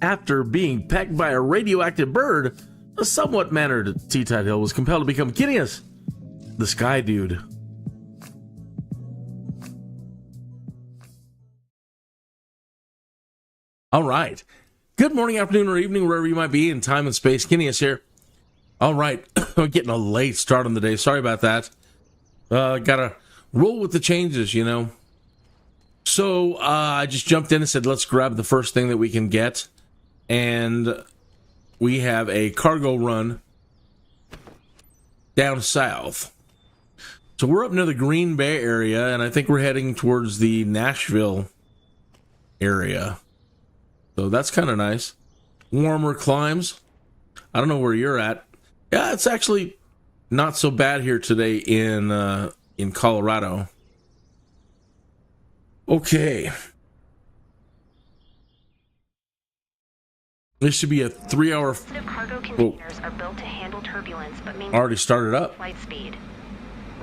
After being pecked by a radioactive bird, a somewhat mannered Tuthill was compelled to become Kineas, the Skydude. All right. Good morning, afternoon, or evening, wherever you might be in time and space. Kineas here. All right. I'm getting a late start on the day. Sorry about that. Gotta roll with the changes, you know. So I just jumped in and said, let's grab the first thing that we can get. And we have a cargo run down south. So we're up near the Green Bay area, and I think we're heading towards the Nashville area. So that's kind of nice. Warmer climes. I don't know where you're at. Yeah, it's actually not so bad here today in Colorado. Okay. This should be a 3-hour. Cargo containers are built to handle turbulence, but maintain already started up. Flight speed.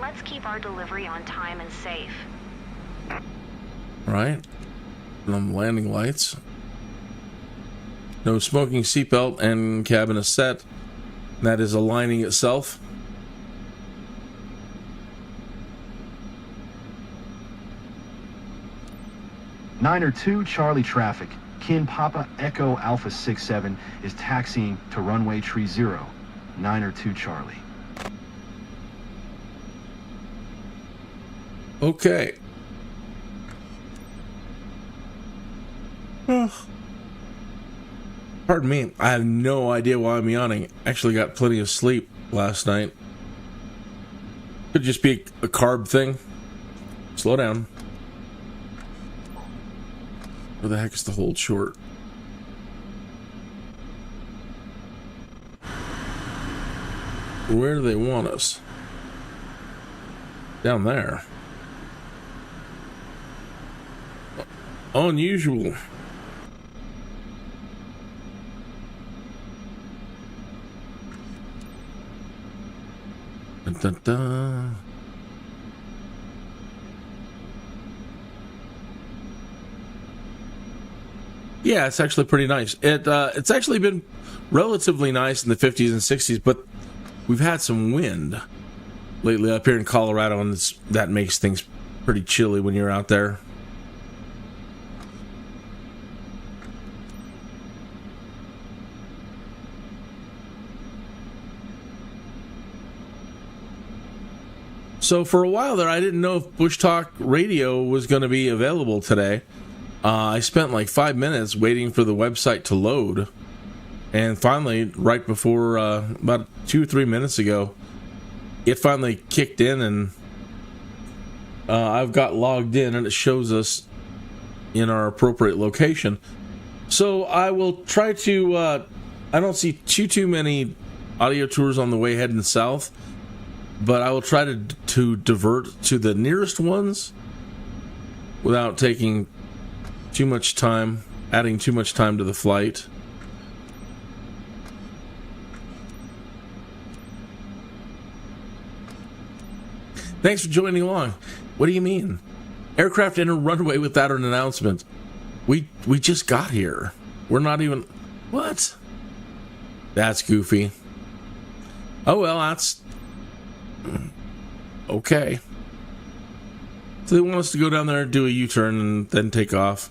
Let's keep our delivery on time and safe. Right. Landing lights. No smoking seatbelt and cabin is set. That is aligning itself. Niner 2 Charlie traffic. Kin Papa Echo Alpha 67 is taxiing to runway tree 0. Niner 2 Charlie. Okay. Pardon me, I have no idea why I'm yawning. Actually got plenty of sleep last night. Could just be a carb thing. Slow down. Where the heck is the hold short? Where do they want us? Down there. Unusual. Dun, dun, dun. Yeah, it's actually pretty nice. It's actually been relatively nice in the 50s and 60s, but we've had some wind lately up here in Colorado, and that makes things pretty chilly when you're out there. So for a while there, I didn't know if Bushtalk Radio was going to be available today. I spent like 5 minutes waiting for the website to load. And finally, right before about 2 or 3 minutes ago, it finally kicked in, and I've got logged in, and it shows us in our appropriate location. So I will try to... I don't see too many audio tours on the way heading south, but I will try to divert to the nearest ones without taking too much time, adding too much time to the flight. Thanks for joining along. What do you mean? Aircraft enter runway without an announcement. We just got here. We're not even... What? That's goofy. Oh well, that's... Okay. So they want us to go down there and do a U-turn and then take off.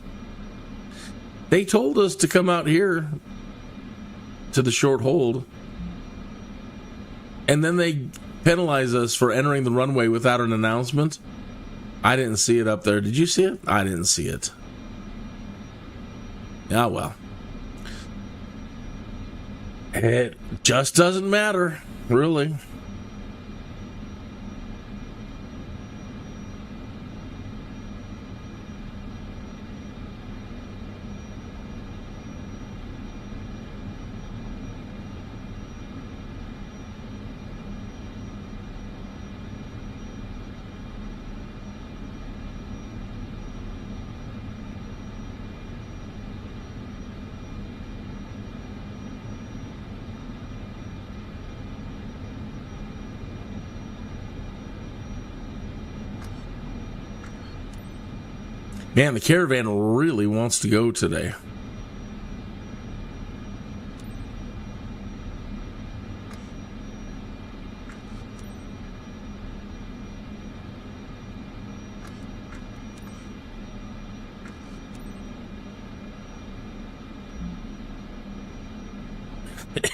They told us to come out here to the short hold, and then they penalize us for entering the runway without an announcement. I didn't see it up there. Did you see it? I didn't see it. Ah, well. It just doesn't matter, really. Man, the caravan really wants to go today.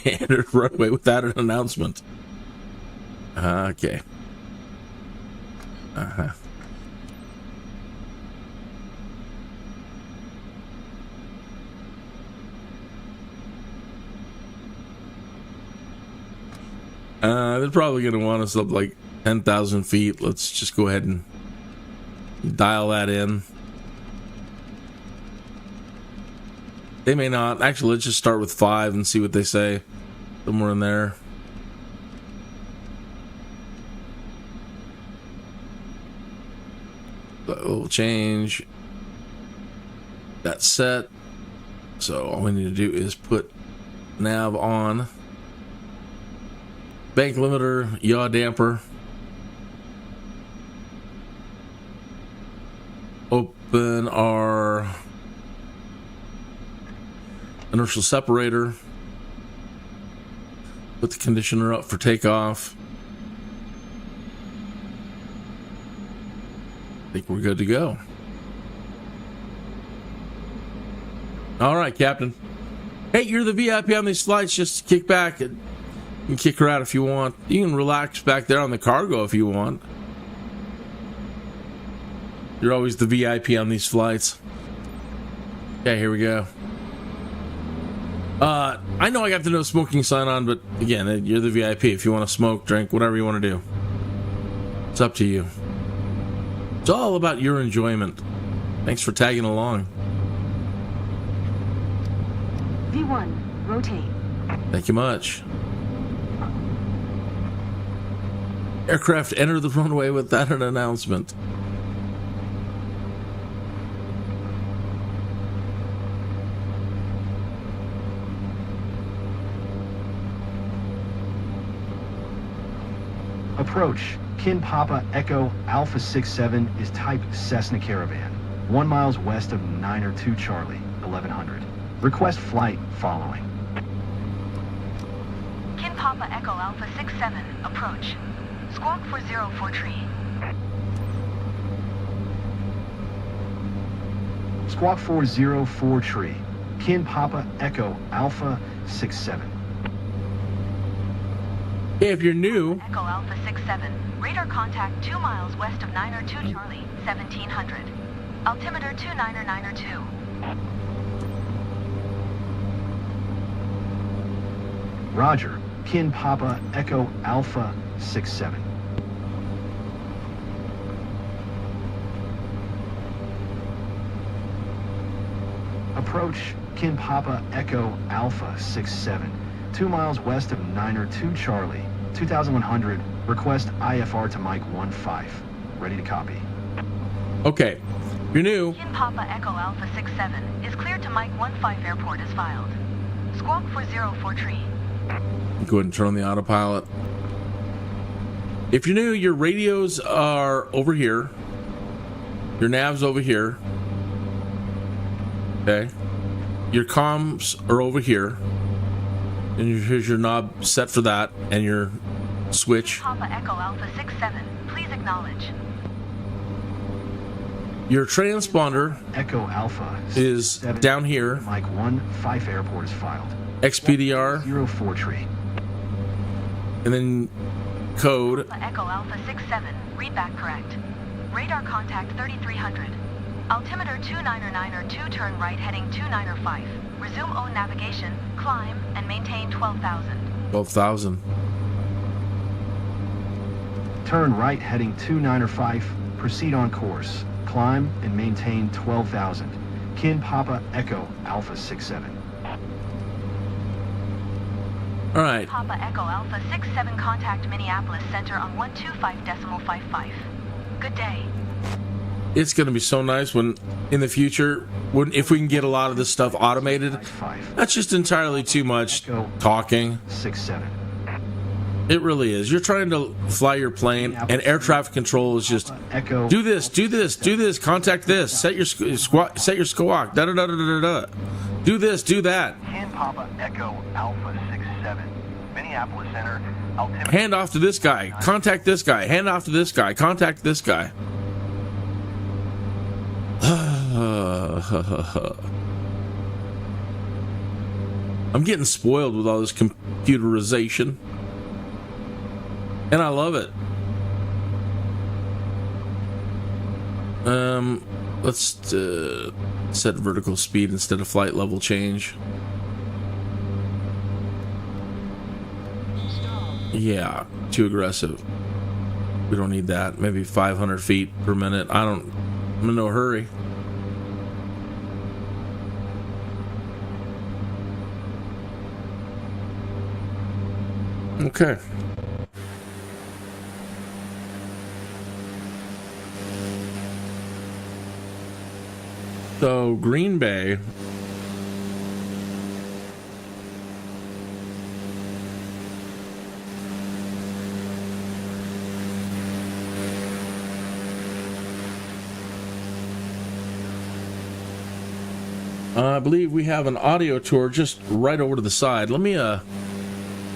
Entered runway without an announcement. Okay. Uh-huh. They're probably going to want us up like 10,000 feet. Let's just go ahead and dial that in. They may not. Actually, let's just start with 5 and see what they say. Somewhere in there. We'll change that set. So all we need to do is put nav on. Bank limiter, yaw damper. Open our inertial separator. Put the conditioner up for takeoff. I think we're good to go. All right, Captain. Hey, you're the VIP on these flights. Just kick back and you can kick her out if you want. You can relax back there on the cargo if you want. You're always the VIP on these flights. Okay, here we go. I know I got the no smoking sign on, but again, you're the VIP. If you want to smoke, drink, whatever you want to do, it's up to you. It's all about your enjoyment. Thanks for tagging along. V1, rotate. Thank you much. Aircraft enter the runway without an announcement. Approach. Kin Papa Echo Alpha 67 is type Cessna Caravan. 1 miles west of 902 Charlie, 1100. Request flight following. Kin Papa Echo Alpha 67, approach. Squawk 404 tree. Squawk 404 tree. Kin Papa Echo Alpha 67. Hey, if you're new, Echo Alpha 67. Radar contact 2 miles west of 902 Charlie, 1700. Altimeter 29902. Roger. Kin Papa Echo Alpha 67. Approach. Kin Papa Echo Alpha 67. 2 miles west of 902 Charlie, 2100. Request IFR to Mike 15. Ready to copy. okay. You're new. Kin Papa Echo Alpha 67 is cleared to Mike 15 airport as filed. Squawk 404 tree. Go ahead and turn on the autopilot. If you're new, your radios are over here. Your nav's over here. Okay. Your comms are over here. And here's your knob set for that, and your switch. Papa Echo Alpha 67, please acknowledge. Your transponder Echo Alpha is down here. Mike 15 airport is filed. XPDR, 04 tree. and then code. Papa Echo Alpha 67, read back correct. Radar contact 3300. Altimeter 29902, turn right heading 295. Resume own navigation, climb, and maintain 12,000. 12,000. Turn right heading 295. Proceed on course. Climb and maintain 12,000. Kin Papa Echo Alpha 67. All right. Papa Echo Alpha 67, contact Minneapolis Center on 125.55. Good day. It's going to be so nice when, in the future, if we can get a lot of this stuff automated. That's just entirely too much talking. 67. It really is. You're trying to fly your plane, and air traffic control is just do this, do this, do this, contact this, set your squawk, da da da da da da. Do this, do that. Kin Papa Echo Alpha 67, Minneapolis Center. Hand off to this guy. Contact this guy. Hand off to this guy. Contact this guy. I'm getting spoiled with all this computerization, and I love it. Let's set vertical speed instead of flight level change. Yeah, too aggressive. We don't need that. Maybe 500 feet per minute. I'm in no hurry. Okay. So, Green Bay. I believe we have an audio tour just right over to the side. Let me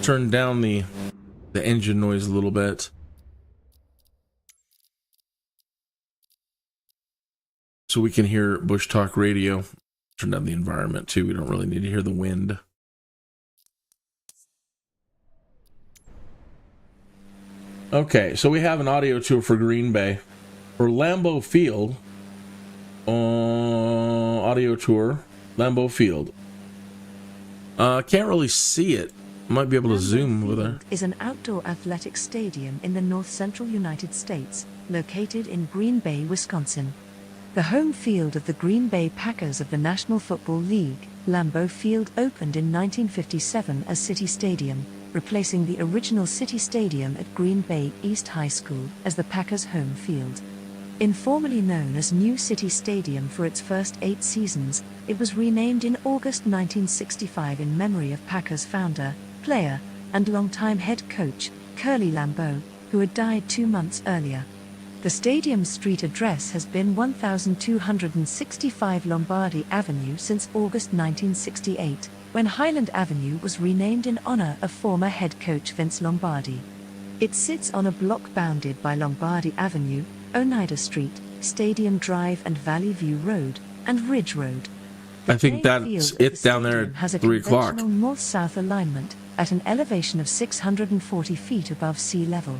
turn down the engine noise a little bit, so we can hear Bushtalk Radio. Turn down the environment too. We don't really need to hear the wind. Okay, so we have an audio tour for Green Bay. For Lambeau Field, audio tour, Lambeau Field. Can't really see it. Might be able to zoom with her. Is an outdoor athletic stadium in the north-central United States, located in Green Bay, Wisconsin. The home field of the Green Bay Packers of the National Football League, Lambeau Field opened in 1957 as City Stadium, replacing the original City Stadium at Green Bay East High School as the Packers' home field. Informally known as New City Stadium for its first 8 seasons, it was renamed in August 1965 in memory of Packers founder, player, and longtime head coach, Curly Lambeau, who had died 2 months earlier. The stadium's street address has been 1265 Lombardy Avenue since August 1968, when Highland Avenue was renamed in honor of former head coach Vince Lombardi. It sits on a block bounded by Lombardy Avenue, Oneida Street, Stadium Drive and Valley View Road, and Ridge Road. I think that's it down there at 3 o'clock. Has a north-south alignment at an elevation of 640 feet above sea level.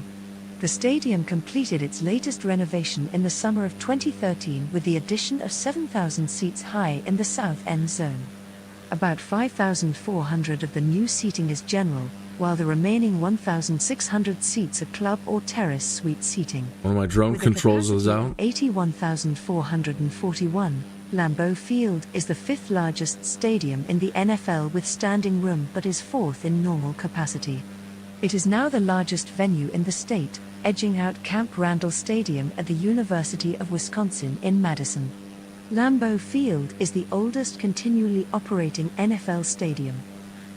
The stadium completed its latest renovation in the summer of 2013 with the addition of 7,000 seats high in the south end zone. About 5,400 of the new seating is general, while the remaining 1,600 seats are club or terrace suite seating. One of my drone controls is out. 81,441. Lambeau Field is the 5th largest stadium in the NFL with standing room but is 4th in normal capacity. It is now the largest venue in the state, edging out Camp Randall Stadium at the University of Wisconsin in Madison. Lambeau Field is the oldest continually operating NFL stadium.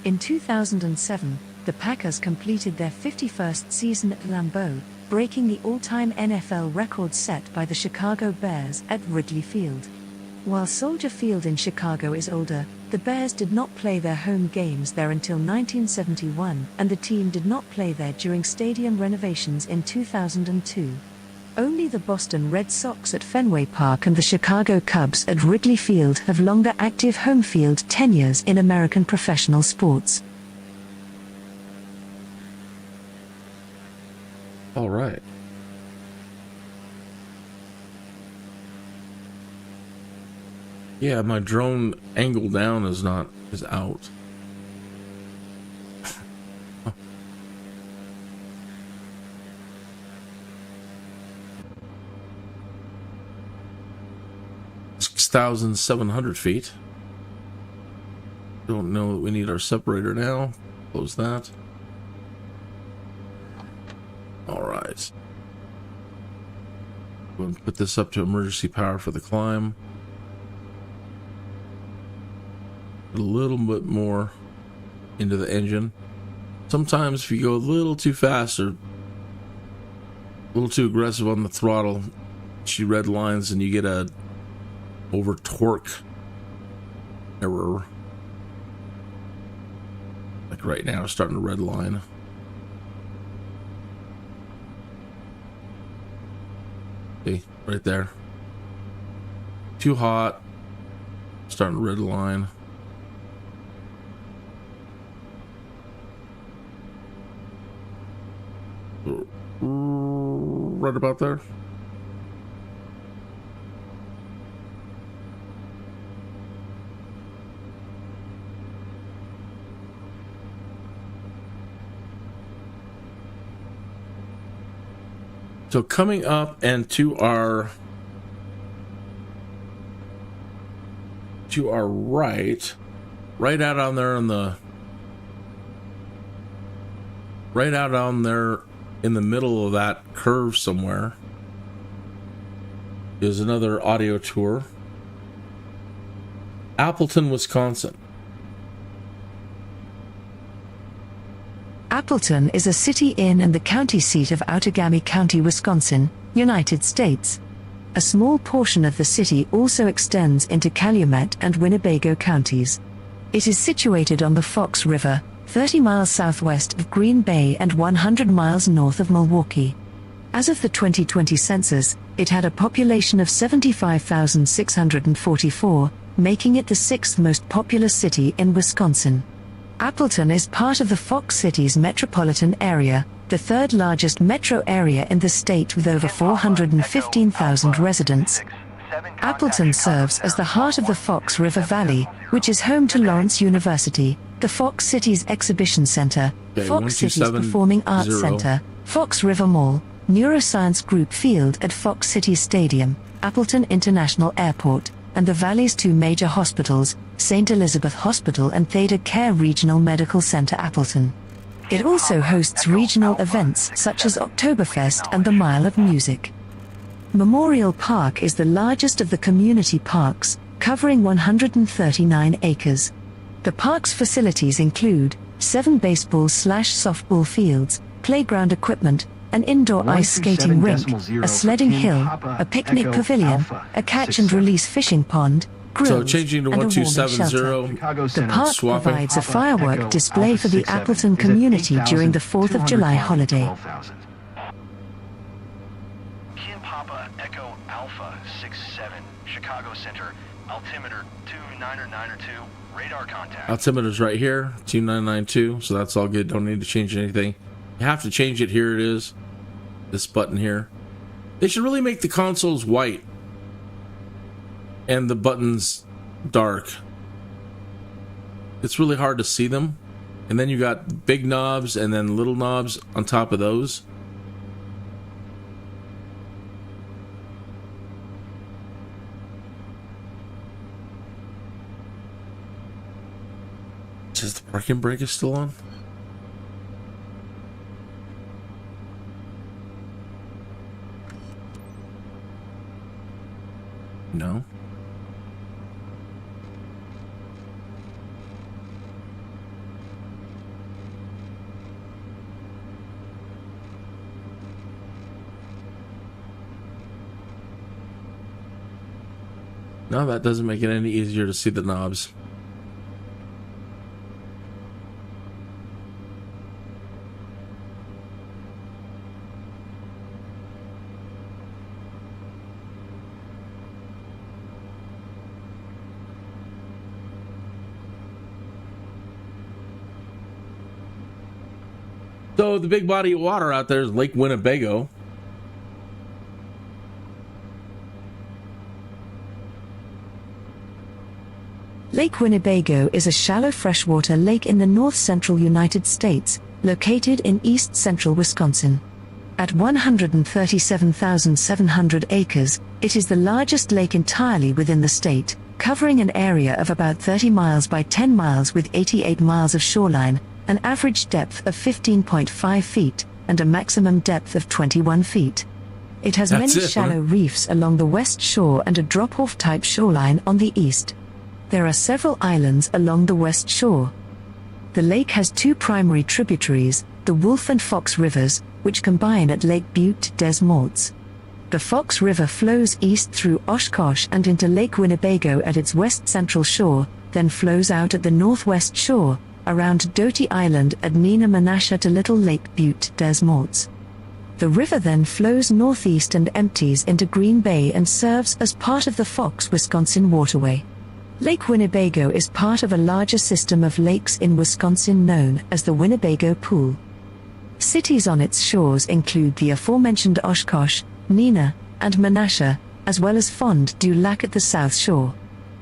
In 2007, the Packers completed their 51st season at Lambeau, breaking the all-time NFL record set by the Chicago Bears at Wrigley Field. While Soldier Field in Chicago is older, the Bears did not play their home games there until 1971, and the team did not play there during stadium renovations in 2002. Only the Boston Red Sox at Fenway Park and the Chicago Cubs at Wrigley Field have longer active home field tenures in American professional sports. All right. Yeah, my drone angle down is out. Oh. 6,700 feet. Don't know that we need our separator now. Close that. All right. We'll put this up to emergency power for the climb. A little bit more into the engine. Sometimes if you go a little too fast or a little too aggressive on the throttle, she red lines and you get a over torque error. Like right now, it's starting to red line. See, right there. Too hot. Starting to red line. right about there. So coming up and to our right out on there in the in the middle of that curve somewhere is another audio tour. Appleton, Wisconsin. Appleton is a city in and the county seat of Outagamie County, Wisconsin, United States. A small portion of the city also extends into Calumet and Winnebago counties. It is situated on the Fox River, 30 miles southwest of Green Bay and 100 miles north of Milwaukee. As of the 2020 census, it had a population of 75,644, making it the sixth most populous city in Wisconsin. Appleton is part of the Fox Cities metropolitan area, the third largest metro area in the state with over 415,000 residents. Appleton serves as the heart of the Fox River Valley, which is home to Lawrence University, the Fox Cities Exhibition Center, Fox Cities Performing Arts Center, Fox River Mall, Neuroscience Group Field at Fox Cities Stadium, Appleton International Airport, and the Valley's two major hospitals, St. Elizabeth Hospital and Theta Care Regional Medical Center Appleton. It also hosts regional events such as Oktoberfest and the Mile of Music. Memorial Park is the largest of the community parks, covering 139 acres. The park's facilities include 7 baseball/softball fields, playground equipment, an indoor ice skating rink, a sledding hill, a picnic pavilion, a catch and release fishing pond, grills, so changing to and a warming shelter. The park provides a firework display for the Appleton community during the 4th of July holiday. Kim Papa Echo Alpha 67, Chicago Center, altimeter 29992, radar contact. Altimeter's right here, 2992, so that's all good. Don't need to change anything. You have to change it. Here it is. This button here. They should really make the consoles white and the buttons dark. It's really hard to see them. And then you got big knobs and then little knobs on top of those. Is the parking brake is still on? No. No, that doesn't make it any easier to see the knobs. So the big body of water out there is Lake Winnebago. Lake Winnebago is a shallow freshwater lake in the north-central United States, located in east-central Wisconsin. At 137,700 acres, it is the largest lake entirely within the state, covering an area of about 30 miles by 10 miles with 88 miles of shoreline, an average depth of 15.5 feet, and a maximum depth of 21 feet. It has many shallow reefs along the west shore and a drop-off type shoreline on the east. There are several islands along the west shore. The lake has 2 primary tributaries, the Wolf and Fox Rivers, which combine at Lake Butte des Morts. The Fox River flows east through Oshkosh and into Lake Winnebago at its west-central shore, then flows out at the northwest shore, around Doty Island at Nina Menasha to Little Lake Butte des Morts. The river then flows northeast and empties into Green Bay and serves as part of the Fox Wisconsin Waterway. Lake Winnebago is part of a larger system of lakes in Wisconsin known as the Winnebago Pool. Cities on its shores include the aforementioned Oshkosh, Neenah, and Menasha, as well as Fond du Lac at the south shore.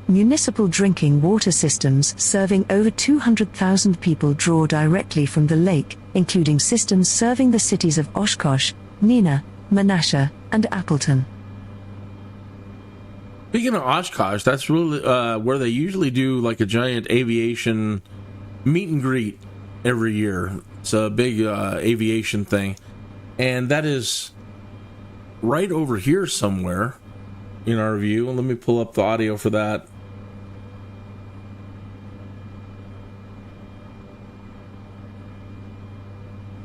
Municipal drinking water systems serving over 200,000 people draw directly from the lake, including systems serving the cities of Oshkosh, Neenah, Menasha, and Appleton. Speaking of Oshkosh, that's really where they usually do like a giant aviation meet and greet every year. It's a big aviation thing. And that is right over here somewhere in our view. Let me pull up the audio for that.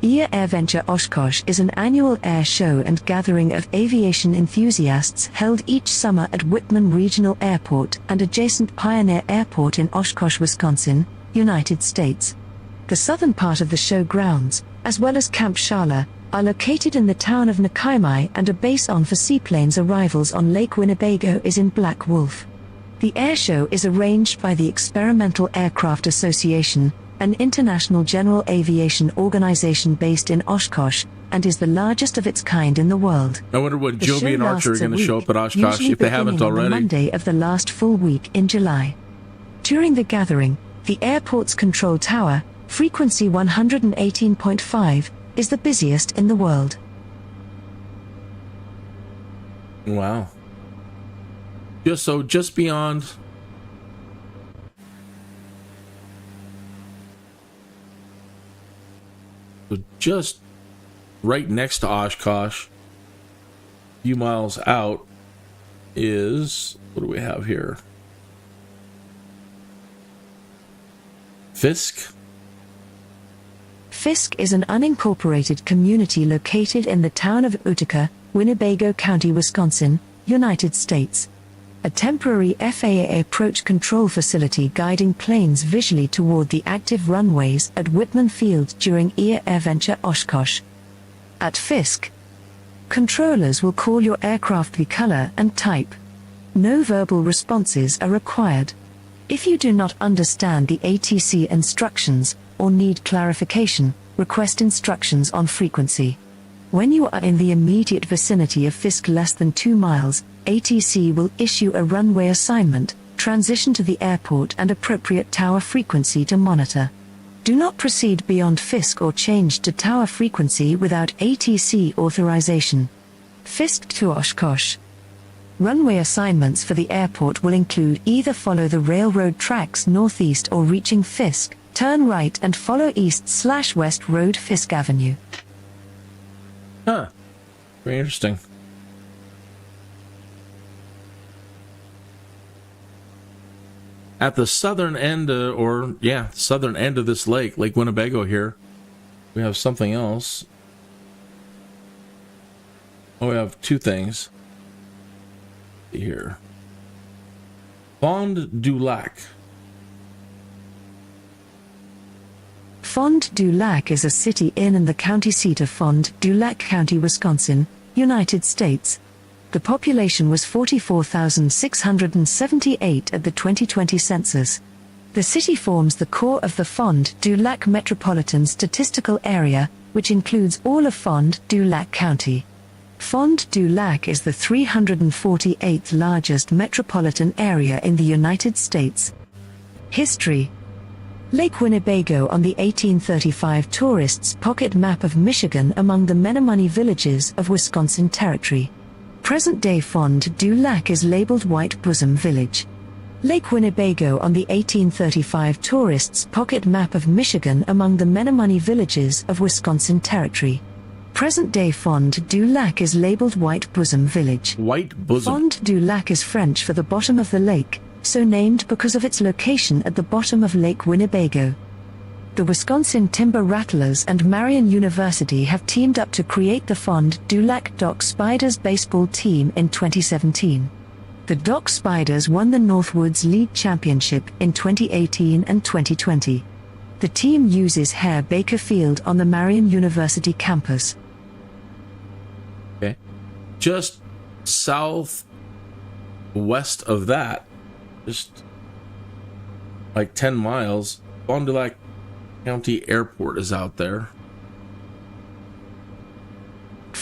Air AirVenture Oshkosh is an annual air show and gathering of aviation enthusiasts held each summer at Whitman Regional Airport and adjacent Pioneer Airport in Oshkosh, Wisconsin, United States. The southern part of the show grounds, as well as Camp Shala, are located in the town of Nakaimai, and a base on for seaplanes arrivals on Lake Winnebago is in Black Wolf. The air show is arranged by the Experimental Aircraft Association, an international general aviation organization based in Oshkosh, and is the largest of its kind in the world. I wonder what Joby and Archer are going to show up at Oshkosh if they haven't already. On the Monday of the last full week in July. During the gathering, the airport's control tower, frequency 118.5, is the busiest in the world. Wow. Just beyond. Just right next to Oshkosh, a few miles out, is, what do we have here? Fisk? Fisk is an unincorporated community located in the town of Utica, Winnebago County, Wisconsin, United States. A temporary FAA approach control facility guiding planes visually toward the active runways at Whitman Field during Air AirVenture Oshkosh. At Fisk, controllers will call your aircraft by color and type. No verbal responses are required. If you do not understand the ATC instructions, or need clarification, request instructions on frequency. When you are in the immediate vicinity of Fisk less than 2 miles, ATC will issue a runway assignment, transition to the airport and appropriate tower frequency to monitor. Do not proceed beyond Fisk or change to tower frequency without ATC authorization. Fisk to Oshkosh. Runway assignments for the airport will include either follow the railroad tracks northeast or reaching Fisk, turn right and follow east/west road Fisk Avenue. Huh. Very interesting. At the southern end, southern end of this lake, Lake Winnebago here, we have something else. Oh, we have two things here. Fond du Lac. Fond du Lac is a city in and the county seat of Fond du Lac County, Wisconsin, United States. The population was 44,678 at the 2020 census. The city forms the core of the Fond du Lac Metropolitan Statistical Area, which includes all of Fond du Lac County. Fond du Lac is the 348th largest metropolitan area in the United States. History. Lake Winnebago on the 1835 Tourists' Pocket Map of Michigan among the Menomonee villages of Wisconsin Territory. Present-day Fond du Lac is labeled White Bosom Village. Lake Winnebago on the 1835 Tourists' Pocket Map of Michigan among the Menomonee villages of Wisconsin Territory. Present-day Fond du Lac is labeled White Bosom Village. White Bosom. Fond du Lac is French for the bottom of the lake, so named because of its location at the bottom of Lake Winnebago. The Wisconsin Timber Rattlers and Marian University have teamed up to create the Fond du Lac Dock Spiders baseball team in 2017. The Dock Spiders won the Northwoods League Championship in 2018 and 2020. The team uses Hare Baker Field on the Marian University campus. Okay. Just southwest of that, just like 10 miles, Fond du Lac County Airport is out there.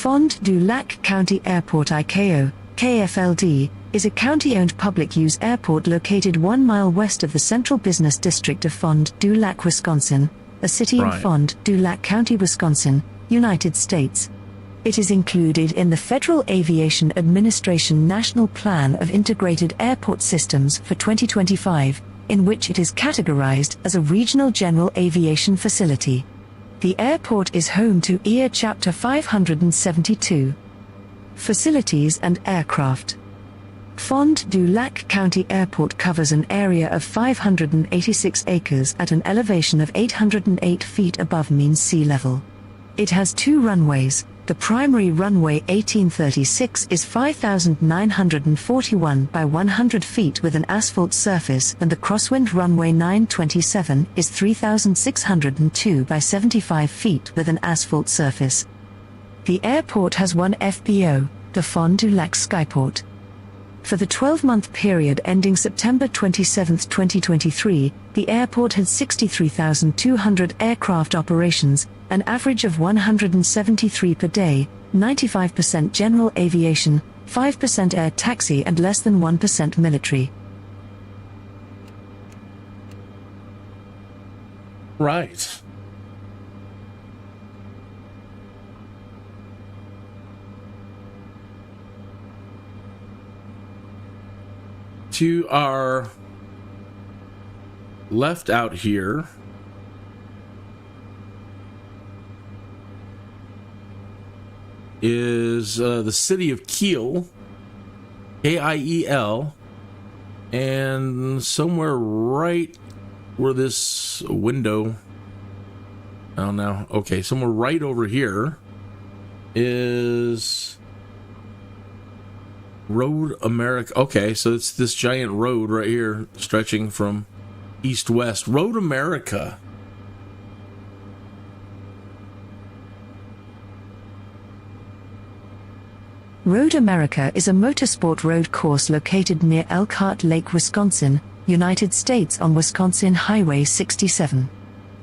Fond du Lac County Airport ICAO, KFLD, is a county-owned public-use airport located 1 mile west of the central business district of Fond du Lac, Wisconsin, a city in Fond du Lac County, Wisconsin, United States. It is included in the Federal Aviation Administration National Plan of Integrated Airport Systems for 2025, in which it is categorized as a regional general aviation facility. The airport is home to EAR Chapter 572. Facilities and aircraft. Fond du Lac County Airport covers an area of 586 acres at an elevation of 808 feet above mean sea level. It has 2 runways. The primary runway 1836 is 5,941 by 100 feet with an asphalt surface, and the crosswind runway 927 is 3,602 by 75 feet with an asphalt surface. The airport has 1 FBO, the Fond du Lac Skyport. For the 12-month period ending September 27, 2023, the airport had 63,200 aircraft operations, an average of 173 per day, 95% general aviation, 5% air taxi and less than 1% military. Right. To our left out here is the city of Kiel, Kiel, and somewhere right where this window, oh no, okay, somewhere right over here is Road America. Okay, so it's this giant road right here stretching from east-west. Road America. Road America is a motorsport road course located near Elkhart Lake, Wisconsin, United States on Wisconsin Highway 67.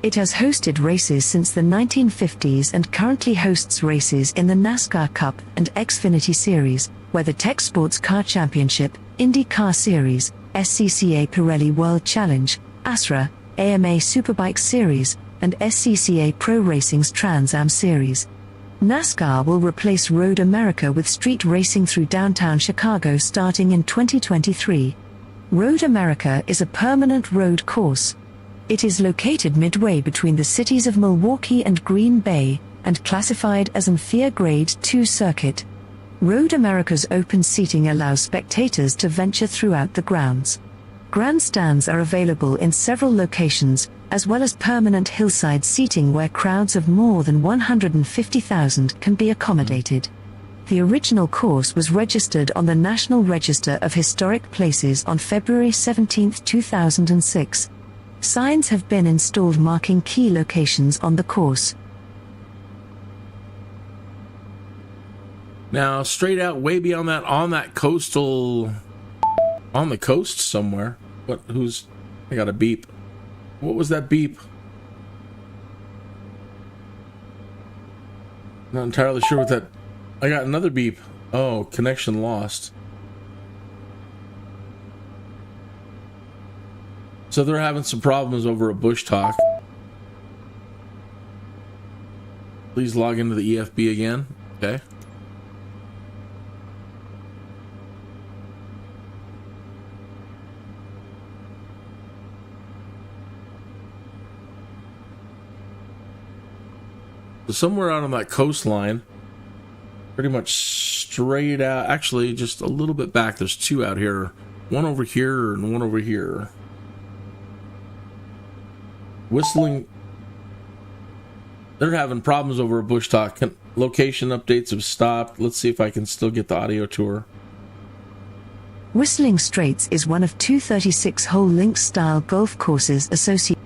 It has hosted races since the 1950s and currently hosts races in the NASCAR Cup and Xfinity Series, WeatherTech Sports Car Championship, Indy Car Series, SCCA Pirelli World Challenge, ASRA, AMA Superbike Series, and SCCA Pro Racing's Trans Am Series. NASCAR will replace Road America with street racing through downtown Chicago starting in 2023. Road America is a permanent road course. It is located midway between the cities of Milwaukee and Green Bay, and classified as an FIA Grade 2 circuit. Road America's open seating allows spectators to venture throughout the grounds. Grandstands are available in several locations, as well as permanent hillside seating where crowds of more than 150,000 can be accommodated. The original course was registered on the National Register of Historic Places on February 17, 2006. Signs have been installed marking key locations on the course. Now, straight out way beyond that, on the coast somewhere. I got a beep. What was that beep? Not entirely sure what that... I got another beep. Oh, connection lost. So they're having some problems over at Bushtalk. Please log into the EFB again. Okay. So somewhere out on that coastline, pretty much straight out, actually just a little bit back, there's 2 out here. One over here and one over here. Whistling. They're having problems over at Bushtalk. Location updates have stopped. Let's see if I can still get the audio tour. Whistling Straits is one of 2 36-hole links-style golf courses Association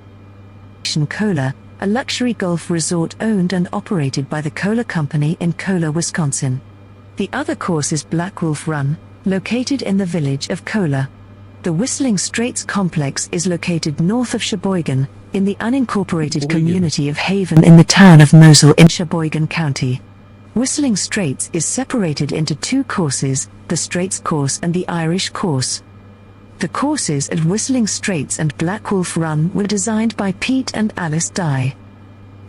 Kohler, a luxury golf resort owned and operated by the Kohler Company in Kohler, Wisconsin. The other course is Black Wolf Run, located in the village of Kohler. The Whistling Straits complex is located north of Sheboygan, in the unincorporated community of Haven in the town of Mosel in Sheboygan County. Whistling Straits is separated into two courses, the Straits Course and the Irish Course. The courses at Whistling Straits and Black Wolf Run were designed by Pete and Alice Dye.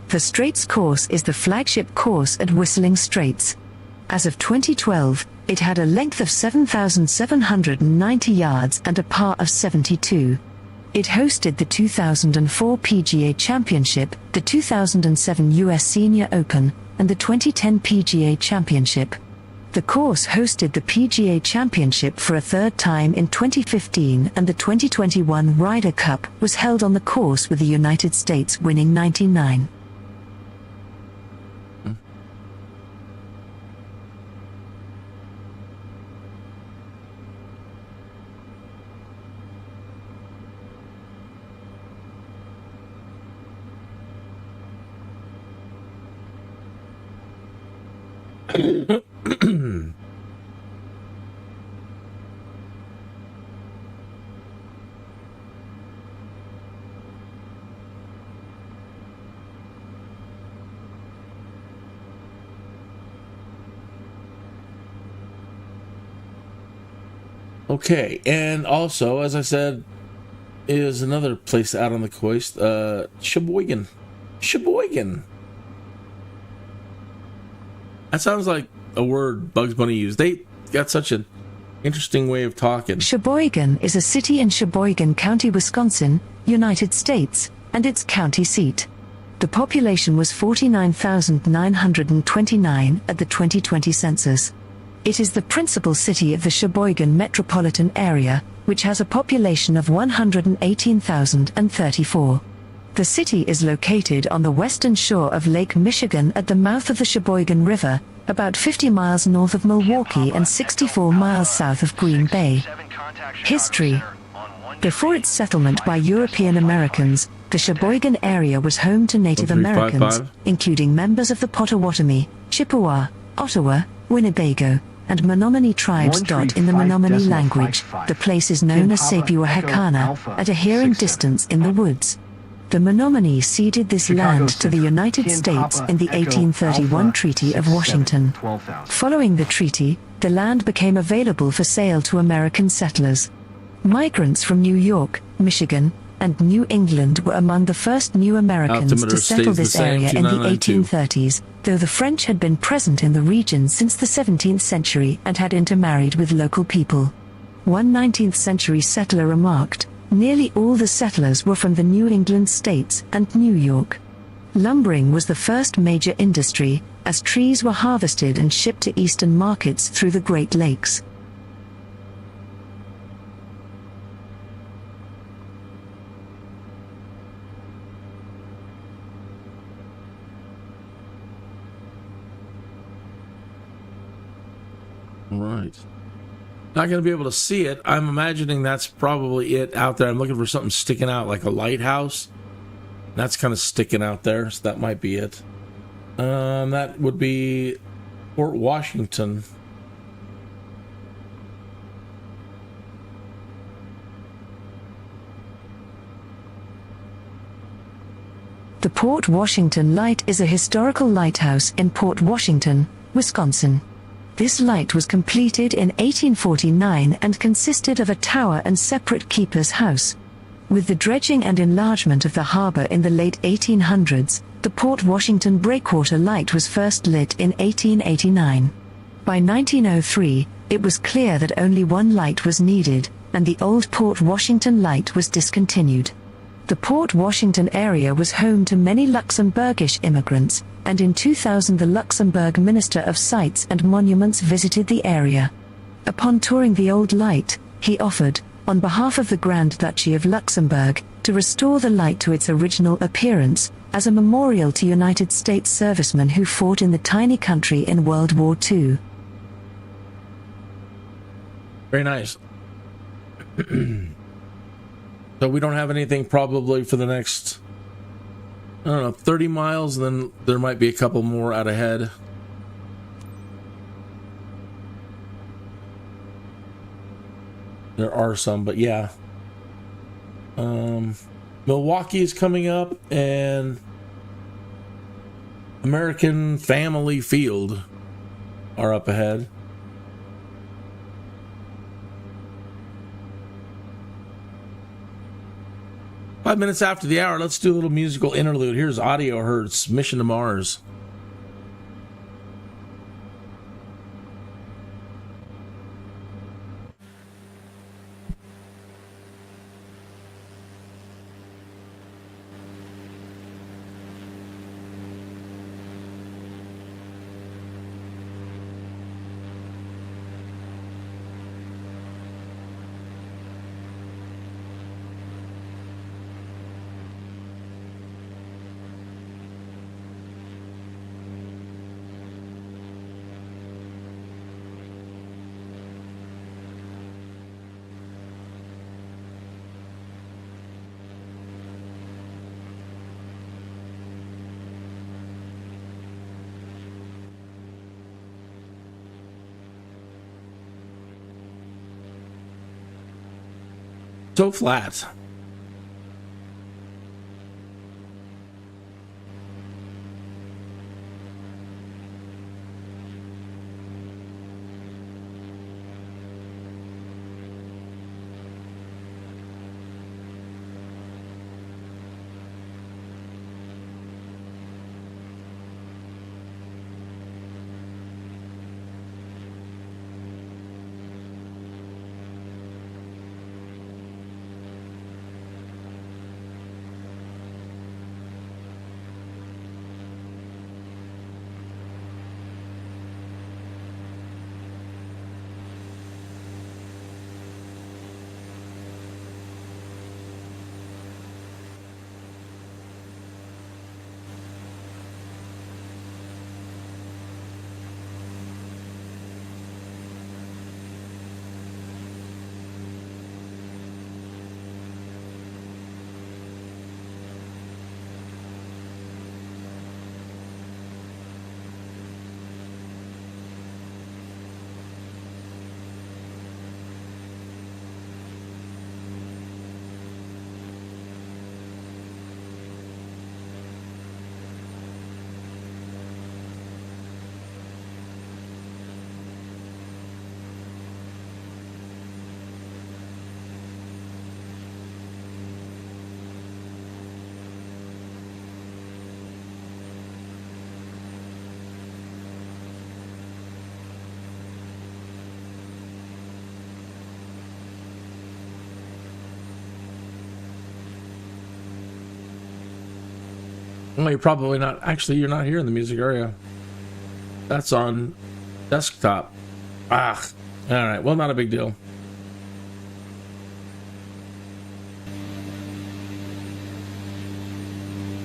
The Straits Course is the flagship course at Whistling Straits. As of 2012, it had a length of 7,790 yards and a par of 72. It hosted the 2004 PGA Championship, the 2007 US Senior Open, and the 2010 PGA Championship. The course hosted the PGA Championship for a third time in 2015, and the 2021 Ryder Cup was held on the course, with the United States winning 99. Okay, and also, as I said, is another place out on the coast, Sheboygan. Sheboygan. That sounds like a word Bugs Bunny used. They got such an interesting way of talking. Sheboygan is a city in Sheboygan County, Wisconsin, United States, and its county seat. The population was 49,929 at the 2020 census. It is the principal city of the Sheboygan metropolitan area, which has a population of 118,034. The city is located on the western shore of Lake Michigan at the mouth of the Sheboygan River, about 50 miles north of Milwaukee and 64 miles south of Green Bay. History. Before its settlement by European Americans, the Sheboygan area was home to Native Americans, including members of the Potawatomi, Chippewa, Ottawa, Winnebago, and Menominee tribes. In the Menominee language, the place is known as Sapewahekana, at a hearing distance in the woods. The Menominee ceded this land to the United States in the 1831 Treaty of Washington. Following the treaty, the land became available for sale to American settlers. Migrants from New York, Michigan, and New England were among the first new Americans to settle this area in the 1830s, though the French had been present in the region since the 17th century and had intermarried with local people. One 19th century settler remarked, "Nearly all the settlers were from the New England states and New York." Lumbering was the first major industry, as trees were harvested and shipped to eastern markets through the Great Lakes. Right. Not going to be able to see it. I'm imagining that's probably it out there. I'm looking for something sticking out, like a lighthouse. That's kind of sticking out there, so that might be it. That would be Port Washington. The Port Washington Light is a historical lighthouse in Port Washington, Wisconsin. This light was completed in 1849 and consisted of a tower and separate keeper's house. With the dredging and enlargement of the harbor in the late 1800s, the Port Washington Breakwater Light was first lit in 1889. By 1903, it was clear that only one light was needed, and the old Port Washington Light was discontinued. The Port Washington area was home to many Luxembourgish immigrants, and in 2000 the Luxembourg Minister of Sites and Monuments visited the area. Upon touring the old light, he offered, on behalf of the Grand Duchy of Luxembourg, to restore the light to its original appearance, as a memorial to United States servicemen who fought in the tiny country in World War II. Very nice. So we don't have anything probably for the next, 30 miles, and then there might be a couple more out ahead. There are some, but yeah. Milwaukee is coming up, and American Family Field are up ahead. Five minutes after the hour, let's do a little musical interlude. Here's Audio Hurts, Mission to Mars. So flat. Well, you're probably not. Actually, you're not hearing the music, are you? That's on desktop. All right. Well, not a big deal.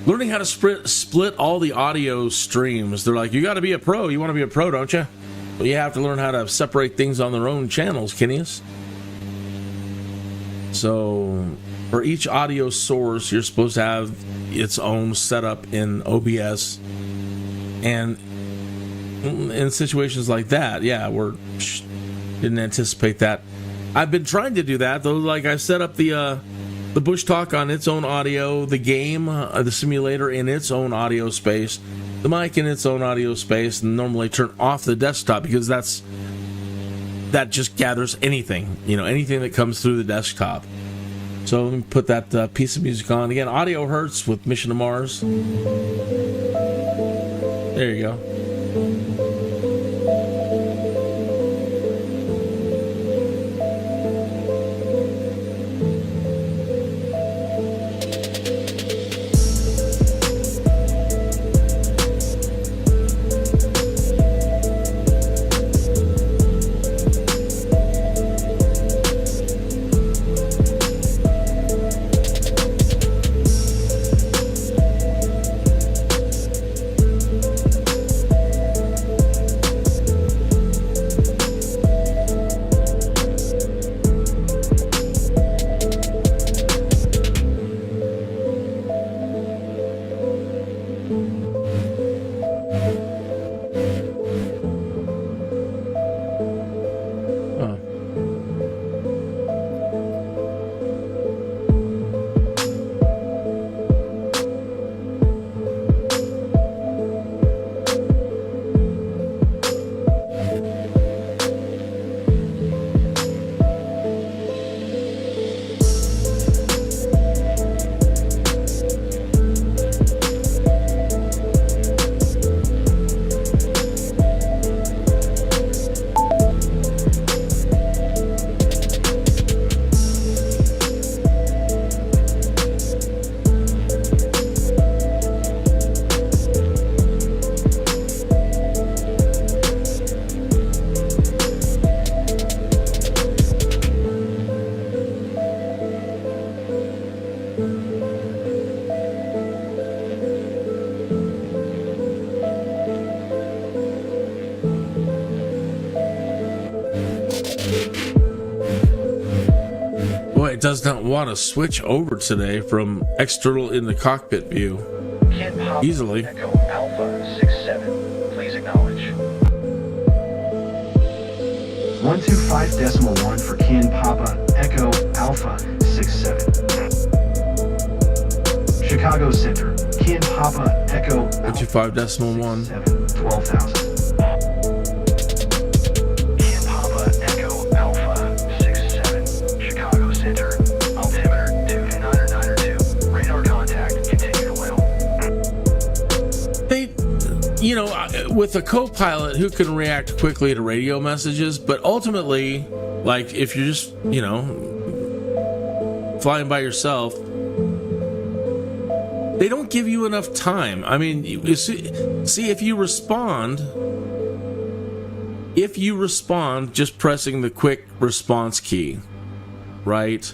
Learning how to split all the audio streams. They're like, you got to be a pro. You want to be a pro, don't you? Well, you have to learn how to separate things on their own channels, Kinius. So, for each audio source, you're supposed to have its own setup in OBS. And in situations like that, yeah, didn't anticipate that. I've been trying to do that, though. Like, I set up the Bushtalk on its own audio, the game, the simulator in its own audio space, the mic in its own audio space, and normally turn off the desktop because that just gathers anything, anything that comes through the desktop. So let me put that piece of music on. Again, Audio Hurts with Mission to Mars. There you go. Boy, it does not want to switch over today from external in the cockpit view easily. Echo Alpha 67, please acknowledge. 125.1 for Ken Papa Echo Alpha 67. Chicago Center, Ken Papa Echo Alpha 125.1. 12,000. Ken Papa Echo Alpha 67, Chicago Center, altimeter 29992, radar contact, continue to well. They, you know, with a co-pilot who can react quickly to radio messages, but ultimately, like if you're just, you know, flying by yourself, they don't give you enough time. I mean, you see, if you respond just pressing the quick response key, right,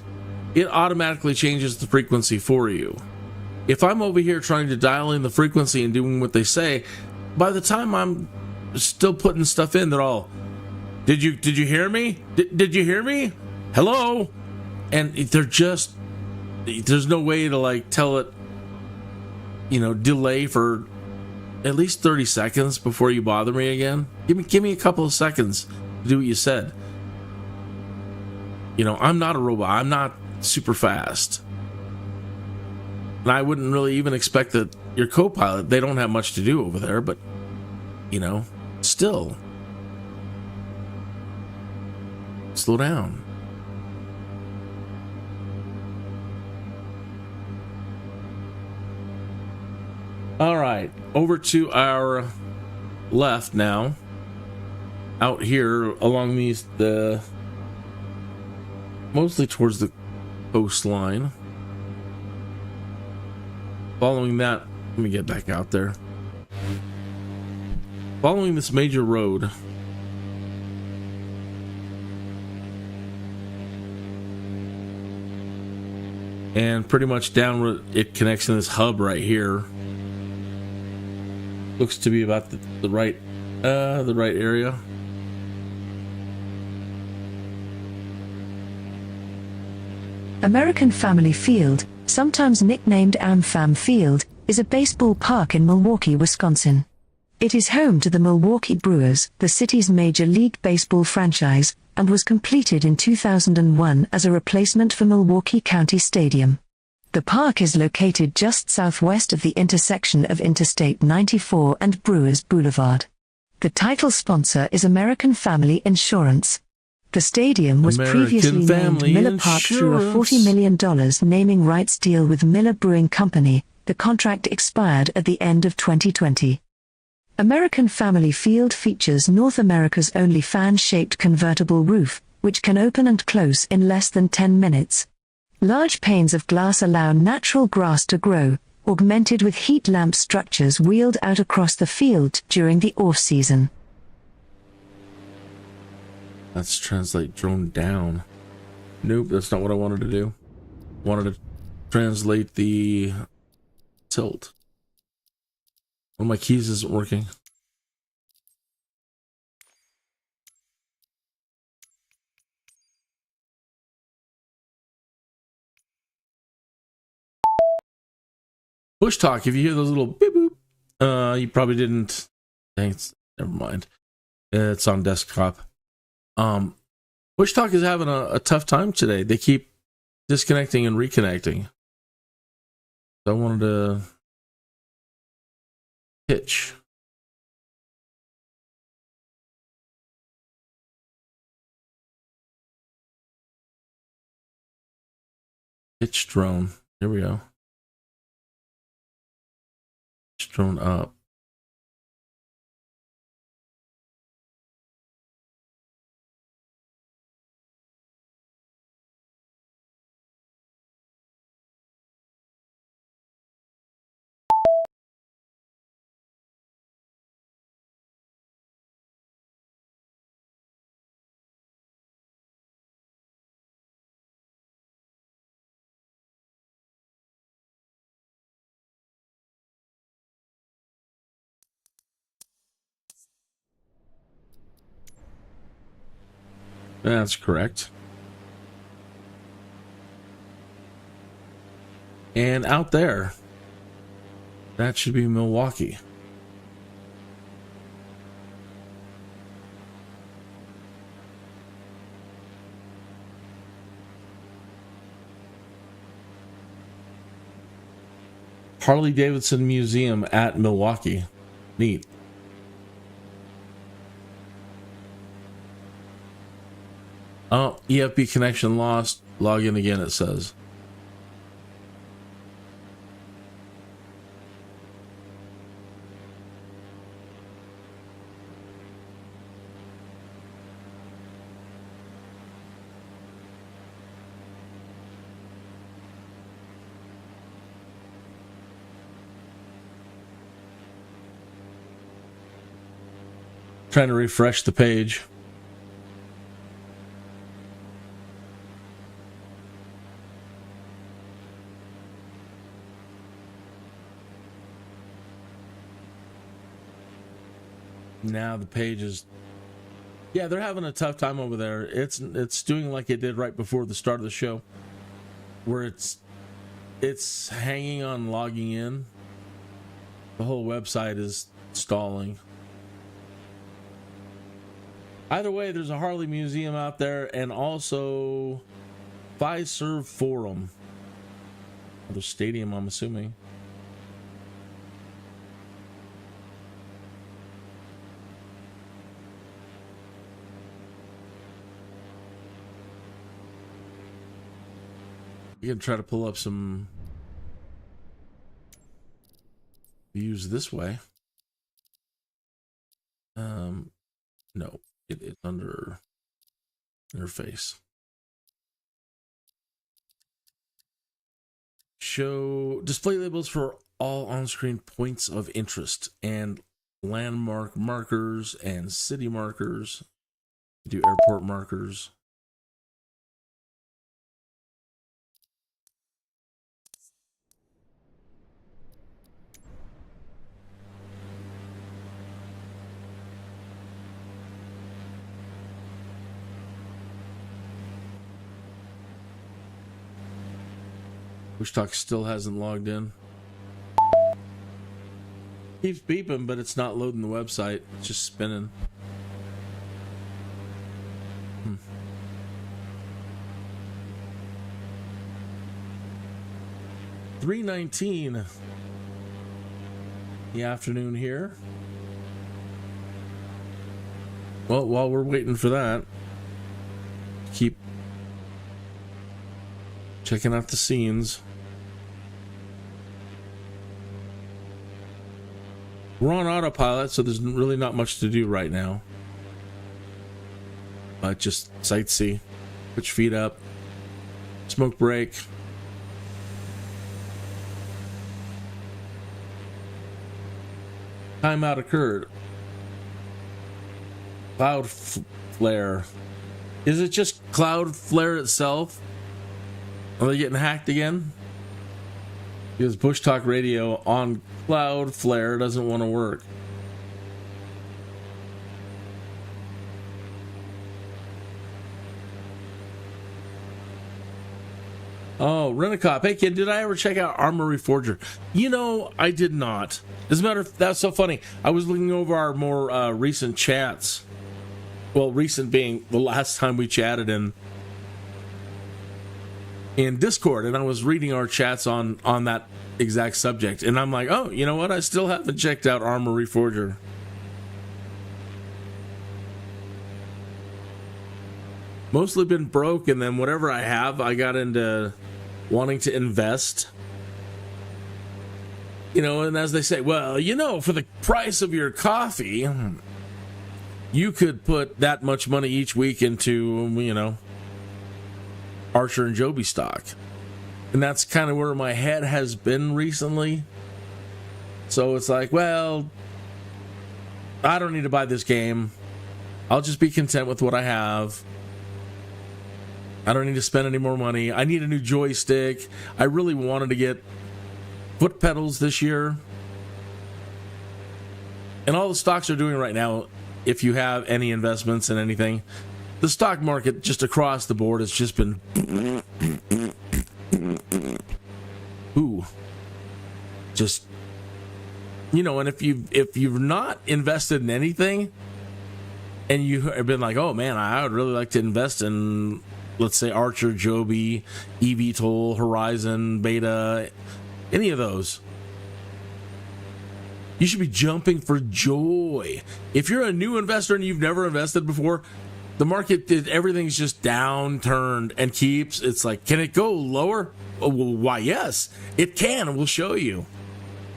it automatically changes the frequency for you. If I'm over here trying to dial in the frequency and doing what they say, by the time I'm still putting stuff in, they're all, did you hear me? Did you hear me? Hello? And they're just, there's no way to like tell it, you know, delay for at least 30 seconds before you bother me again. Give me a couple of seconds to do what you said. You know, I'm not a robot. I'm not super fast. And I wouldn't really even expect that your co-pilot, they don't have much to do over there, but, you know, still. Slow down. All right, over to our left now. Out here along the mostly towards the coastline. Following that, let me get back out there. Following this major road, and pretty much down where it connects in this hub right here. Looks to be about the right area. American Family Field, sometimes nicknamed AmFam Field, is a baseball park in Milwaukee, Wisconsin. It is home to the Milwaukee Brewers, the city's Major League Baseball franchise, and was completed in 2001 as a replacement for Milwaukee County Stadium. The park is located just southwest of the intersection of Interstate 94 and Brewers Boulevard. The title sponsor is American Family Insurance. The stadium was previously named Miller Park through a $40 million naming rights deal with Miller Brewing Company. The contract expired at the end of 2020. American Family Field features North America's only fan-shaped convertible roof, which can open and close in less than 10 minutes. Large panes of glass allow natural grass to grow, augmented with heat lamp structures wheeled out across the field during the off-season. Let's translate drone down. Nope, that's not what I wanted to do. Wanted to translate the tilt. One of my keys isn't working. Bushtalk, if you hear those little beep boop, you probably didn't. Thanks. Never mind. It's on desktop. Bushtalk is having a tough time today. They keep disconnecting and reconnecting. So I wanted to pitch. Pitch drone. Here we go. Pitch drone up. That's correct. And out there, that should be Milwaukee. Harley Davidson Museum at Milwaukee. Neat. Oh, EFB connection lost. Log in again, it says. Trying to refresh the page. Now the page is, yeah, they're having a tough time over there. It's doing like it did right before the start of the show, where it's hanging on logging in. The whole website is stalling. Either way, there's a Harley Museum out there, and also Fiserv Forum. The stadium, I'm assuming. You can try to pull up some views this way. No, it's under interface. Show display labels for all on-screen points of interest and landmark markers and city markers. Do airport markers. Bushtalk still hasn't logged in. Keeps beeping, but it's not loading the website. It's just spinning. 3:19 the afternoon here. Well, while we're waiting for that, keep checking out the scenes. We're on autopilot, so there's really not much to do right now. But just sightsee, put your feet up, smoke break. Timeout occurred. Cloudflare. Is it just Cloudflare itself? Are they getting hacked again? Because Bushtalk Radio on Cloudflare doesn't want to work. Oh, RENTACOW. Hey, kid, did I ever check out ARMA REFORGER? You know, I did not. As a matter of fact, that's so funny. I was looking over our more recent chats. Well, recent being the last time we chatted in Discord, and I was reading our chats on that exact subject, and I'm like, oh, you know what? I still haven't checked out ARMA REFORGER. Mostly been broke, and then whatever I have, I got into wanting to invest. You know, and as they say, well, you know, for the price of your coffee, you could put that much money each week into, you know, Archer and Joby stock. And that's kind of where my head has been recently. So it's like, well, I don't need to buy this game. I'll just be content with what I have. I don't need to spend any more money. I need a new joystick. I really wanted to get foot pedals this year. And all the stocks are doing right now, if you have any investments in anything, the stock market just across the board has just been just, you know. And if you've not invested in anything and you have been like, oh man, I would really like to invest in, let's say, Archer, Joby, eVTOL, Horizon, Beta, any of those, you should be jumping for joy. If you're a new investor and you've never invested before, the market, everything's just downturned and keeps. It's like, can it go lower? Oh, well, why, yes, it can, and we'll show you.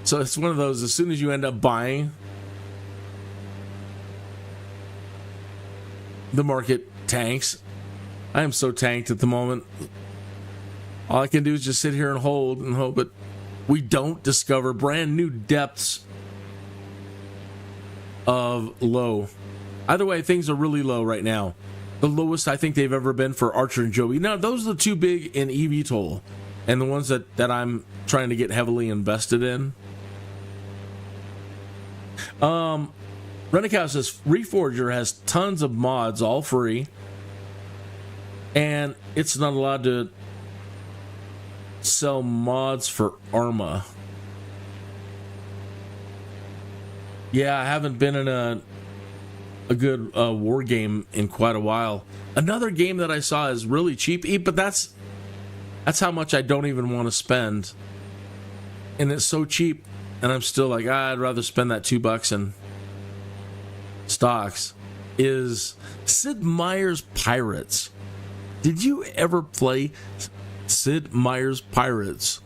So it's one of those, as soon as you end up buying, the market tanks. I am so tanked at the moment. All I can do is just sit here and hold and hope that we don't discover brand new depths of low. Either way, things are really low right now. The lowest I think they've ever been for Archer and Joby. Now, those are the two big in eVTOL, and the ones that I'm trying to get heavily invested in. RENTACOW says REFORGER has tons of mods, all free, and it's not allowed to sell mods for ARMA. Yeah, I haven't been in a good war game in quite a while. Another game that I saw is really cheap, but that's how much I don't even want to spend, and it's so cheap, and I'm still like, I'd rather spend that $2 in stocks. Is Sid Meier's Pirates. Did you ever play Sid Meier's Pirates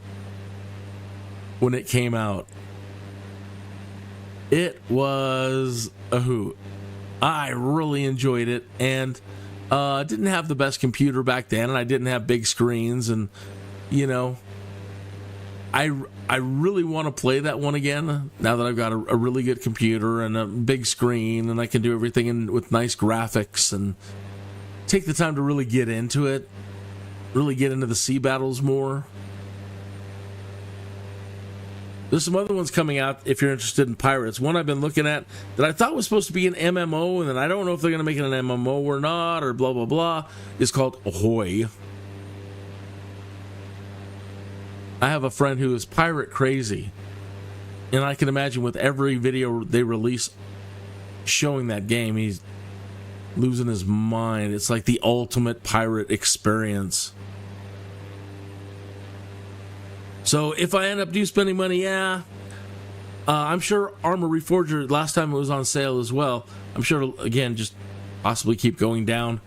when it came out? It was a hoot. I really enjoyed it, and didn't have the best computer back then, and I didn't have big screens, and you know, I really want to play that one again now that I've got a really good computer and a big screen, and I can do everything with nice graphics, and take the time to really get into it, really get into the sea battles more. There's some other ones coming out if you're interested in pirates. One I've been looking at that I thought was supposed to be an MMO, and then I don't know if they're going to make it an MMO or not, or blah, blah, blah, is called Ahoy. I have a friend who is pirate crazy, and I can imagine with every video they release showing that game, he's losing his mind. It's like the ultimate pirate experience. So if I end up spending money, yeah, I'm sure ARMA REFORGER, last time it was on sale as well, I'm sure it'll, again, just possibly keep going down.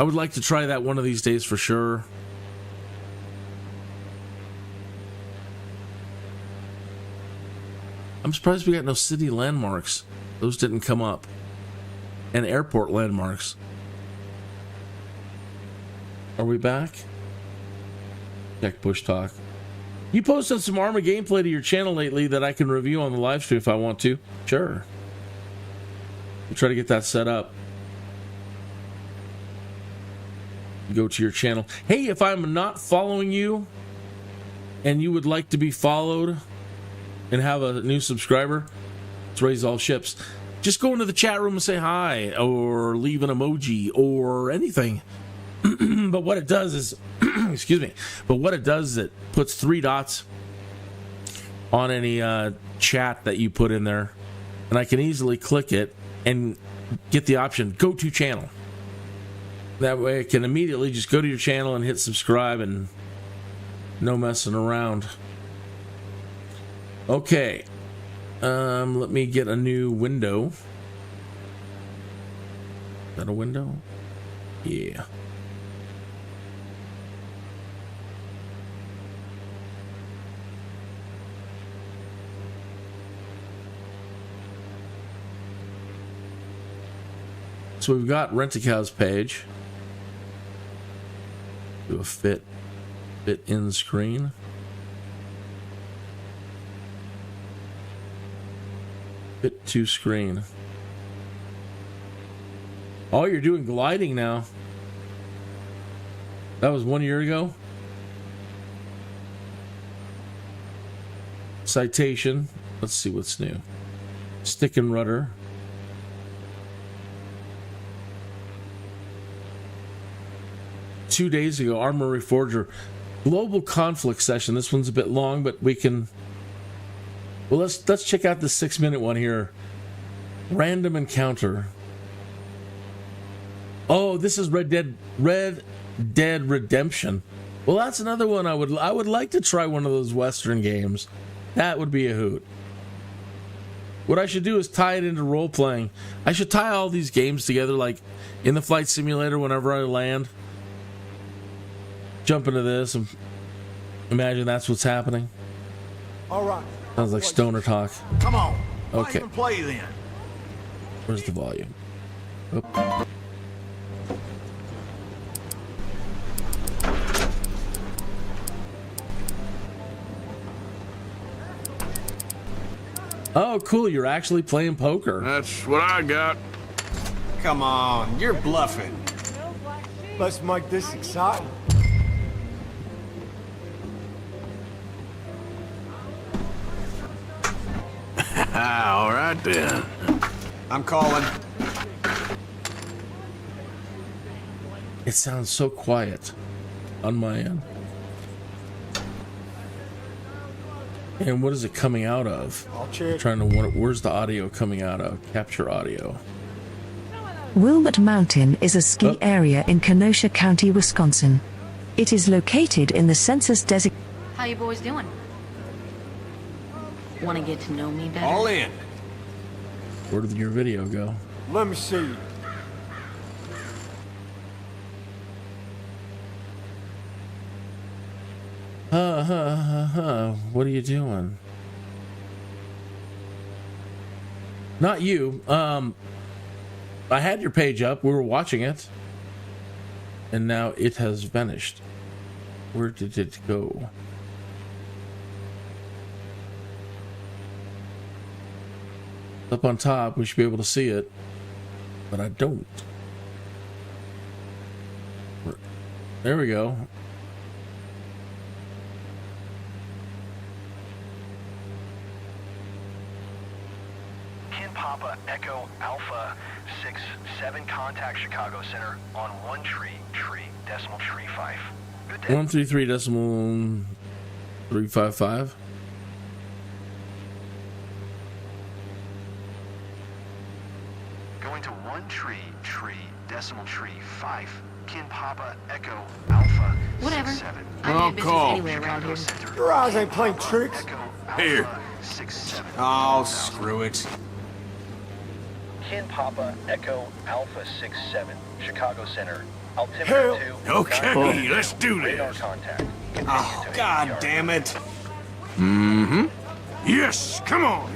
I would like to try that one of these days for sure. I'm surprised we got no city landmarks. Those didn't come up. And airport landmarks. Are we back? Check Bushtalk. You posted some ARMA gameplay to your channel lately that I can review on the live stream if I want to. Sure. We'll try to get that set up. Go to your channel. Hey, if I'm not following you and you would like to be followed and have a new subscriber, let's raise all ships. Just go into the chat room and say hi, or leave an emoji or anything. But what it does is, excuse me, but what it does is it puts 3 dots on any chat that you put in there, and I can easily click it and get the option, go to channel. That way I can immediately just go to your channel and hit subscribe, and no messing around. Okay, let me get a new window. Is that a window? Yeah. So we've got RENTACOW's page. Do a fit in screen. Fit to screen. Oh, you're doing gliding now. That was 1 year ago. Citation. Let's see what's new. Stick and rudder. 2 days ago, ARMA REFORGER global conflict session. This one's a bit long, but we can. Well, let's check out the 6-minute one here. Random encounter. Oh, this is Red Dead Redemption. Well, that's another one I would like to try one of those Western games. That would be a hoot. What I should do is tie it into role playing. I should tie all these games together, like in the flight simulator. Whenever I land, jump into this and imagine that's what's happening. All right. Sounds like stoner talk. Come on. Okay. Why even play then? Where's the volume? Oh. Oh, cool. You're actually playing poker. That's what I got. Come on, you're bluffing. Let's make this exciting. All right then. I'm calling. It sounds so quiet on my end. And what is it coming out of? I'll check. I'm trying to wonder, where's the audio coming out of? Capture audio. Wilmot Mountain is a ski area in Kenosha County, Wisconsin. It is located in the census designated. How you boys doing? Want to get to know me better? All in. Where did your video go? Let me see. What are you doing? Not you. I had your page up. We were watching it. And now it has vanished. Where did it go? Up on top, we should be able to see it. But I don't. There we go. Papa Echo Alpha 67, contact Chicago Center on 1 tree decimal tree 5. Good day. 133 decimal 355. Going to 1 tree decimal tree 5. Kin Papa Echo Alpha Whatever. 67. I I'll do business call. anywhere around Chicago here. Center. Your eyes ain't playing tricks. Echo Alpha Here. 67. Oh, screw it. Kin Papa Echo Alpha 67, Chicago Center. Hell. Altimeter 2. Okay, let's do Radar this. contact. Oh, god damn it. Mm-hmm. Yes, come on.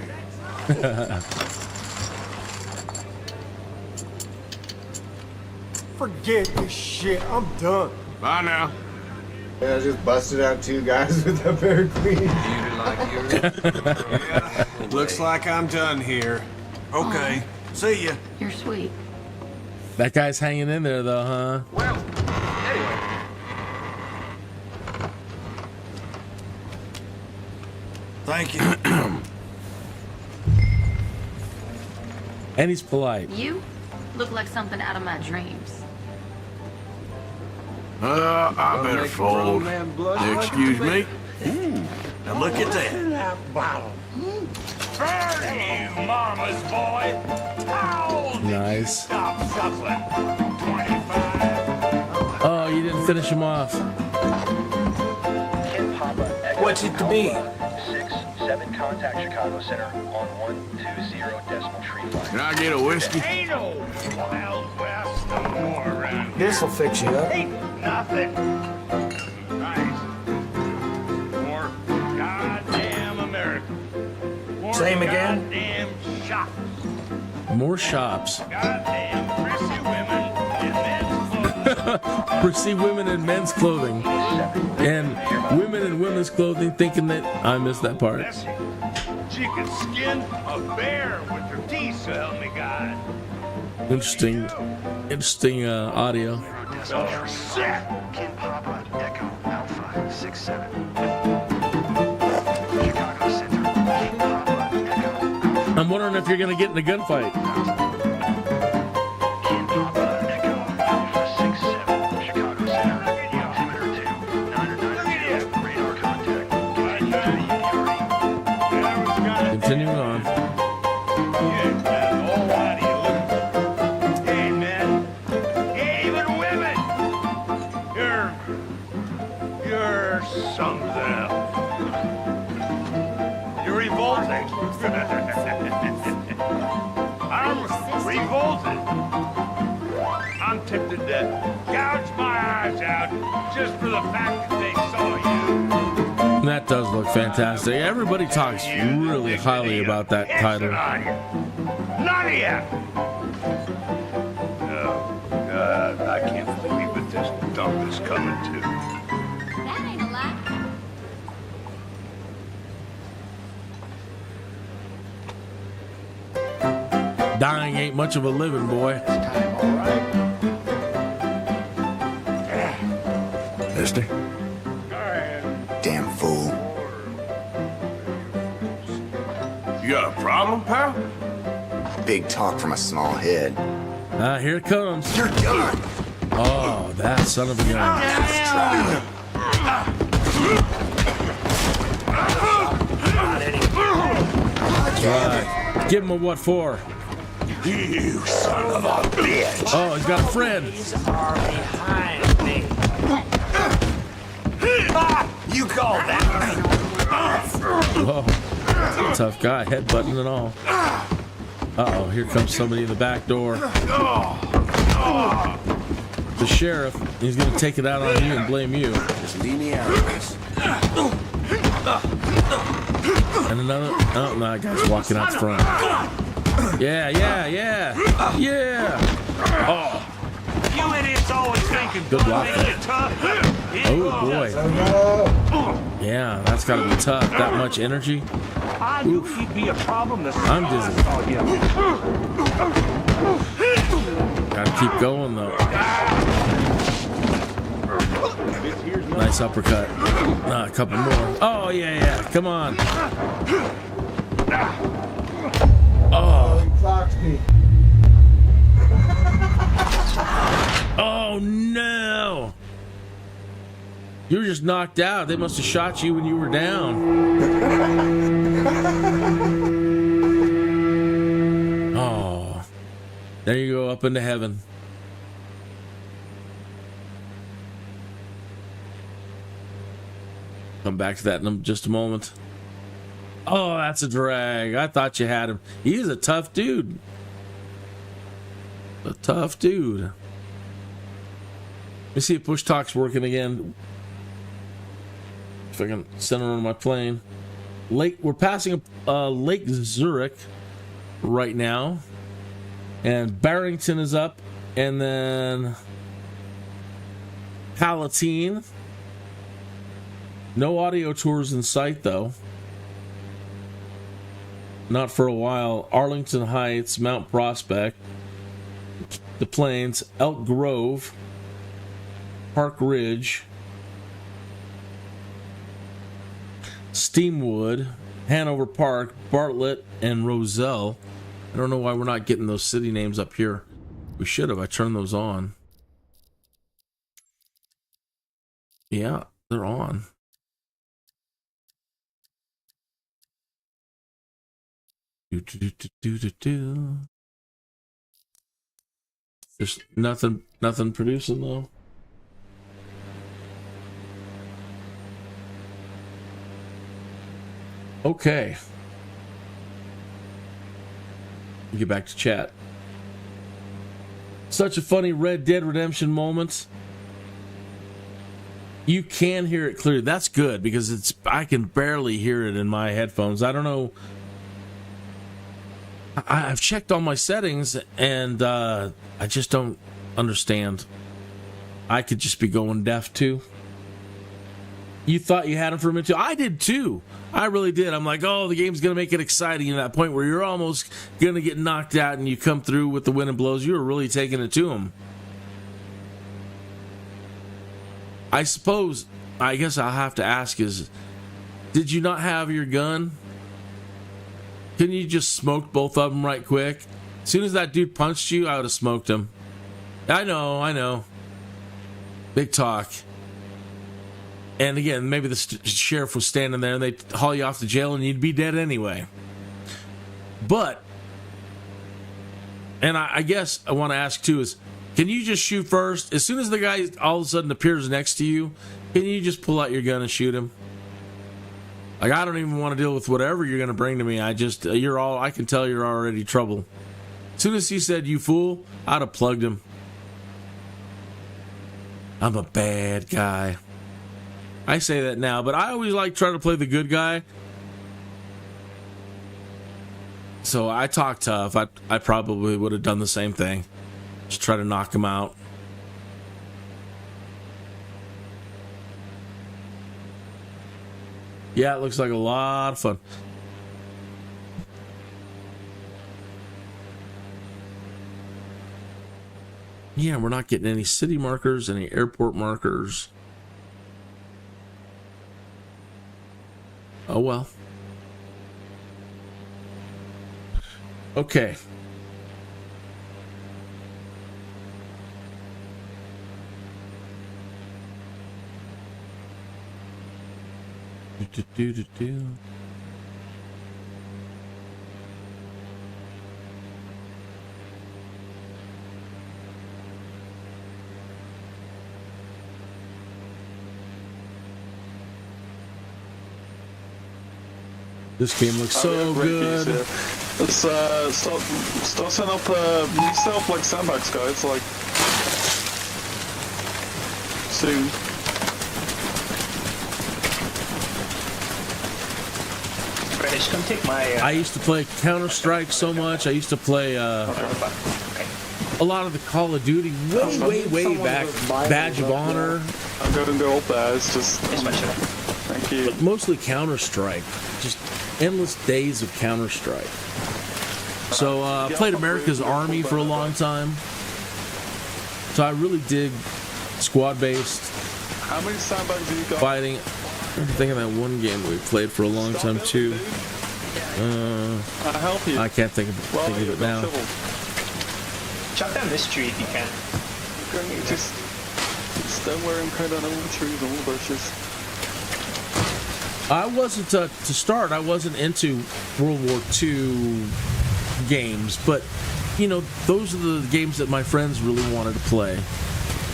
Forget this shit. I'm done. Bye now. Yeah, I just busted out 2 guys with a Bear Queen. Looks like I'm done here. Okay. See ya. You're sweet. That guy's hanging in there, though, huh? Well, anyway. Thank you. And he's polite. You look like something out of my dreams. I better fold. Excuse me. Now look at that. Burn you, mama's boy! How Nice. stop suckling? 25. Oh, you didn't finish him off. Kin Papa Echo What's it to be? Alpha 67, contact Chicago Center on 120 decimal tree 5. Can I get a whiskey? Ain't no Wild West no more around here. This'll fix you up. Ain't nothing. Nice. More goddamn America. More Same again? Goddamn shops. More shops. Goddamn prissy women in men's clothes. Pursue women in men's clothing. And women in women's clothing thinking that I missed that part. Bessie, she could skin a bear with her teeth, so help me God. Interesting audio. So sick. Kin Papa Echo Alpha 67. Chicago Center. Kin Papa Echo Alpha. I'm wondering if you're going to get in a gunfight. Kin Papa Echo Alpha 67. Chicago Center. sums it up. You're revolting. I'm revolted. I'm tempted to gouge my eyes out just for the fact that they saw you. That does look fantastic. Everybody talks really highly about that title. None of you. Oh, God, I can't believe that this dump is coming too. That ain't a lie. Dying ain't much of a living, boy. Mister? Damn fool. You got a problem, pal? Big talk from a small head. Here it comes. You're done. Oh, that son of a gun. Right. Give him a what for? You son of a bitch. Oh, he's got a friend. You call that? Whoa. Tough guy, headbutting and all. Uh-oh, here comes somebody in the back door. The sheriff, he's going to take it out on you and blame you. Just leave me out of this. And another... Oh, no, that guy's walking out front. Yeah. Oh. You idiots always thinking Good block. tough. Oh, boy. Yeah, that's got to be tough. That much energy. I knew he'd be a problem. I'm dizzy. Gotta keep going, though. Nice uppercut. A couple more. Oh, yeah. Come on. Oh. Oh, no. You were just knocked out. They must have shot you when you were down. Oh. There you go, up into heaven. Come back to that in just a moment. Oh, that's a drag. I thought you had him. He's a tough dude. A tough dude. Let me see if Push Talk's working again. If I can center on my plane. We're passing Lake Zurich right now. And Barrington is up. And then Palatine. No audio tours in sight, though. Not for a while. Arlington Heights, Mount Prospect, the Plains, Elk Grove, Park Ridge, Steamwood, Hanover Park, Bartlett, and Roselle. I don't know why we're not getting those city names up here. We should have. I turned those on. Yeah, they're on. There's nothing producing though. Okay. Get back to chat. Such a funny Red Dead Redemption moment. You can hear it clearly. That's good because I can barely hear it in my headphones. I don't know. I've checked all my settings and I just don't understand. I could just be going deaf too. You thought you had him for a minute too? I did too. I really did. I'm like, oh, the game's going to make it exciting. At that point where you're almost going to get knocked out and you come through with the winning blows, you were really taking it to him. I guess I'll have to ask is, did you not have your gun? Couldn't you just smoke both of them right quick? As soon as that dude punched you, I would have smoked him. I know. Big talk. And again, maybe the sheriff was standing there and they'd haul you off to jail and you'd be dead anyway. But, and I guess I want to ask too is, Can you just shoot first? As soon as the guy all of a sudden appears next to you, can you just pull out your gun and shoot him? Like, I don't even want to deal with whatever you're going to bring to me. I can tell you're already trouble. As soon as he said, "You fool," I'd have plugged him. I'm a bad guy. I say that now, but I always like trying to play the good guy. So I talk tough. I probably would have done the same thing. Just try to knock him out. Yeah, it looks like a lot of fun. Yeah, we're not getting any city markers, any airport markers. Oh well. Okay. Do. This game looks so good. Let's start setting up like sandbags, guys. Like soon. Come take my. I used to play Counter-Strike so much. I used to play a lot of the Call of Duty way back. Badge of Honor. I'm going to go up there. It's just. Thank you. But mostly Counter-Strike. Just endless days of Counter-Strike. So I played America's Army for a long time. So I really dig squad-based. How many sandbags have you got? Fighting. I'm thinking of that one game we played for a long time too. I'll help you. I can't think of it now. Chop down this tree if you can. Just don't worry, I'm cutting down all the trees, all the bushes. I wasn't to start. I wasn't into World War II games, but you know, those are the games that my friends really wanted to play,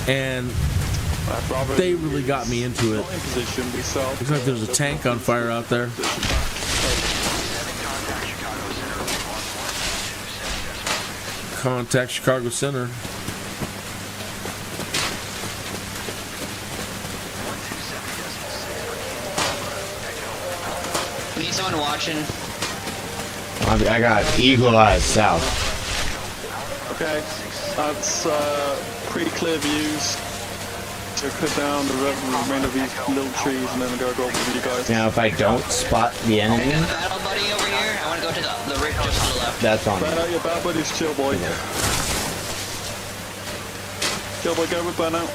and they really got me into it. Looks like there's a tank on fire out there. Contact Chicago Center. Need someone watching. I got Eagle Eye South. Okay, that's pretty clear views. So cut down the remainder of these little trees and then go over with you guys. Now, if I don't spot the enemy, I got a battle buddy over here. I want to go to the rig just to the left. that's on me. Burn out your bad buddies, chill boy. Yeah. Chill boy, go with burnout.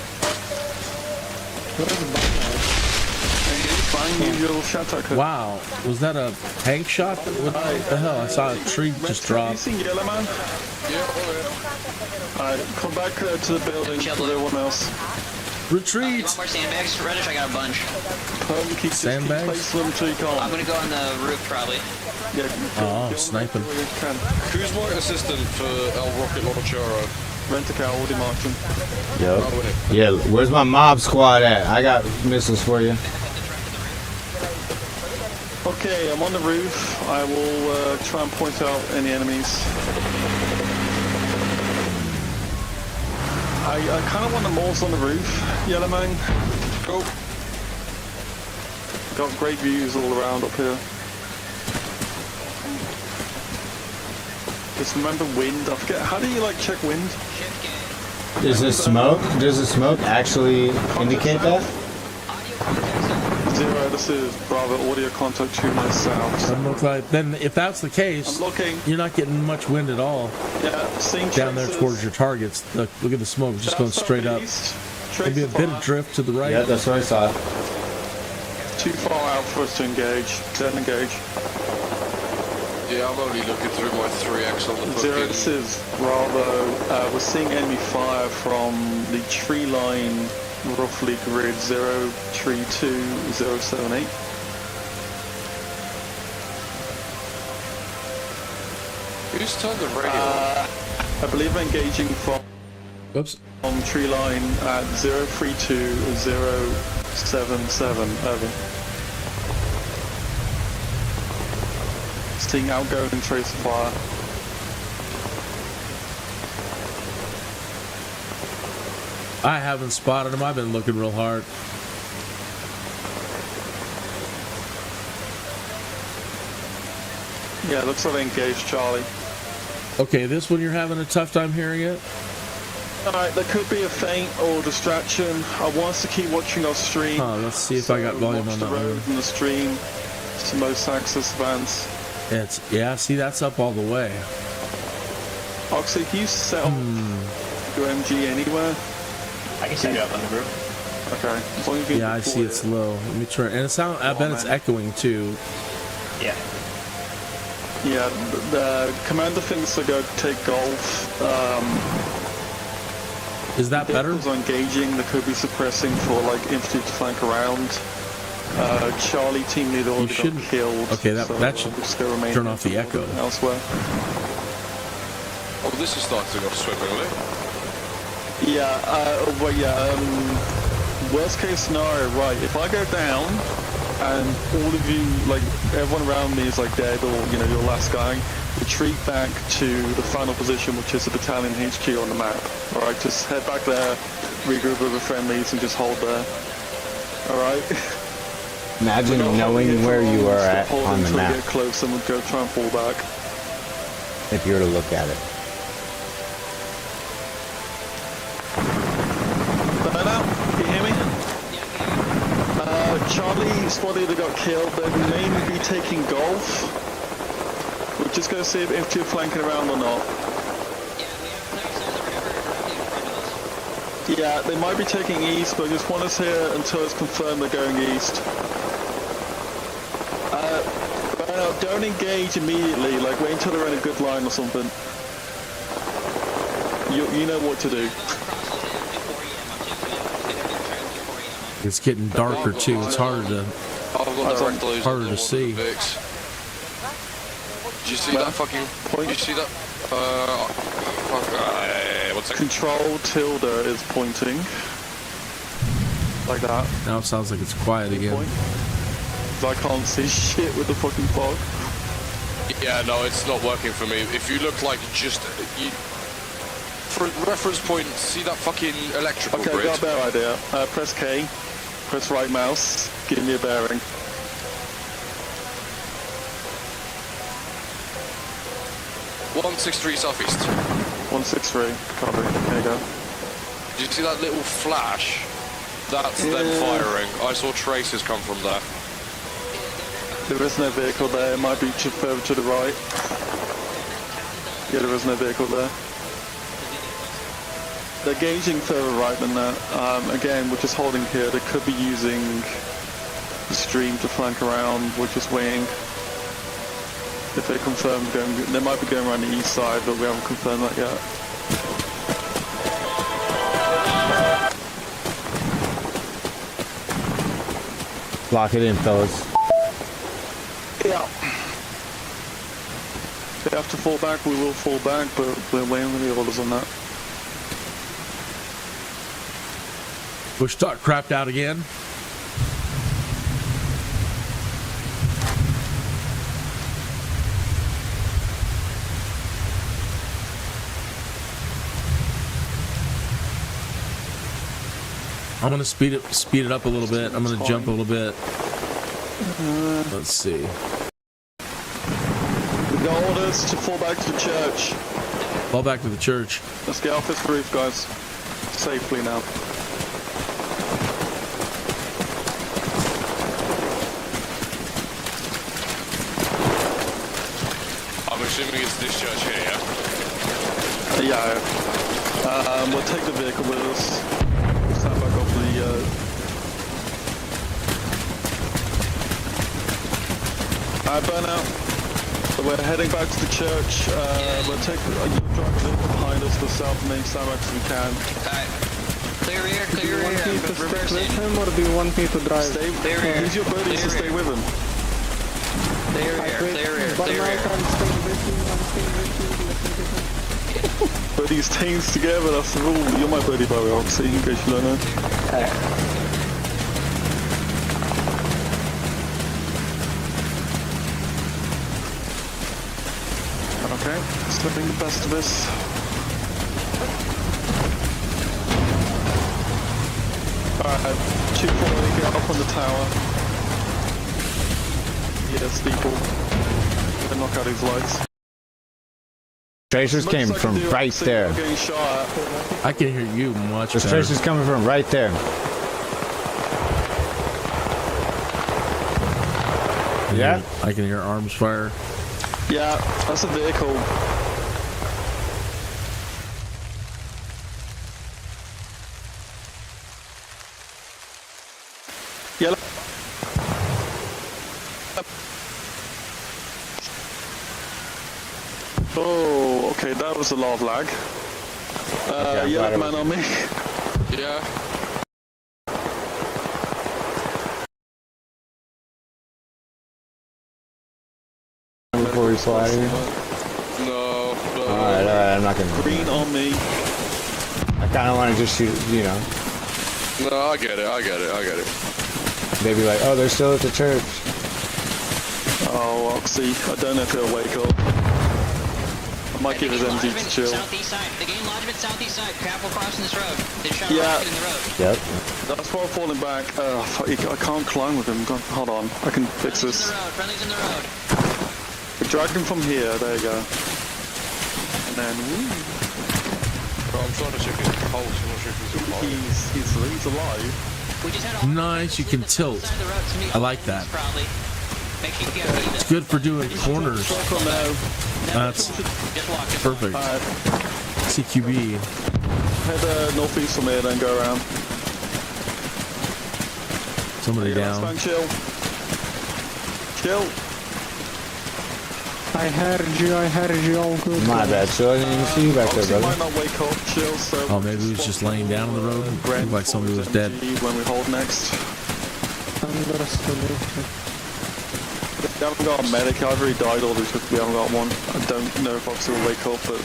Bang, use your shatter cut. Wow, was that a tank shot? What the hell? I saw a tree just drop. Have you seen Yellow Man? Yeah. Alright, come back to the building with everyone else. Retreat! Want more sandbags? Reddish, I got a bunch. Sandbags? I'm gonna go on the roof probably. Oh, sniping. Who's my assistant for El Rocket Launchero? RENTACOW, already marked him. Yep. Yeah, where's my mob squad at? I got missiles for you. Okay, I'm on the roof. I will try and point out any enemies. I kind of want the morphs on the roof, Yellow Man. Cool. Got great views all around up here. Just remember wind. I forget, how do you like check wind? Does the smoke actually indicate that? Zero, this is Bravo audio contact to my south. Doesn't look like. Then, if that's the case, you're not getting much wind at all. Yeah, seeing down there towards your targets. Look at the smoke, just going straight up. Maybe a bit of drift to the right. Yeah, that's what I saw. Too far out for us to engage. Don't engage. Yeah, I'm only looking through my 3x on the Zero, this is Bravo. We're seeing enemy fire from the tree line, roughly grid 032078. Who's turned the radio on? I believe engaging from Oops. On tree line at 032077, over. Seeing outgoing trace of fire. I haven't spotted him. I've been looking real hard. Yeah, looks like they engaged Charlie. Okay, this one you're having a tough time hearing it? Alright, there could be a feint or distraction. I want us to keep watching our stream. Let's see if I got volume on that the road one. and the stream to most access events. Yeah, see, that's up all the way. Oxy, can you set up your MG anywhere? I can set it up on the roof. Okay. As long as you Yeah, I see it's low. Let me try. And I bet it's echoing too. Yeah. Yeah, the commander thinks to go take golf. Is that better? Engaging, they could be suppressing for like infantry to flank around. Charlie team leader already got killed. Okay, that should turn off the echo. Elsewhere. Oh, this is starting to go swimmingly. Yeah, worst case scenario, right, if I go down and all of you, like, everyone around me is like dead or, you know, your last guy, retreat back to the final position, which is the battalion HQ on the map. Alright, just head back there, regroup with the friendlies and just hold there. Alright? Imagine knowing where you are at on the map. Get close and we'll go try and fall back. If you were to look at it. Charlie squad leader got killed. They may be taking golf. We're just going to see if infantry are flanking around or not. Yeah, they might be taking east, but I just want us here until it's confirmed they're going east. Don't engage immediately, like wait until they're in a good line or something. You know what to do. It's getting darker too. It's harder to see. Did you see that fucking point? Did you see that? One second. Control tilde is pointing. Like that. Now it sounds like it's quiet again. I can't see shit with the fucking fog. Yeah, no, it's not working for me. If you look like just... for reference point, see that fucking electrical grid? Okay, got a better idea. Press K. Press right mouse, give me a bearing. 163 southeast. 163, copy, there you go. Did you see that little flash? That's them firing. I saw traces come from there. There is no vehicle there, it might be further to the right. Yeah, there is no vehicle there. They're gauging further right than that. Again, we're just holding here. They could be using the stream to flank around. We're just waiting. If they confirm they might be going around the east side, but we haven't confirmed that yet. Lock it in, fellas. Yeah. If they have to fall back, we will fall back, but we're waiting on the orders on that. Bushtalk crapped out again. I'm gonna speed it up a little bit. I'm gonna jump a little bit. Let's see. We got orders to fall back to the church. Fall back to the church. Let's get off this roof, guys. Safely now. I'm assuming it's this church here, yeah? Yeah. We'll take the vehicle with us. Stand back off the... burnout. So we're heading back to the church. We'll take the vehicle behind us to the south main stand back as we can. Clear rear, clear rear. Do you want me to stick with him or do you want me to drive? Use your buddies to stay with him. Clear rear, clear rear, clear rear. Put these teams together, that's the rule. You're my buddy, by the way, Oxy, in case you don't know. Okay, slipping the best of this. Alright, 240, get up on the tower. Yeah, steeple. And knock out his lights. Tracers came from right there. I can hear you much There's better. tracers coming from right there. Yeah? I can hear arms fire. Yeah, that's a vehicle. Yellow. Oh, okay, that was a lot of lag. Yellow man on me. Yeah. Before we fly here. No. Alright, I'm not gonna. Green on me. I kinda wanna just shoot, you know. No, I get it. They'd be like, oh, they're still at the church. Oh, Oxy, I don't know if he'll wake up. I might give his MG to chill. Southeast side. The game lodgement southeast side. Careful crossing this road. They shot a Yeah. rocket in the road. Yep. That's why I'm falling back. Fuck, I can't climb with him. Hold on, I can fix this. Friendly's in the road. We drag him from here, there you go. And then, Bro, I'm trying to check his pulse, I'm not sure if he's alive. he's alive. We just had Nice, you can tilt. I like that. It's good for doing corners. That's perfect. CQB. Head northeast from here, then go around. Somebody down. Man, chill. Chill. I heard you, all good. My bad, so I didn't even see you back there, brother. Might not wake up, chill, so Oh, maybe he was just laying down on the road. Looked like somebody was dead. when we hold next. Understood. We haven't got a medic, I've already died all this, we haven't got one. I don't know if Oxy will wake up, but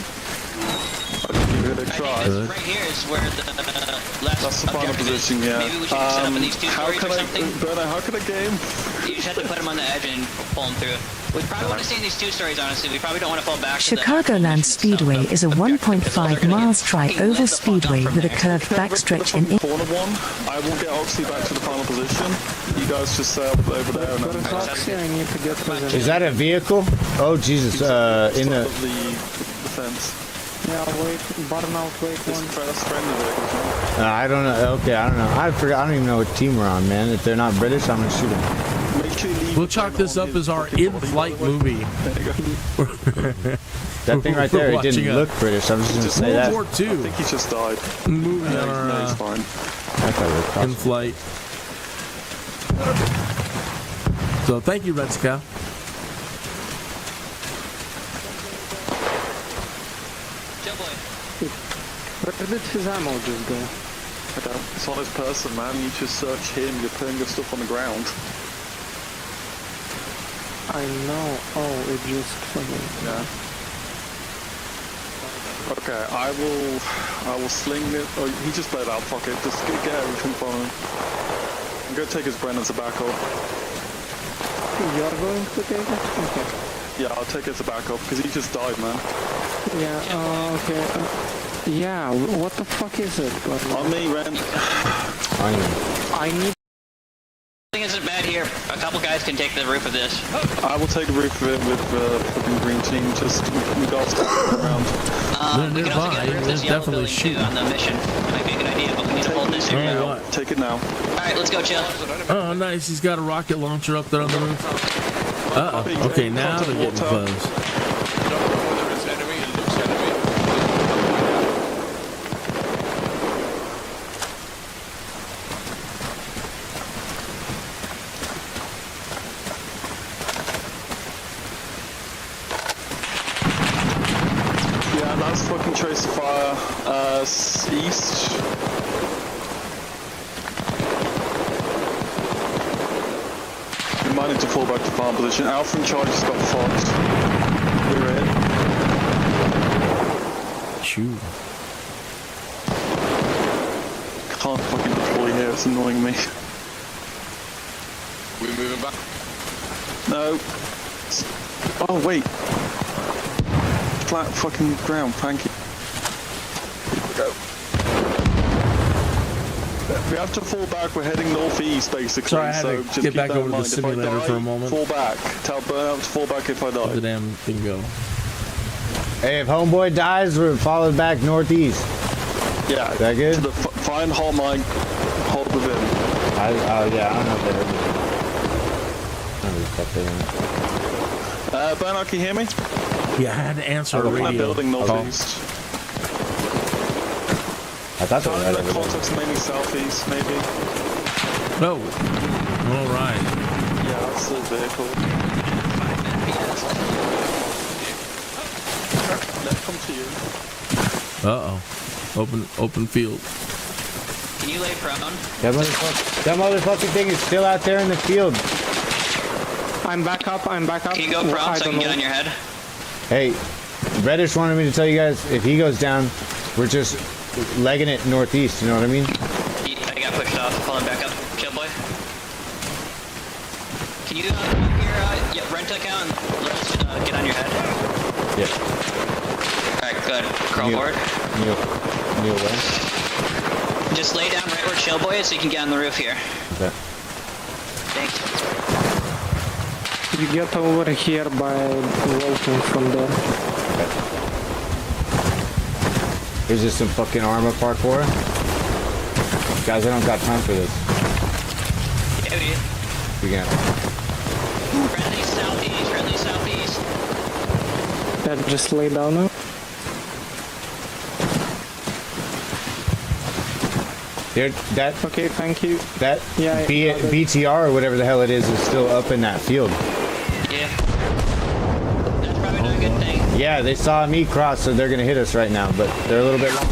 I'll give it a try. Right here is where the last That's the final position, yeah. Maybe we should set up in these two stories or something. Bernard, how can I game? You just have to put them on the edge and pull them through. We probably want to stay in these two stories, honestly. We probably don't want to fall back to the... Chicagoland Speedway is a 1.5 miles tri-over speedway with a curved backstretch in Corner one, I will get Oxy back to the final position. You guys just stay up over there and then... Oxy, I need to get to Is that a vehicle? Oh, Jesus, in the... the fence. Yeah, wait, burnout, wait one. I don't know. Okay, I don't know. I forgot. I don't even know what team we're on, man. If they're not British, I'm gonna shoot them. We'll chalk this up as our in-flight movie. That thing right there, it didn't look British. I'm just gonna say that. World War II. I think he just died. Movie on our he's fine. in-flight. So thank you, RENTACOW. Where did his ammo just go? It's on his person, man. You just search him, you're putting your stuff on the ground. I know. Oh, it just fucking... Yeah. Okay, I will sling it. Oh, he just played out. Fuck it. Just get everything from him. I'm gonna take his Brennan as a backup. You're going to take it? Okay. Yeah, I'll take it as a backup because he just died, man. Yeah. Okay. Yeah. What the fuck is it? On me, Ren. I need. Thing isn't bad here. A couple guys can take the roof of this. I will take the roof of it with the fucking green team. Just we got around. We can also get the roof of this yellow building too on the mission. Might be a good idea, but we need to hold this area. Take it now. Alright, let's go chill. Oh, nice. He's got a rocket launcher up there on the roof. Uh-oh. Okay, now they're getting close. Fucking trace the fire east. We might need to fall back to farm position. Alpha and Charge has got Fox. We're in. shoe. Can't fucking deploy here, it's annoying me. We moving back? No. Oh, wait. Flat fucking ground, thank you. Here we go. We have to fall back, we're heading northeast basically. Sorry, I had so to just get keep back that over in to the mind. simulator If I die, for a moment. Fall back. Tell Burnout to fall back if I die. Let the damn thing go. Hey, if homeboy dies, we're followed back northeast. Yeah. Is that good? To the find hot mic, hold within. Yeah, I don't know if they heard me. Burnout, can you hear me? Yeah, I had to answer a I'm radio building call. northeast. I thought they were right over there. Contact's mainly southeast, maybe. No. All right. Yeah, that's the vehicle. Let's come to you. Open field. Can you lay prone? That motherfucking thing is still out there in the field. I'm back up. Can you go prone so I can get on your head? Hey, Reddish wanted me to tell you guys, if he goes down, we're just legging it northeast, you know what I mean? I got pushed off, pulling back up. Chill, boy. Can you here, RENTACOW and let us get on your head? Yeah. Alright, good. Crawl forward. Kneel where? Just lay down right where Chill Boy is so you can get on the roof here. Okay. Thanks. You get over here by walking from there. Okay. Here's just some fucking ARMA parkour. Guys, I don't got time for this. Yeah, we do. We can. Friendly southeast. Yeah, just lay down now. Okay, thank you. That BTR or whatever the hell it is still up in that field. Yeah. That's probably not a good thing. Yeah, they saw me cross, so they're gonna hit us right now, but they're a little bit long.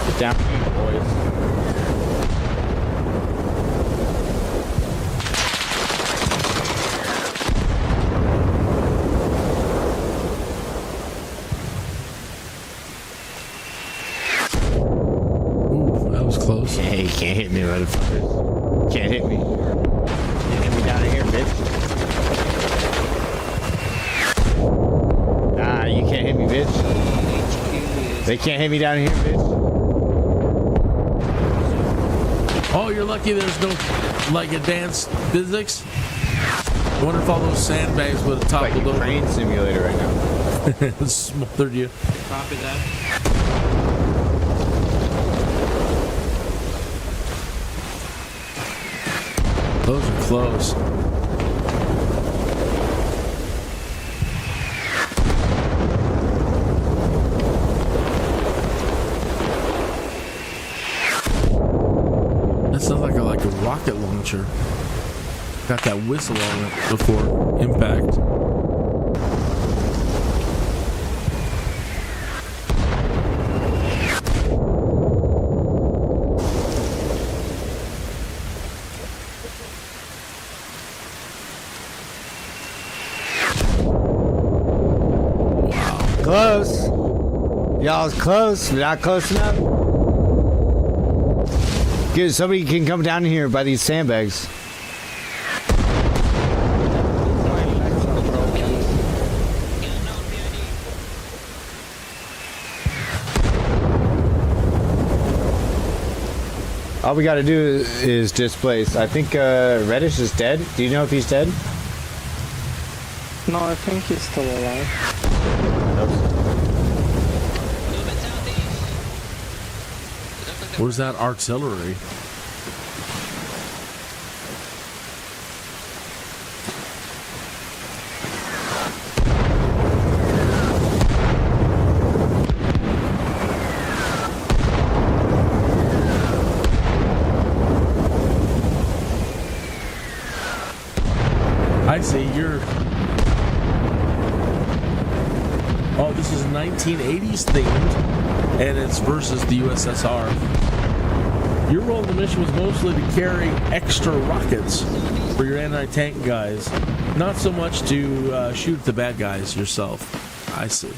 Get down, boys. Close. Hey, you can't hit me, motherfuckers. Can't hit me. Can't hit me down here, bitch. Nah, you can't hit me, bitch. They can't hit me down here, bitch. Oh, you're lucky there's no, like, advanced physics. I wonder if all those sandbags would have toppled over. Train simulator right now. Smothered you. Copy that. Those are close. That sounds like a rocket launcher. Got that whistle on it before impact. Close. Y'all's close, but not close enough. Good, somebody can come down here by these sandbags. All we gotta do is displace. I think Reddish is dead. Do you know if he's dead? No, I think he's still alive. Where's that artillery? I see, you're... Oh, this is 1980s themed, and it's versus the USSR. Your role in the mission was mostly to carry extra rockets for your anti-tank guys, not so much to shoot the bad guys yourself. I see.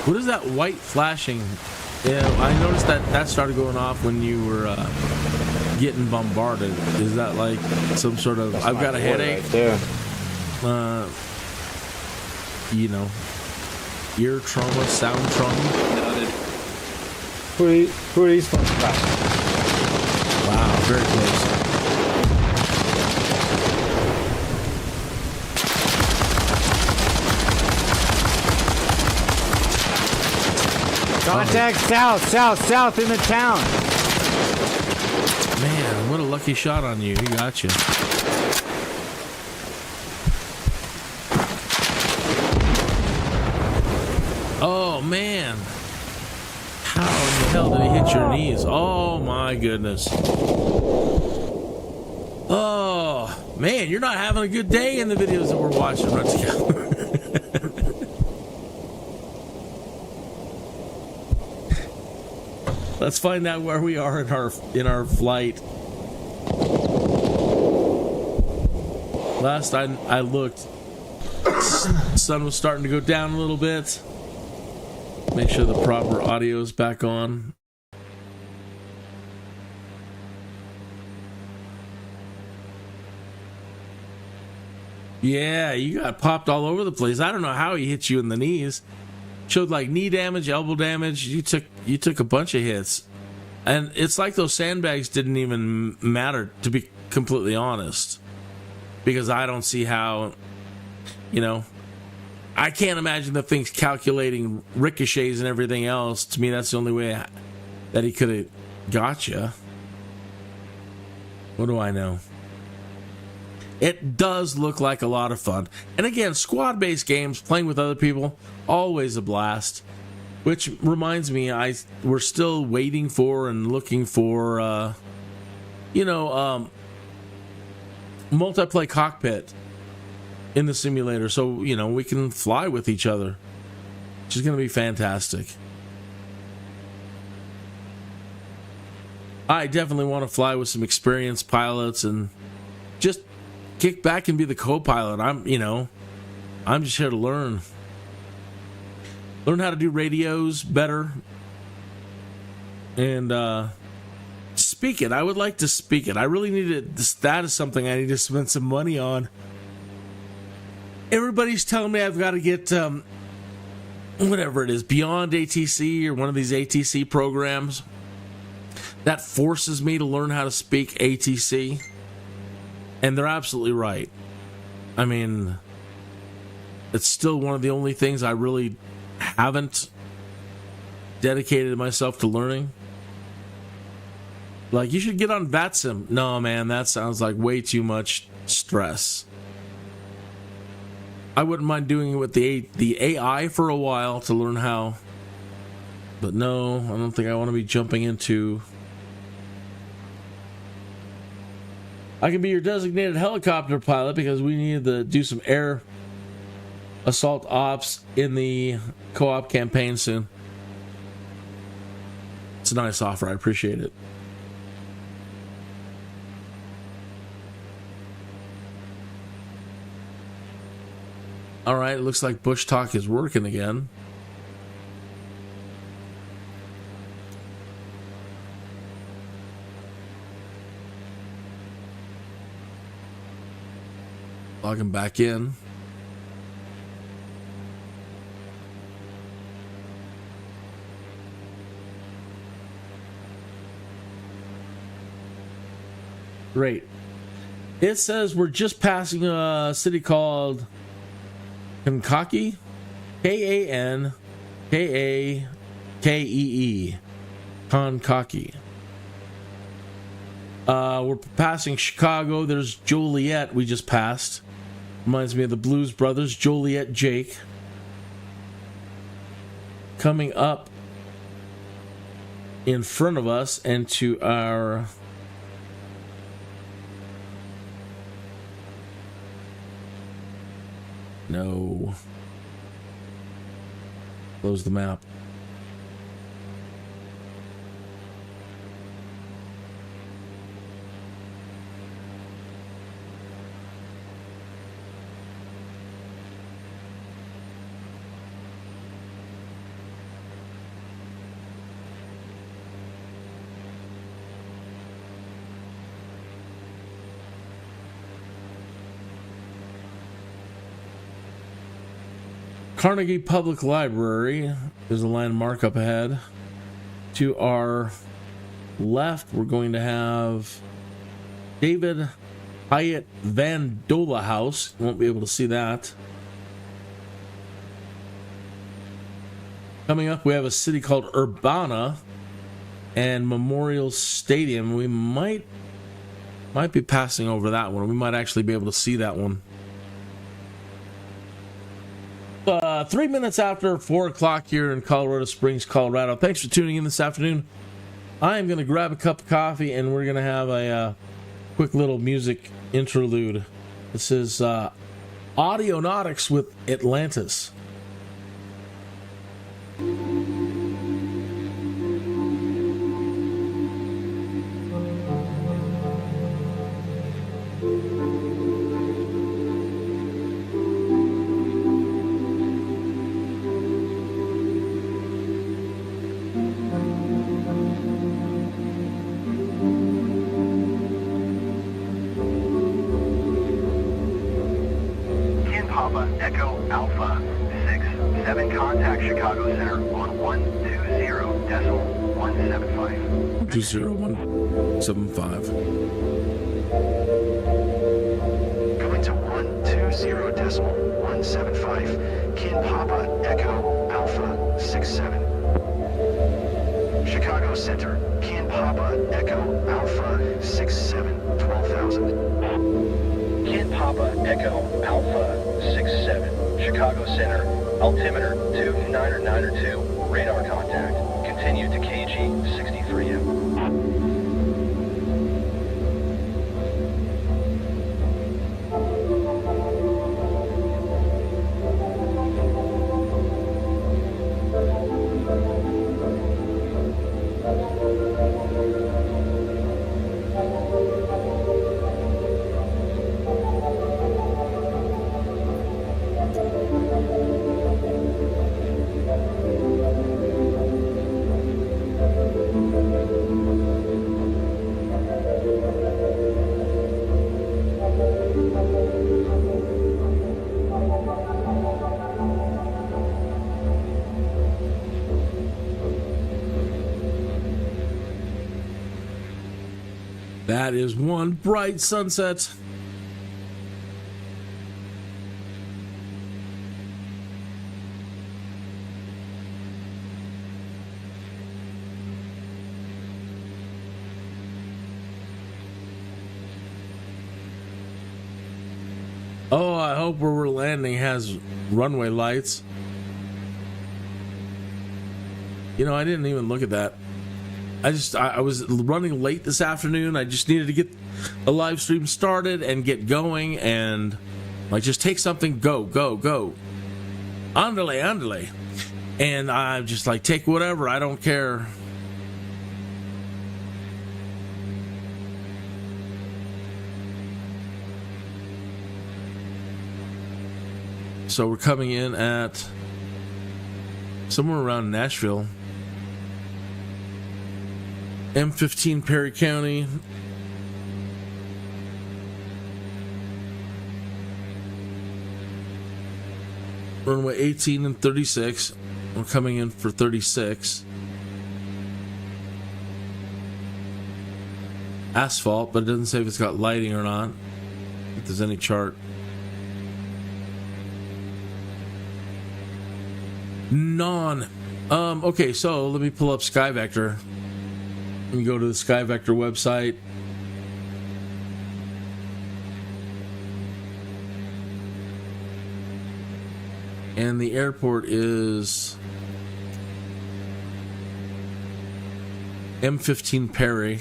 What is that white flashing? Yeah, I noticed that started going off when you were getting bombarded. Is that like some sort of? I've got a headache. Right there. You know, ear trauma, sound trauma. Who are these folks? Wow, very close. Contact south in the town. Man, what a lucky shot on you. He got you. Oh, man. How in the hell did he hit your knees? Oh, my goodness. Oh, man, you're not having a good day in the videos that we're watching. Let's go. Let's find out where we are in our flight. Last I looked, sun was starting to go down a little bit. Make sure the proper audio is back on. Yeah, you got popped all over the place. I don't know how he hit you in the knees. Showed like knee damage, elbow damage. You took a bunch of hits, and it's like those sandbags didn't even matter, to be completely honest, because I don't see how. You know, I can't imagine the thing's calculating ricochets and everything else. To me, that's the only way that he could have got you. What do I know? It does look like a lot of fun. And again, squad-based games, playing with other people, always a blast. Which reminds me, we're still waiting for and looking for, multiplayer cockpit in the simulator. So, we can fly with each other. Which is going to be fantastic. I definitely want to fly with some experienced pilots and just kick back and be the co-pilot. I'm just here to learn how to do radios better and speak it. I would like to speak it. I really need it. That is something I need to spend some money on. Everybody's telling me I've got to get whatever it is, Beyond ATC or one of these ATC programs that forces me to learn how to speak ATC. And they're absolutely right. I mean, it's still one of the only things I really haven't dedicated myself to learning. Like, you should get on VATSIM. No, man, that sounds like way too much stress. I wouldn't mind doing it with the AI for a while to learn how. But no, I don't think I want to be jumping into... I can be your designated helicopter pilot because we need to do some air assault ops in the co-op campaign soon. It's a nice offer. I appreciate it. All right, it looks like Bushtalk is working again. Logging back in. Great. It says we're just passing a city called Kankakee. Kankakee. Kankakee. We're passing Chicago. There's Joliet we just passed. Reminds me of the Blues Brothers. Joliet Jake. Coming up in front of us and to our... No. Close the map. Carnegie Public Library. There's a landmark up ahead. To our left, we're going to have David Hyatt Van Dola House. You won't be able to see that. Coming up, we have a city called Urbana and Memorial Stadium. We might be passing over that one. We might actually be able to see that one. 3 minutes after 4 o'clock here in Colorado Springs, Colorado. Thanks for tuning in this afternoon. I'm going to grab a cup of coffee and we're going to have a quick little music interlude. This is Audionautics with Atlantis. Contact Chicago Center on 120.175. 20175. Going to 120.175. Kin Papa Echo Alpha 67. Chicago Center. Kin Papa Echo Alpha 67. 12,000. Kin Papa Echo Alpha 67. Chicago Center. Altimeter 29902. Radar contact. Continue to KG 63M. That is one bright sunset. Oh, I hope where we're landing has runway lights. You know, I didn't even look at that. I was running late this afternoon. I just needed to get a live stream started and get going and like just take something, go. Andale. And I just like take whatever, I don't care. So we're coming in at somewhere around Nashville. M15 Perry County. Runway 18 and 36. We're coming in for 36. Asphalt, but it doesn't say if it's got lighting or not. If there's any chart. Okay, so let me pull up SkyVector. Let me go to the SkyVector website. And the airport is M15 Perry.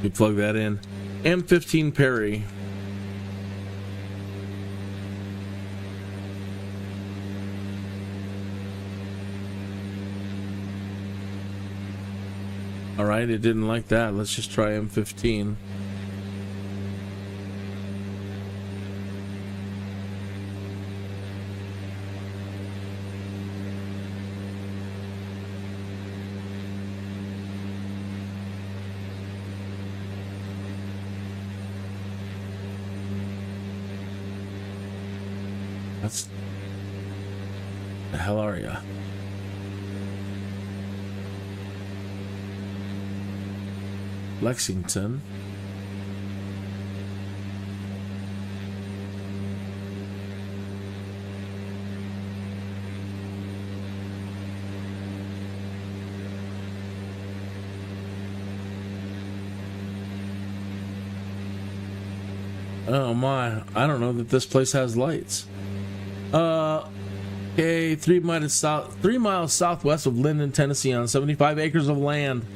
You plug that in. M15 Perry. Alright, it didn't like that. Let's just try M15. That's... the hell are ya? Lexington. Oh my, I don't know that this place has lights. Okay, 3 miles southwest of Linden, Tennessee, on 75 acres of land.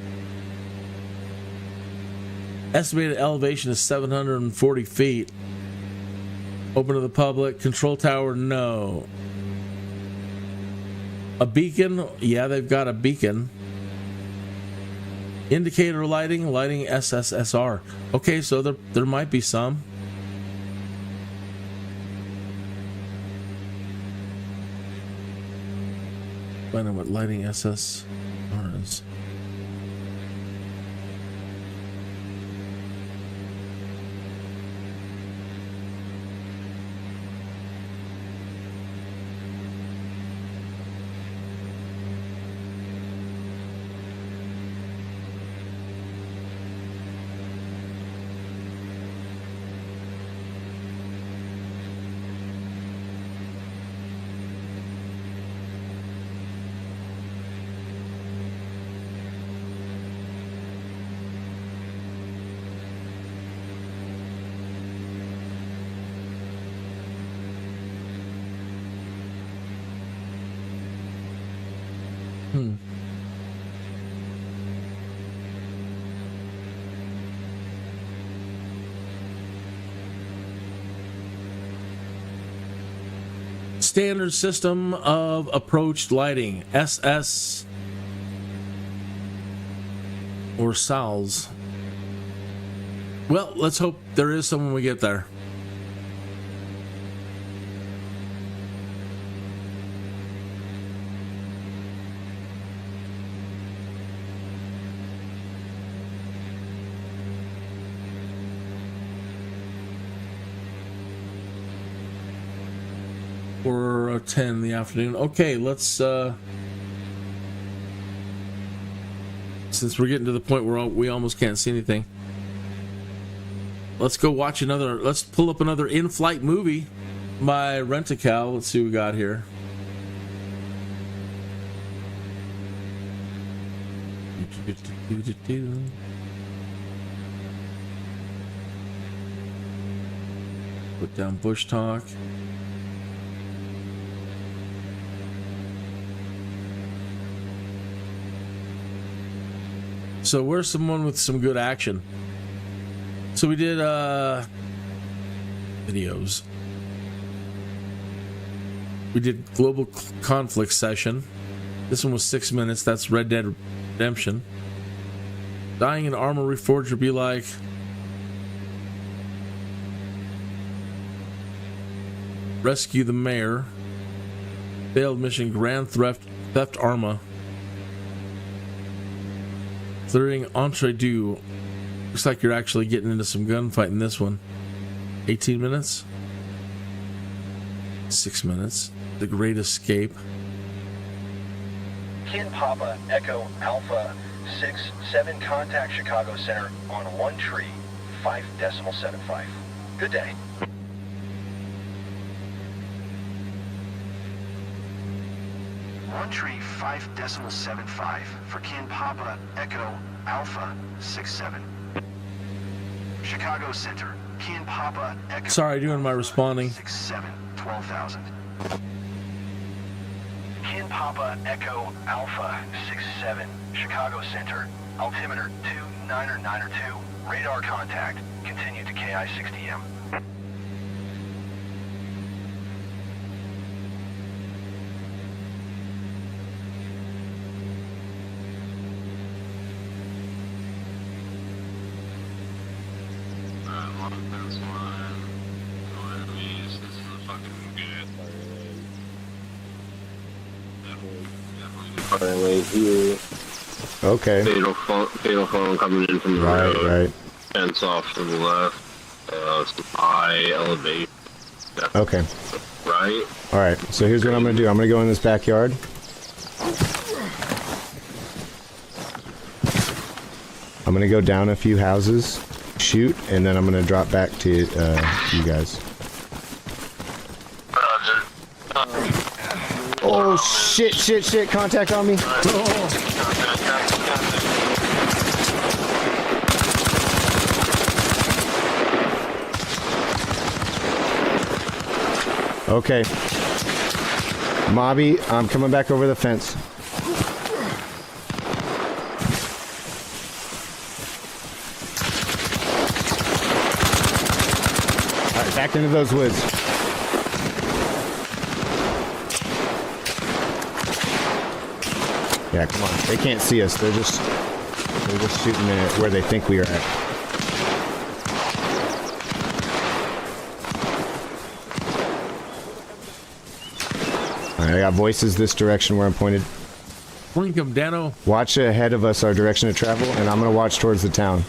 Estimated elevation is 740 feet. Open to the public. Control tower, no. A beacon, yeah, they've got a beacon. Indicator lighting SSSR. Okay, so there might be some. Find out what lighting SSR is. Standard system of approach lighting, SS or SALS. Well, let's hope there is some when we get there. Or 10 in the afternoon. Okay, let's since we're getting to the point where we almost can't see anything, let's go watch another. Let's pull up another in-flight movie by RENTACOW. Let's see what we got here. Put down Bushtalk. So where's someone with some good action? So we did videos. We did Global Conflict Session. This one was 6 minutes. That's Red Dead Redemption. Dying in ARMA REFORGER be like. Rescue the Mayor. Failed mission Grand Theft ARMA. Clearing Entre Deux. Looks like you're actually getting into some gunfight in this one. 18 minutes? 6 minutes. The Great Escape. Kin Papa Echo Alpha 6-7 contact Chicago Center on 1 tree 5.75. Good day. One tree 5.75 for Kin Papa Echo Alpha 6-7. Chicago Center. Kin Papa Echo. Sorry, doing my responding. 6-7 12,000. Kin Papa Echo Alpha 6-7 Chicago Center. Altimeter 2992. Radar contact. Continue to KI 60M. Right here. Okay. Fatal phone coming in from the road. Right. Fence off to the left. Some high elevation. Okay. Right. All right. So here's what I'm going to do. I'm going to go in this backyard. I'm going to go down a few houses, shoot, and then I'm going to drop back to you guys. Oh, shit. Contact on me. Okay. Mobby, I'm coming back over the fence. All right, back into those woods. Yeah, come on. They can't see us. They're just shooting at where they think we are at. All right, I got voices this direction where I'm pointed. Blink them, Dano. Watch ahead of us our direction of travel, and I'm going to watch towards the town.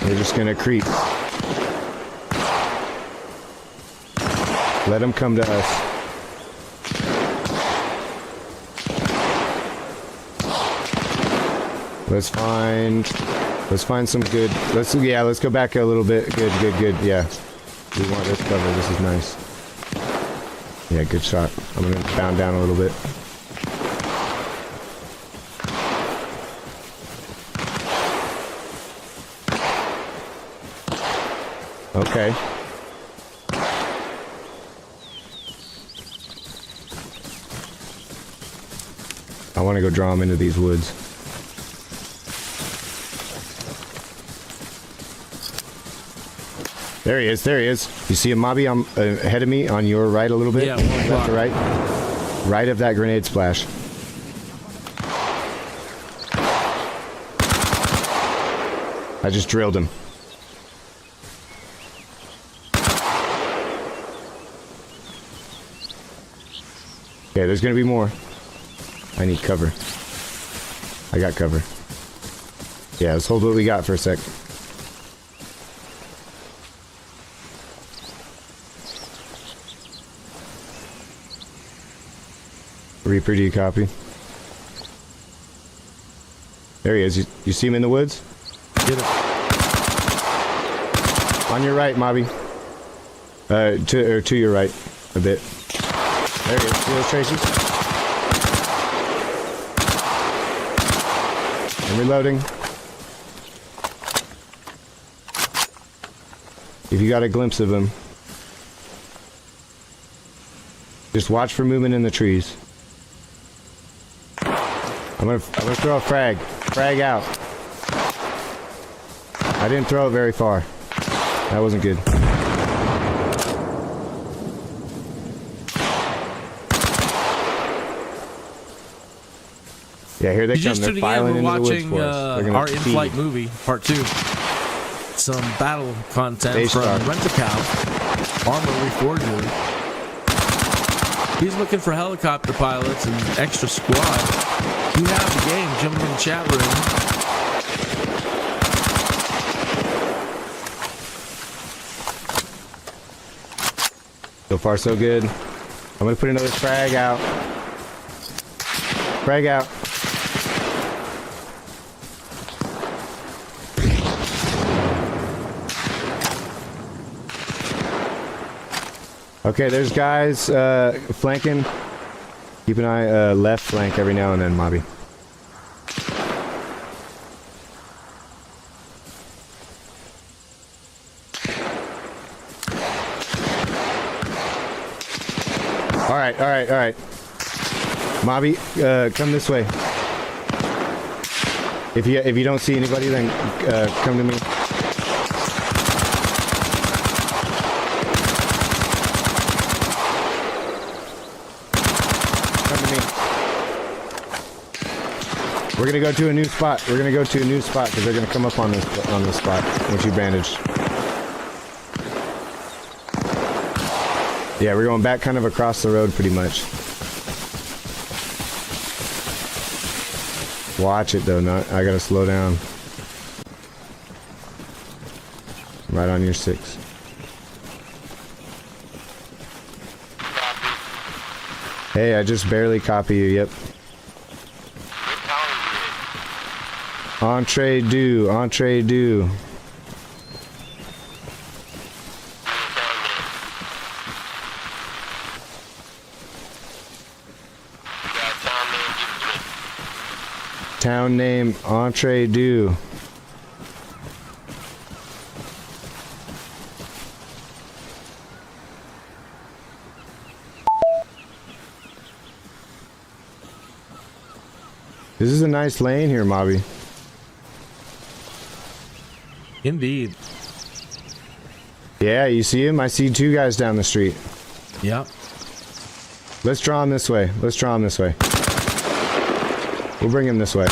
They're just going to creep. Let them come to us. Let's find some good. Let's go back a little bit. Good. Yeah. We want this cover. This is nice. Yeah, good shot. I'm gonna bound down a little bit. Okay. I want to go draw him into these woods. There he is. You see a Mobby ahead of me on your right a little bit? Yeah, left to right. Right of that grenade splash. I just drilled him. Okay, there's gonna be more. I need cover. I got cover. Yeah, let's hold what we got for a sec. Reaper, do you copy? There he is. You see him in the woods? Get it. On your right, Mobby. To your right a bit. There he is. See those traces? I'm reloading. If you got a glimpse of him, just watch for movement in the trees. I'm gonna throw a frag. Frag out. I didn't throw it very far. That wasn't good. Yeah, here they come. They're filing into the woods for us. They're our in-flight movie, part 2. Some battle content from RENTACOW, ARMA REFORGER. He's looking for helicopter pilots and extra squad. You have the game. Jump in the chat room. So far, so good. I'm gonna put another frag out. Frag out. Okay, there's guys flanking. Keep an eye left flank every now and then, Mobby. All right. Mobby, come this way. If you don't see anybody, then come to me. We're gonna go to a new spot. Because they're gonna come up on this spot once you bandage. Yeah, we're going back kind of across the road pretty much. Watch it though, I gotta slow down. Right on your 6. Hey, I just barely copy you, yep. Entree du. Town name, Entree du. This is a nice lane here, Mobby. Indeed. Yeah, you see him? I see 2 guys down the street. Yep. Let's draw him this way. We'll bring him this way.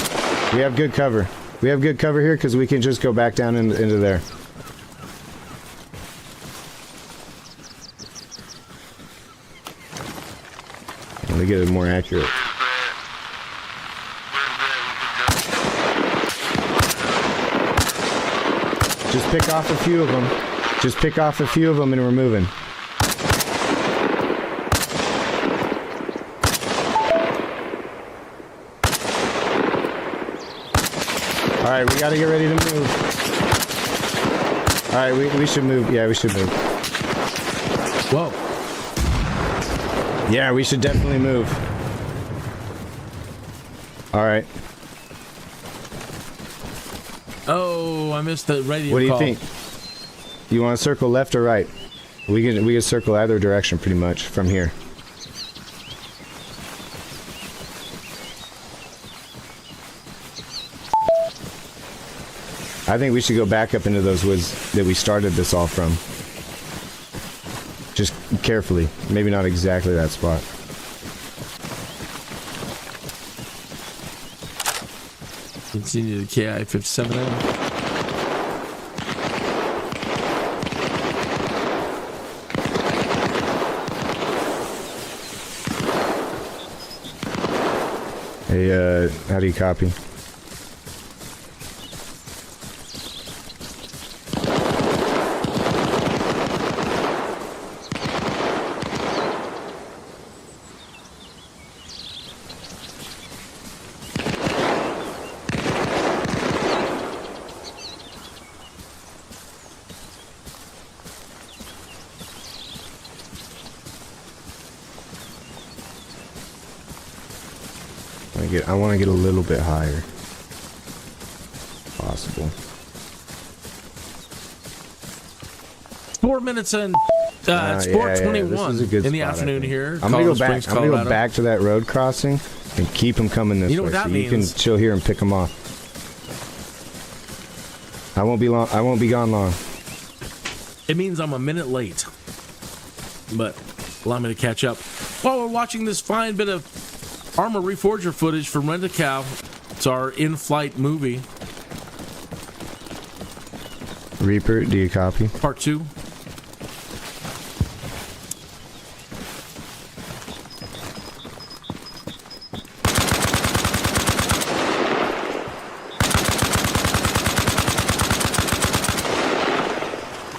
We have good cover. Here because we can just go back down into there. Let me get it more accurate. Just pick off a few of them and we're moving. Alright, we gotta get ready to move. Alright, we should move. Yeah, we should move. Whoa. Yeah, we should definitely move. Alright. Oh, I missed the radio call. What do you think? You want to circle left or right? We can circle either direction pretty much from here. I think we should go back up into those woods that we started this all from. Just carefully. Maybe not exactly that spot. Continue to KI-57M. Hey, how do you copy? I want to get a little bit higher. Possible. 4 minutes and it's 4:21 in the afternoon here. I'm gonna go back. I'm gonna go back to that road crossing and keep them coming this way. You know what that means? You can chill here and pick them off. I won't be long. I won't be gone long. It means I'm a minute late, but allow me to catch up. While we're watching this fine bit of ARMA REFORGER footage from RENTACOW. It's our in-flight movie. Reaper, do you copy? Part 2.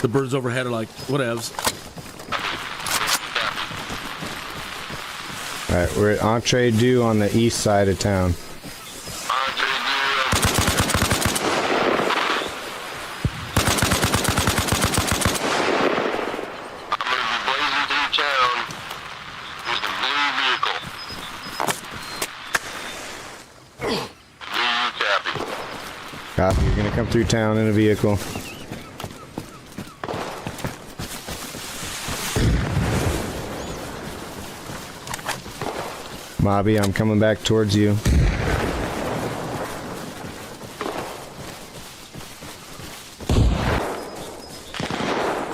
The birds overhead are like, whatevs. Alright, we're at Entree Du on the east side of town. Copy, you're gonna come through town in a vehicle. Mobby, I'm coming back towards you.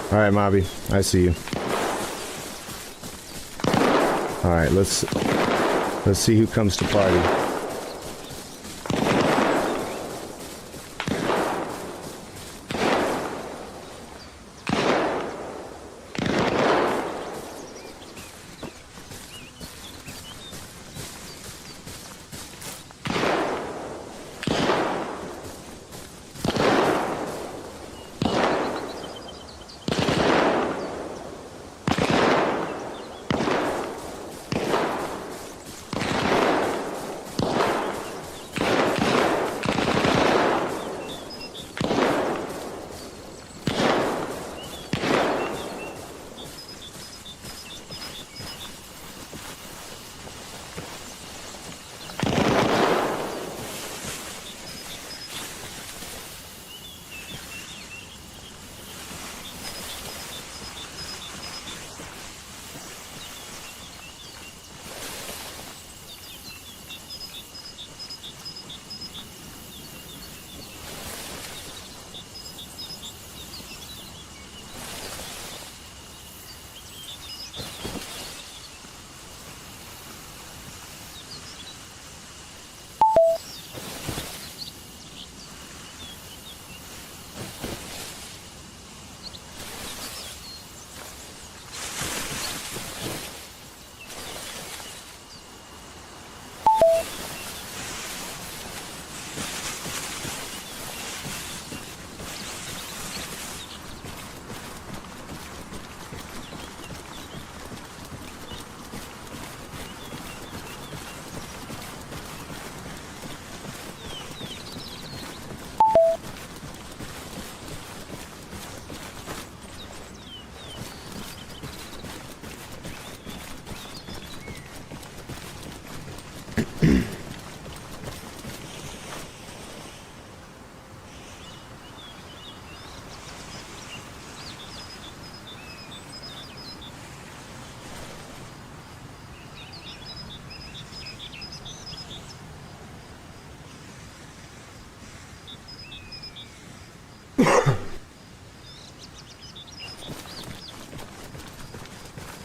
Alright, Mobby, I see you. Alright, let's see who comes to party.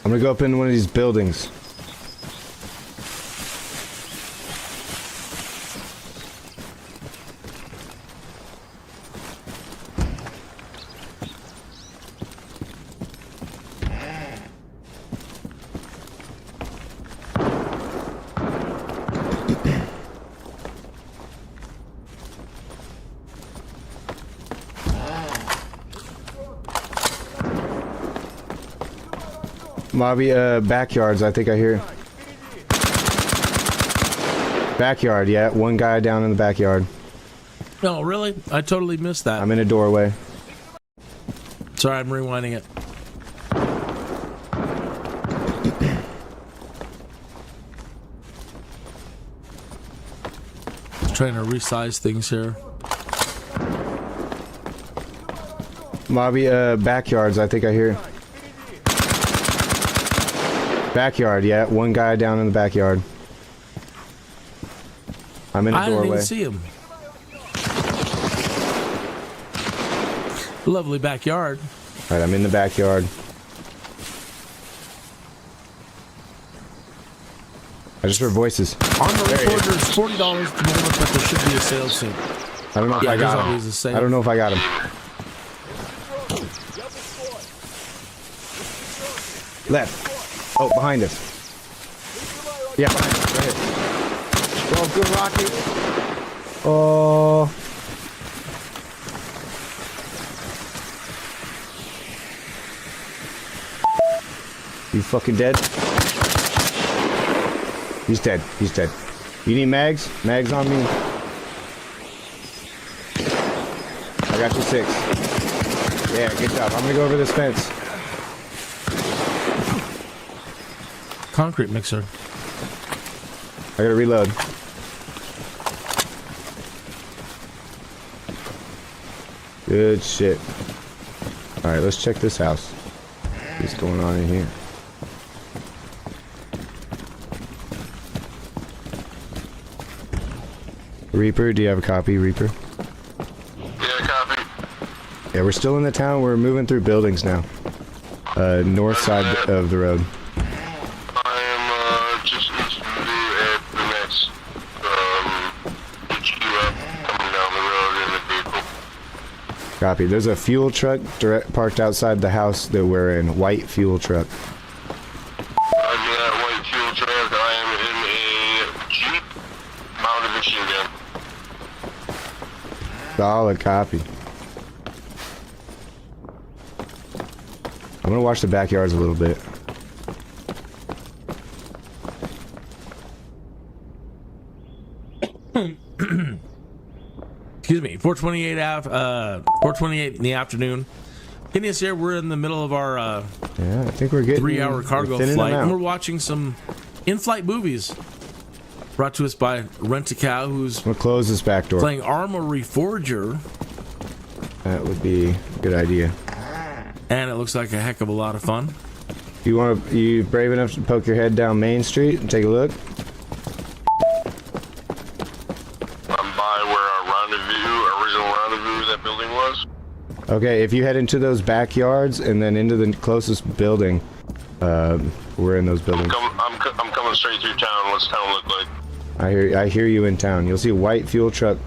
I'm gonna go up in one of these buildings. Mobby, backyards, I think I hear. Backyard, yeah. One guy down in the backyard. No, really? I totally missed that. I'm in a doorway. Sorry, I'm rewinding it. Trying to resize things here. Mobby, backyards, I think I hear. Backyard, yeah. One guy down in the backyard. I'm in a doorway. I didn't even see him. Lovely backyard. Alright, I'm in the backyard. I just heard voices. ARMA REFORGER is $40 at the moment, but there should be a sale soon. I don't know if I got him. I don't know if I got him. Left. Oh, behind us. Yeah, behind us. Right here. Oh, good Rocky. Oh. You fucking dead? He's dead. He's dead. You need mags? Mags on me. I got you 6. Yeah, good job. I'm gonna go over this fence. Concrete mixer. I gotta reload. Good shit. Alright, let's check this house. What's going on in here? Reaper, do you have a copy, Reaper? Yeah, copy. Yeah, we're still in the town. We're moving through buildings now. North side of the road. I am just east of you at the next HQ up, coming down the road in the vehicle. Copy. There's a fuel truck parked outside the house that we're in. White fuel truck. I'm in that white fuel truck. I am in a Jeep mounted machine gun. Solid copy. I'm gonna watch the backyards a little bit. Excuse me. 4:28 in the afternoon. Kenny's here. We're in the middle of our yeah, I think we're getting 3-hour cargo flight, and we're watching some in-flight movies. Brought to us by RENTACOW, who's we'll close this back door. Playing ARMA REFORGER. That would be a good idea. And it looks like a heck of a lot of fun. You brave enough to poke your head down Main Street and take a look? I'm by where our original rendezvous, that building was. Okay, if you head into those backyards and then into the closest building, we're in those buildings. I'm coming straight through town. What's town look like? I hear you in town. You'll see a white fuel truck.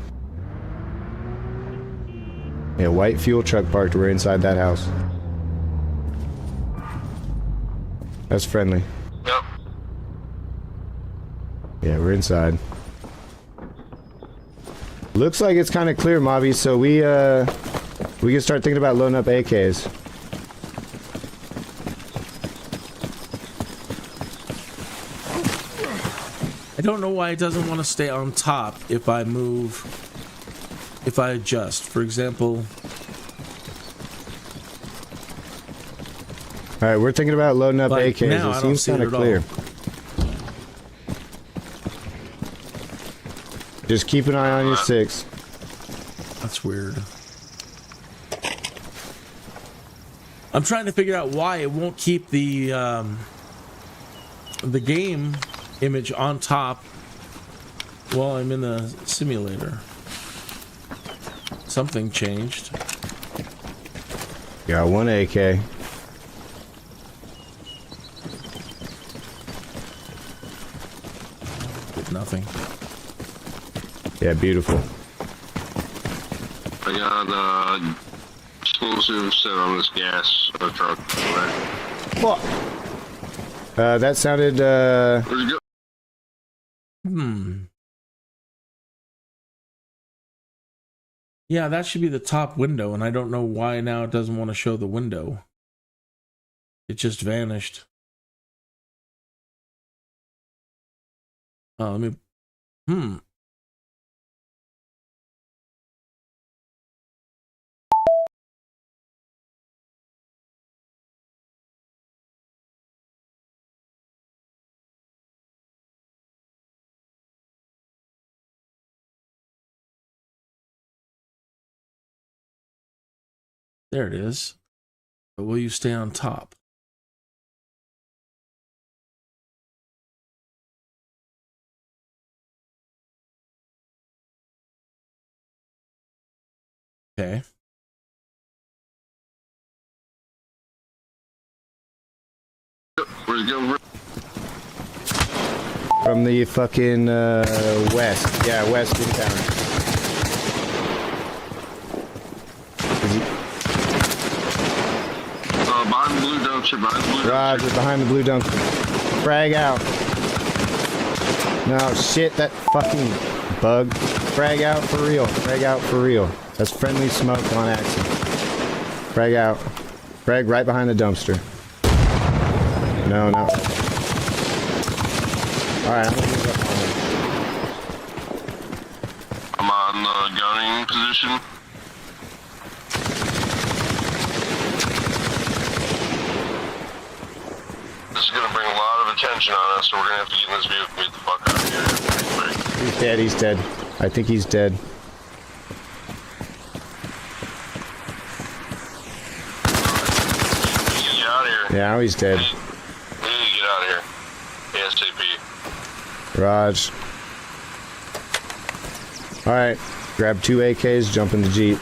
Yeah, white fuel truck parked. We're inside that house. That's friendly. Yep. Yeah, we're inside. Looks like it's kind of clear, Mobby, so we can start thinking about loading up AKs. I don't know why it doesn't want to stay on top if I adjust. For example... Alright, we're thinking about loading up like AKs. Now, it seems kind of clear. Just keep an eye on your 6. That's weird. I'm trying to figure out why it won't keep the game image on top while I'm in the simulator. Something changed. Got one AK. Nothing. Yeah, beautiful. I got explosive set on this gas truck. What? That sounded Where'd you go? Yeah, that should be the top window, and I don't know why now it doesn't want to show the window. It just vanished. Oh, let me... There it is. But will you stay on top? Okay. Where'd you go? from the fucking west. Yeah, west in town. Behind the blue dumpster, Roger, behind the blue dumpster. Frag out. No, shit, that fucking bug. Frag out for real. Frag out for real. That's friendly smoke on accident. Frag out. Frag right behind the dumpster. No, not. Alright, I'm gonna move up on him. I'm on the gunning position. This is gonna bring a lot of attention on us, so we're gonna have to get in this vehicle and get the fuck out of here. He's dead, he's dead. I think he's dead. Get out of here. Yeah, now he's dead. We need to get out of here. ASAP. Raj. Alright, grab 2 AKs, jump in the Jeep.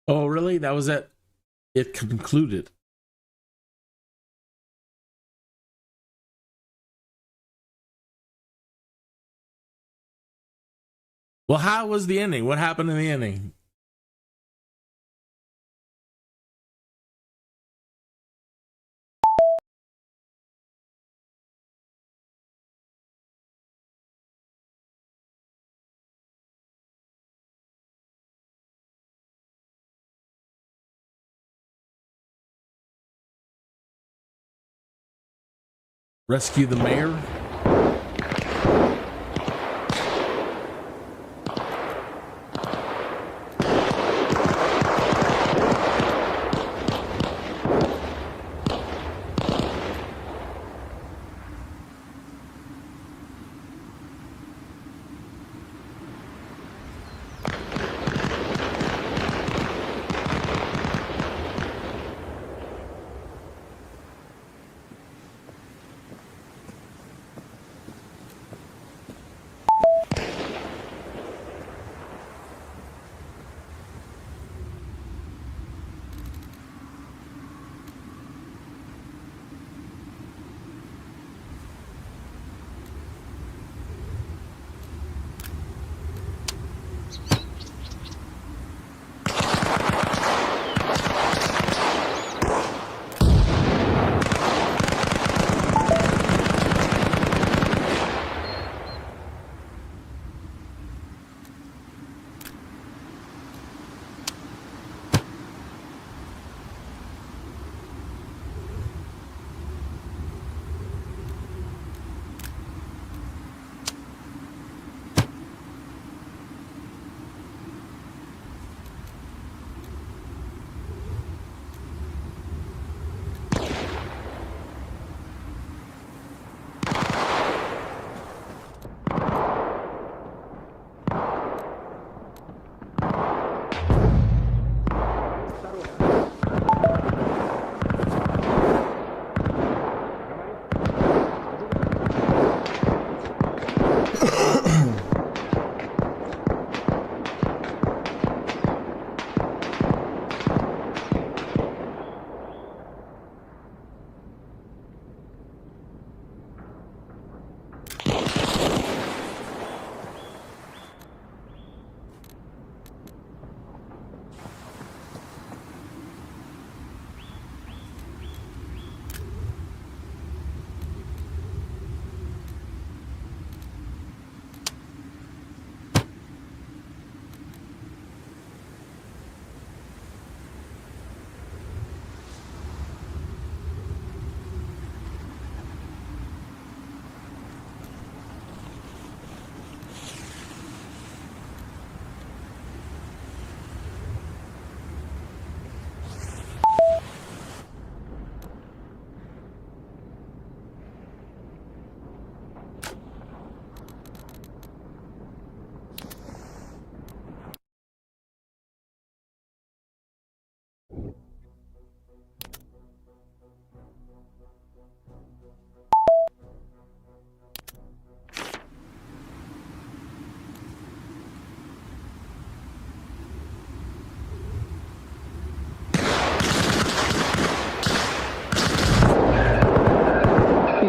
Oh, really? That was it? It concluded. Well, how was the ending? What happened in the ending? Rescue the mayor?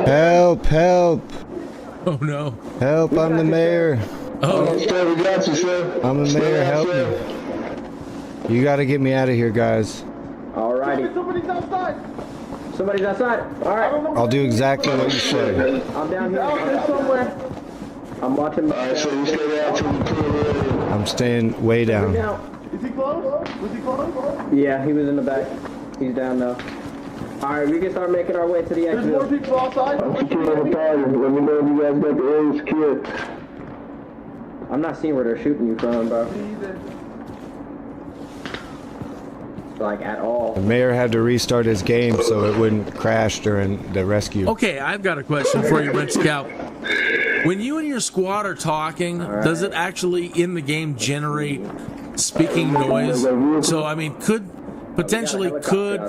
Help, help. Oh no. Help, I'm the mayor. Oh, sir, we got you, sir. I'm the mayor, help me. You gotta get me out of here, guys. Alrighty. Somebody's outside. Somebody's outside. Alright. I'll do exactly what you say. I'm down here. I'm somewhere. I'm watching. Alright, so you stay down from the crew. I'm staying way down. Is he close? Yeah, he was in the back. He's down now. Alright, we can start making our way to the exit. There's more people outside. I'm securing the target. Let me know if you guys got the area secured. I'm not seeing where they're shooting you from, bro. Like, at all. The mayor had to restart his game so it wouldn't crash during the rescue. Okay, I've got a question for you, Red Scout. When you and your squad are talking, does it actually in the game generate speaking noise? So, I mean, could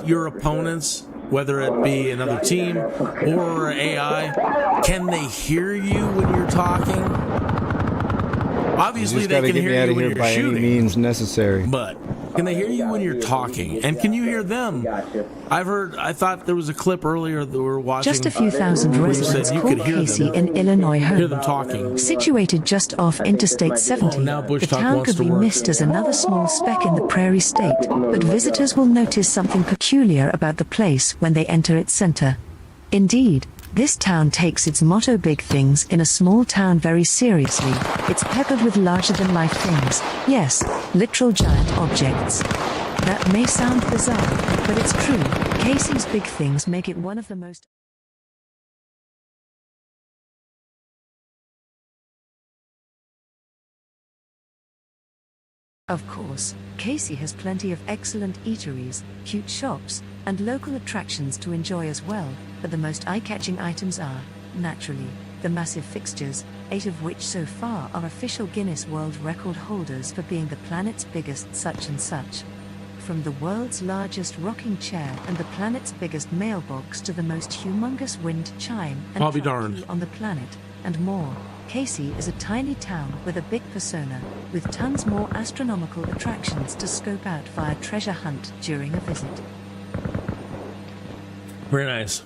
your opponents, whether it be another team or AI, can they hear you when you're talking? Obviously, they can hear you when you're by shooting. Any means necessary. But can they hear you when you're talking? And can you hear them? I thought there was a clip earlier that we were watching. Just a few thousand residents called Casey in Illinois home. Hear them talking. Situated just off Interstate 70, the town could be missed as another small speck in the prairie state, but visitors will notice something peculiar about the place when they enter its center. Indeed, this town takes its motto "big things in a small town" very seriously. It's peppered with larger-than-life things. Yes, literal giant objects. That may sound bizarre, but it's true. Casey's big things make it one of the most... Of course, Casey has plenty of excellent eateries, cute shops, and local attractions to enjoy as well, but the most eye-catching items are, naturally, the massive fixtures, 8 of which so far are official Guinness World Record holders for being the planet's biggest such and such. From the world's largest rocking chair and the planet's biggest mailbox to the most humongous wind chime and I'll be darned. on the planet, and more. Casey is a tiny town with a big persona, with tons more astronomical attractions to scope out via treasure hunt during a visit. Very nice.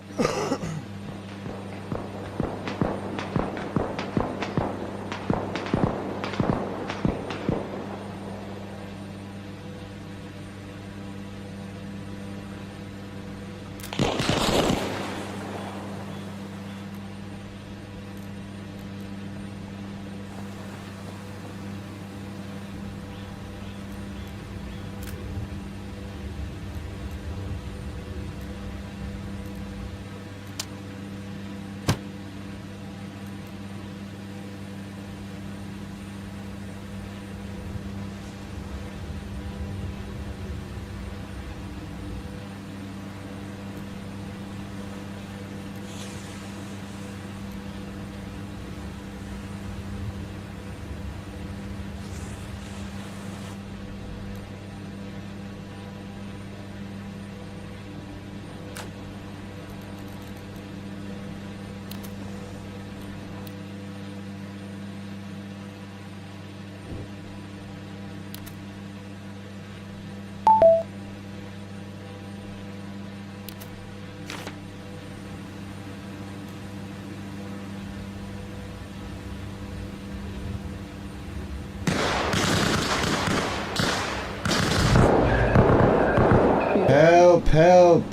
Help, help.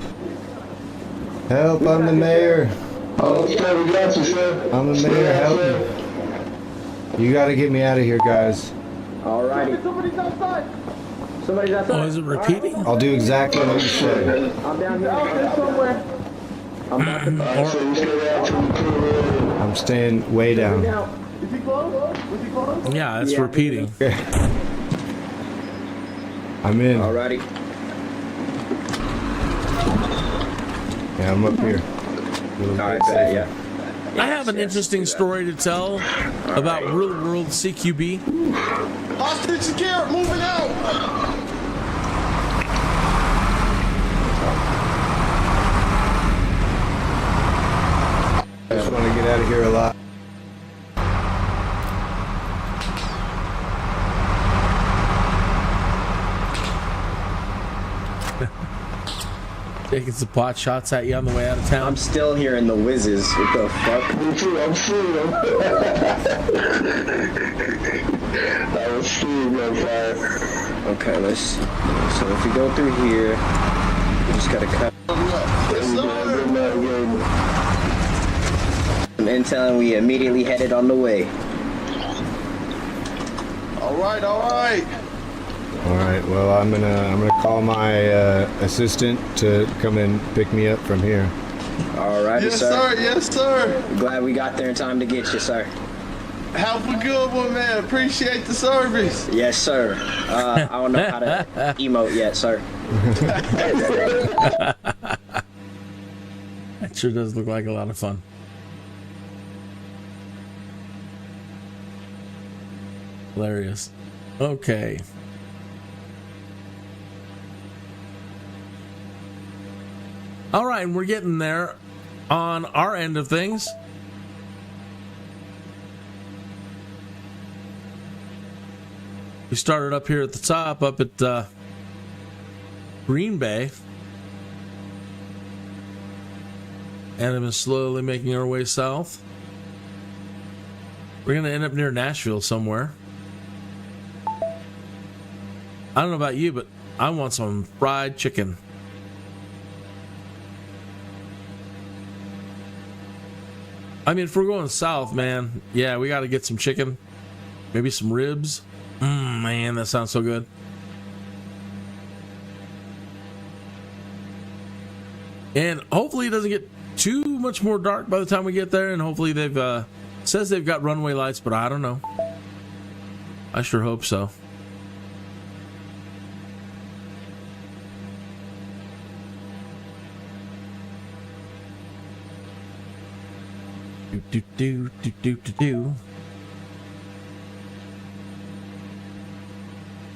Help, I'm the mayor. Oh, yeah, we got you, sir. I'm the mayor, help me. You gotta get me out of here, guys. Alrighty. Somebody's outside. Somebody's outside. Oh, is it repeating? I'll do exactly what you say. I'm down here. I'm somewhere. I'm staying way down. Is he close? Was he close? Yeah, it's repeating. I'm in. Alrighty. Yeah, I'm up here. Yeah. I have an interesting story to tell about real world CQB. Hostage secure, moving out. I just want to get out of here alive. Taking some pot shots at you on the way out of town. I'm still hearing the whizzes. What the fuck? Me too, I'm seeing them. I was seeing them fire. Okay, so if we go through here, we just gotta cut. Some intel and we immediately headed on the way. Alright. All right. Well, I'm gonna call my assistant to come and pick me up from here. Alrighty, Yes, sir. sir. Yes, sir. Glad we got there in time to get you, sir. Have a good one, man. Appreciate the service. Yes, sir. I don't know how to emote yet, sir. That sure does look like a lot of fun. Hilarious. Okay. All right, and we're getting there on our end of things. We started up here at the top, up at Green Bay, and have been slowly making our way south. We're going to end up near Nashville somewhere. I don't know about you, but I want some fried chicken. I mean, if we're going south, man, yeah, we got to get some chicken. Maybe some ribs. Man, that sounds so good. And hopefully it doesn't get too much more dark by the time we get there. And hopefully they've says they've got runway lights, but I don't know. I sure hope so. Do.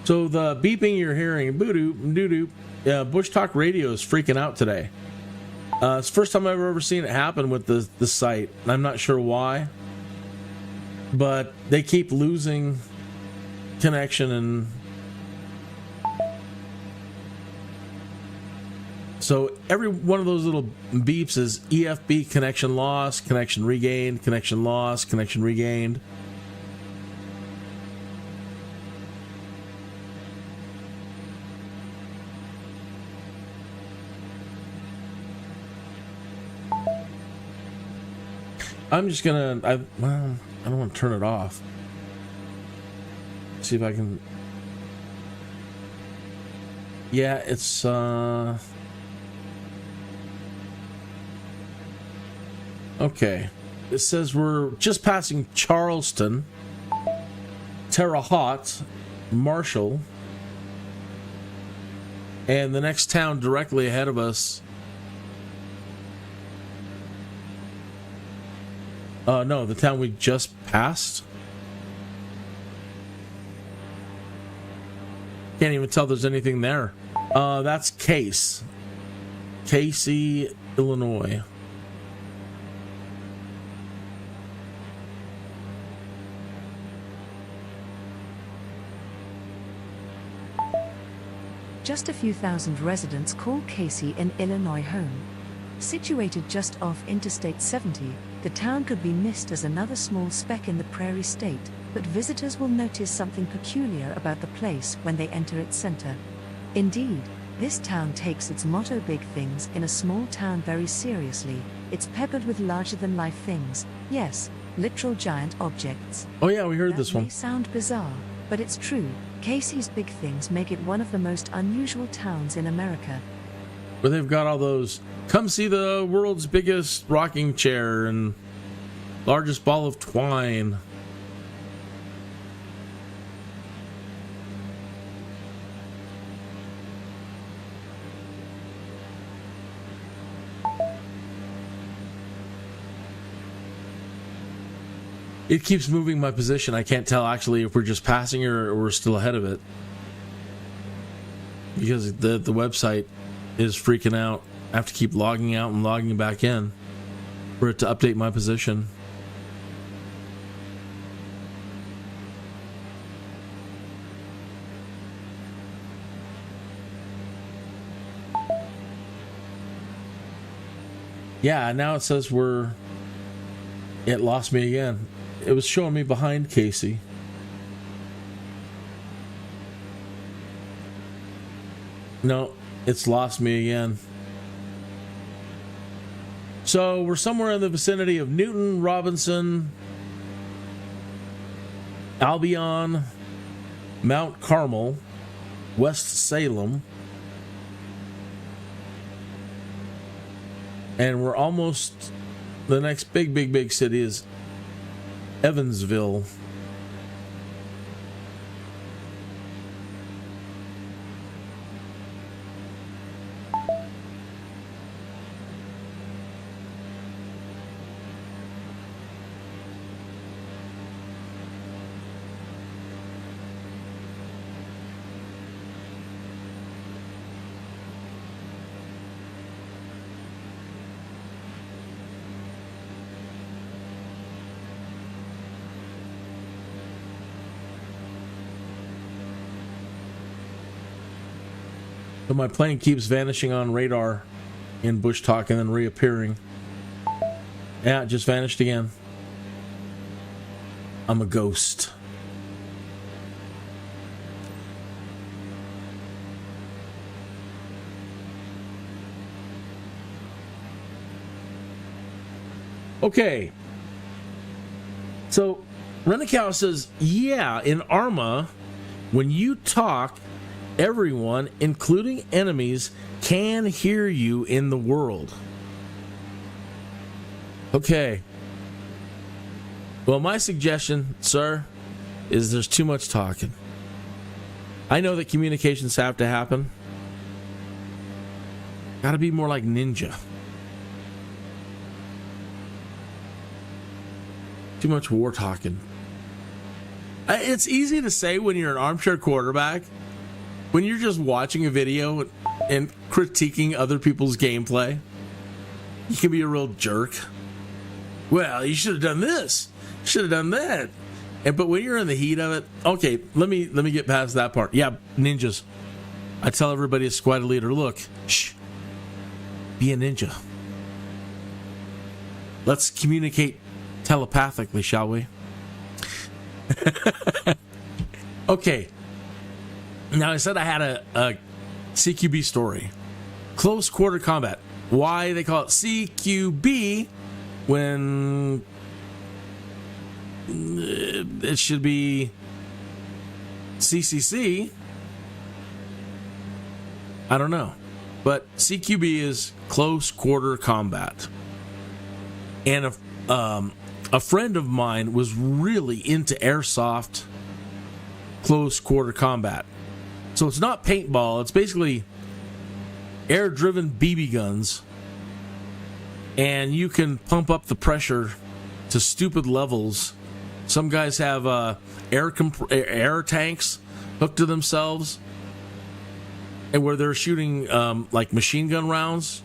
So the beeping you're hearing, boo-doo, Bushtalk Radio is freaking out today. It's the first time I've ever seen it happen with the site. I'm not sure why, but they keep losing connection, and so every one of those little beeps is EFB connection lost, connection regained, connection lost, connection regained. I'm just gonna, I don't want to turn it off. See if I can. Yeah, it's, okay. It says we're just passing Charleston, Terre Haute, Marshall, and the next town directly ahead of us. No, the town we just passed. Can't even tell there's anything there. That's Casey, Illinois. Just a few thousand residents call Casey an Illinois home. Situated just off Interstate 70, the town could be missed as another small speck in the prairie state, but visitors will notice something peculiar about the place when they enter its center. Indeed, this town takes its motto "Big Things in a Small Town" very seriously. It's peppered with larger-than-life things, yes, literal giant objects. Oh yeah, we heard this one. That may sound bizarre, but it's true. Casey's Big Things make it one of the most unusual towns in America. Where they've got all those, come see the world's biggest rocking chair and largest ball of twine. It keeps moving my position. I can't tell actually if we're just passing or we're still ahead of it, because the website is freaking out. I have to keep logging out and logging back in for it to update my position. Yeah, now it says it lost me again. It was showing me behind Casey. No, it's lost me again. So we're somewhere in the vicinity of Newton, Robinson, Albion, Mount Carmel, West Salem. And we're almost, the next big city is Evansville. So my plane keeps vanishing on radar in Bushtalk and then reappearing. Yeah, it just vanished again. I'm a ghost. Okay. So RENTACOW says, yeah, in ARMA, when you talk, everyone, including enemies, can hear you in the world. Okay. Well, my suggestion, sir, is there's too much talking. I know that communications have to happen. Gotta be more like Ninja. Too much war talking. It's easy to say when you're an armchair quarterback. When you're just watching a video and critiquing other people's gameplay, you can be a real jerk. Well, you should have done this. Should have done that. But when you're in the heat of it, okay, let me get past that part. Yeah, ninjas. I tell everybody as squad leader, look, shh, be a ninja. Let's communicate telepathically, shall we? Okay. Now, I said I had a CQB story. Close quarter combat. Why they call it CQB when it should be CCC? I don't know. But CQB is close quarter combat. And a friend of mine was really into airsoft close quarter combat. So it's not paintball, it's basically air-driven BB guns, and you can pump up the pressure to stupid levels. Some guys have air tanks hooked to themselves, and where they're shooting like machine gun rounds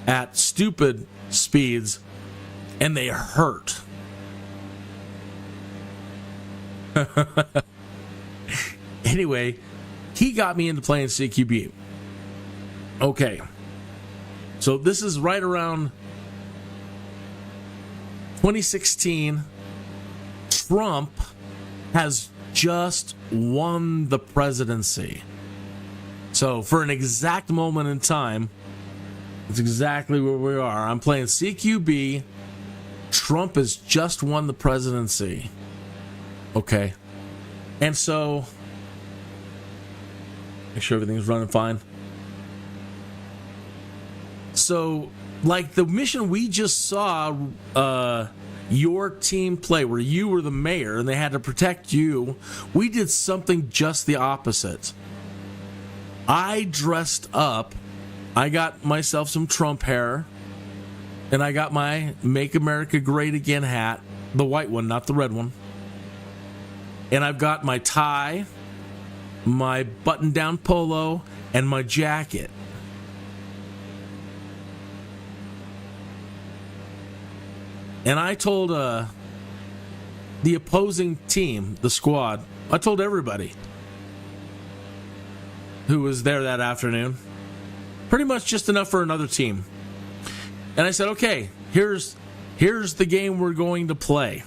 at stupid speeds, and they hurt. Anyway, he got me into playing CQB. Okay. So this is right around 2016. Trump has just won the presidency. So for an exact moment in time, it's exactly where we are. I'm playing CQB. Trump has just won the presidency. Okay. And so, make sure everything's running fine. So, like the mission we just saw your team play, where you were the mayor and they had to protect you, we did something just the opposite. I dressed up. I got myself some Trump hair, and I got my Make America Great Again hat, the white one, not the red one. And I've got my tie, my button-down polo, and my jacket. And I told the opposing team, the squad, I told everybody who was there that afternoon, pretty much just enough for another team. And I said, okay, here's the game we're going to play.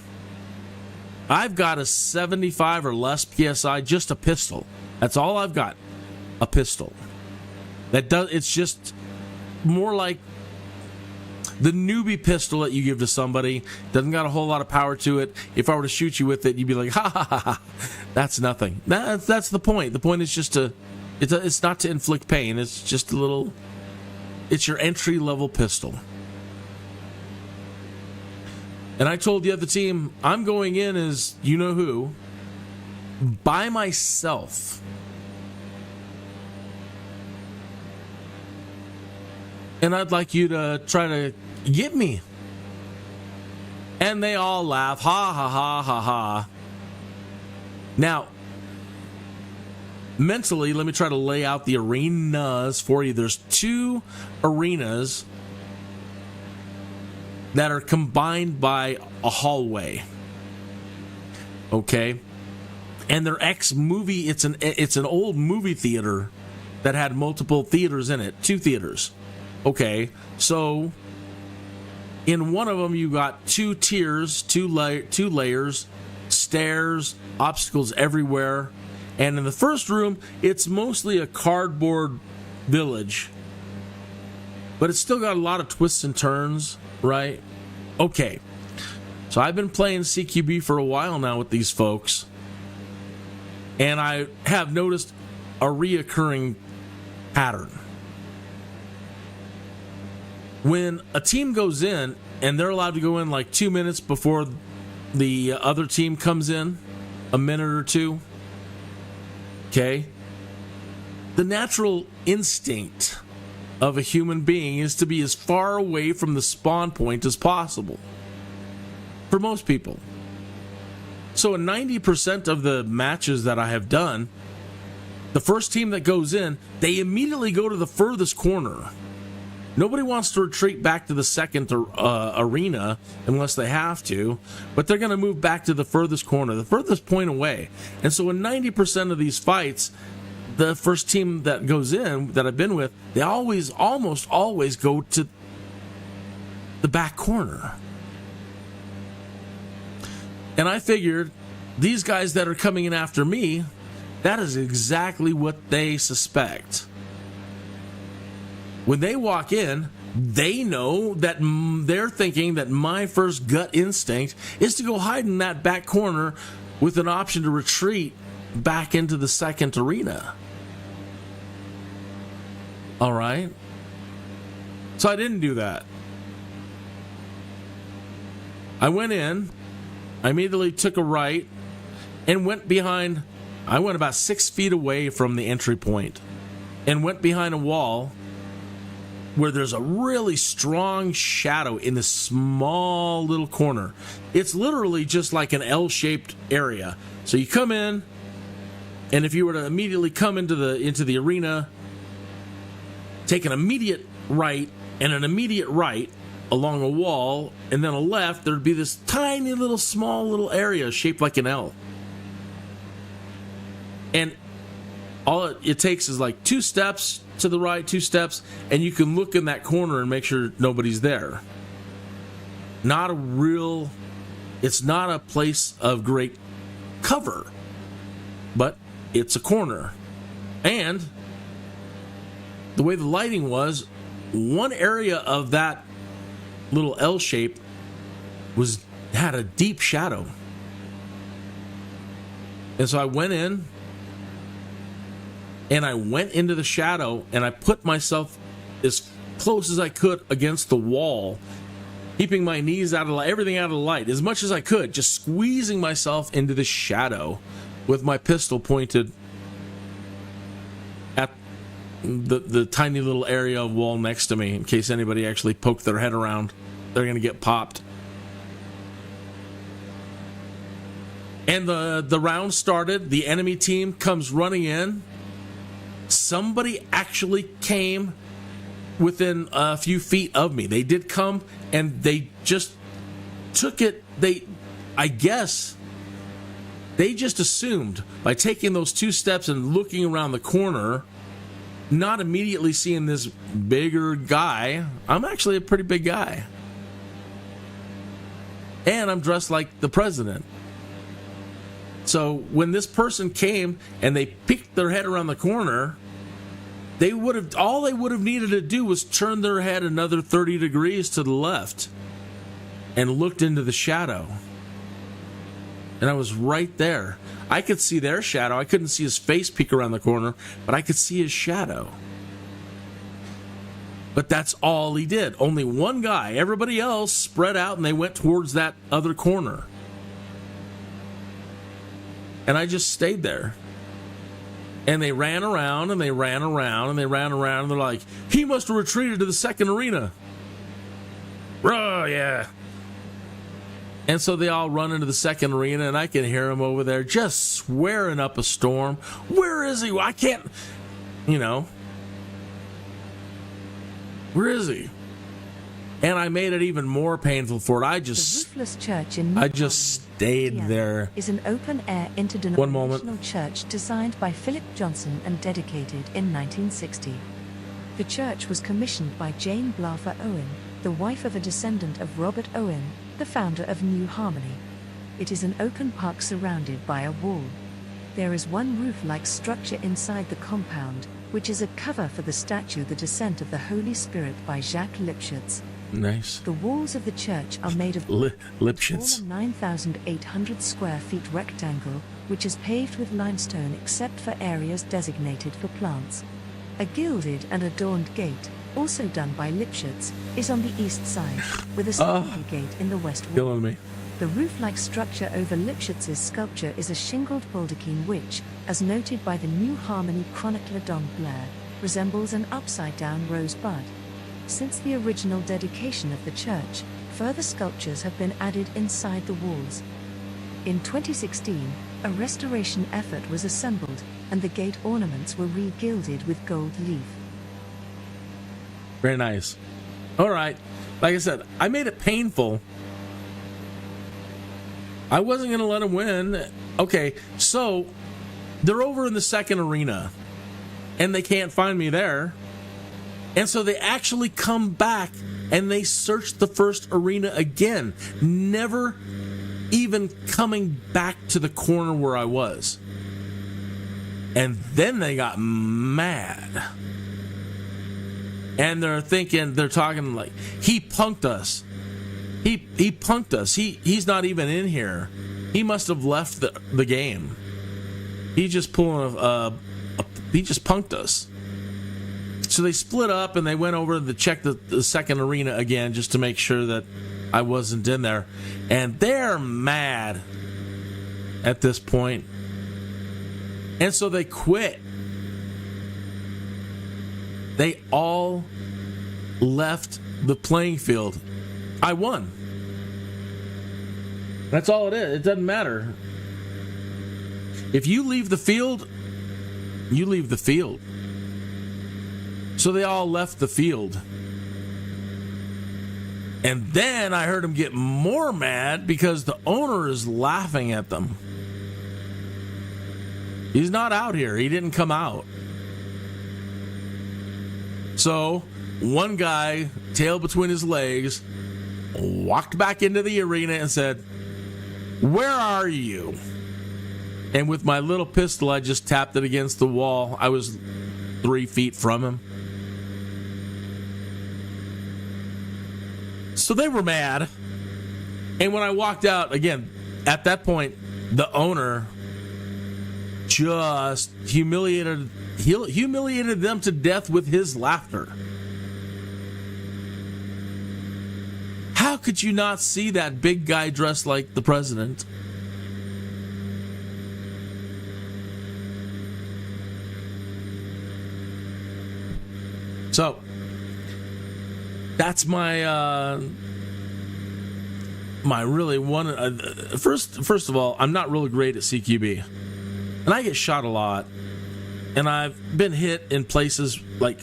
I've got a 75 or less PSI, just a pistol. That's all I've got, a pistol. It's just more like the newbie pistol that you give to somebody. Doesn't got a whole lot of power to it. If I were to shoot you with it, you'd be like, ha ha ha ha. That's nothing. That's the point. The point is just to It's not to inflict pain. It's just a little... It's your entry-level pistol. And I told the other team, I'm going in as you-know-who, by myself. And I'd like you to try to get me. And they all laugh. Ha, ha, ha, ha, ha. Now, mentally, let me try to lay out the arenas for you. There's 2 arenas that are combined by a hallway. Okay? And they're ex-movie. It's an old movie theater that had multiple theaters in it. 2 theaters. Okay, so in one of them you got 2 tiers, 2 layers, stairs, obstacles everywhere. And in the first room, it's mostly a cardboard village. But it's still got a lot of twists and turns, right? Okay, so I've been playing CQB for a while now with these folks. And I have noticed a reoccurring pattern. When a team goes in, and they're allowed to go in like 2 minutes before the other team comes in, a minute or 2, okay? The natural instinct of a human being is to be as far away from the spawn point as possible. For most people. So in 90% of the matches that I have done, the first team that goes in, they immediately go to the furthest corner. Nobody wants to retreat back to the second arena unless they have to, but they're going to move back to the furthest corner, the furthest point away. And so in 90% of these fights, the first team that goes in, that I've been with, they almost always go to the back corner. And I figured, these guys that are coming in after me, that is exactly what they suspect. When they walk in, they know that they're thinking that my first gut instinct is to go hide in that back corner with an option to retreat back into the second arena. All right? So I didn't do that. I went in, I immediately took a right, and went behind. I went about 6 feet away from the entry point and went behind a wall where there's a really strong shadow in this small little corner. It's literally just like an L-shaped area. So you come in, and if you were to immediately come into the arena, take an immediate right and an immediate right along a wall, and then a left, there'd be this tiny little small little area shaped like an L. And all it takes is like 2 steps to the right, 2 steps, and you can look in that corner and make sure nobody's there. It's not a place of great cover, but it's a corner. And the way the lighting was, one area of that little L shape had a deep shadow. And so I went in, and I went into the shadow, and I put myself as close as I could against the wall, keeping my knees out of the light, everything out of the light, as much as I could, just squeezing myself into the shadow with my pistol pointed at the tiny little area of wall next to me, in case anybody actually poked their head around. They're going to get popped. And the round started. The enemy team comes running in. Somebody actually came within a few feet of me. They did come, and they just took it. I guess they just assumed by taking those 2 steps and looking around the corner, not immediately seeing this bigger guy. I'm actually a pretty big guy. And I'm dressed like the president. So when this person came and they peeked their head around the corner, all they would have needed to do was turn their head another 30 degrees to the left and looked into the shadow. And I was right there. I could see their shadow. I couldn't see his face peek around the corner, but I could see his shadow. But that's all he did. Only one guy. Everybody else spread out and they went towards that other corner. And I just stayed there. And they ran around and they ran around and they ran around. And they're like, he must have retreated to the second arena. Oh, yeah. And so they all run into the second arena, and I can hear him over there just swearing up a storm. Where is he? I can't, where is he? And I made it even more painful for it. The roofless church in I just stayed there. Is an open-air interdenominational church designed by Philip Johnson and dedicated in 1960. The church was commissioned by Jane Blaffer Owen, the wife of a descendant of Robert Owen, the founder of New Harmony. It is an open park surrounded by a wall. There is one roof-like structure inside the compound, which is a cover for the statue The Descent of the Holy Spirit by Jacques Lipschitz. Nice. The walls of the church are made of Lipschitz. a 9,800 square feet rectangle, which is paved with limestone except for areas designated for plants. A gilded and adorned gate, also done by Lipschitz, is on the east side, with a secondary gate in the west wall. Killing me. The roof-like structure over Lipschitz's sculpture is a shingled baldachin which, as noted by the New Harmony chronicler Don Blair, resembles an upside-down rosebud. Since the original dedication of the church, further sculptures have been added inside the walls. In 2016, a restoration effort was assembled, and the gate ornaments were re-gilded with gold leaf. Very nice. All right. Like I said, I made it painful. I wasn't going to let them win. Okay, so they're over in the second arena, and they can't find me there. And so they actually come back, and they search the first arena again, never even coming back to the corner where I was. And then they got mad. And they're talking like, he punked us. He punked us. He's not even in here. He must have left the game. He just he just punked us. So they split up and they went over to check the second arena again just to make sure that I wasn't in there. And they're mad at this point. And so they quit. They all left the playing field. I won. That's all it is. It doesn't matter. If you leave the field, you leave the field. So they all left the field. And then I heard them get more mad because the owner is laughing at them. He's not out here. He didn't come out. So one guy, tail between his legs, walked back into the arena and said, "Where are you?" And with my little pistol, I just tapped it against the wall. I was 3 feet from him. So they were mad. And when I walked out, again, at that point, the owner just humiliated them to death with his laughter. How could you not see that big guy dressed like the president? So that's my really one. First of all, I'm not really great at CQB, and I get shot a lot, and I've been hit in places like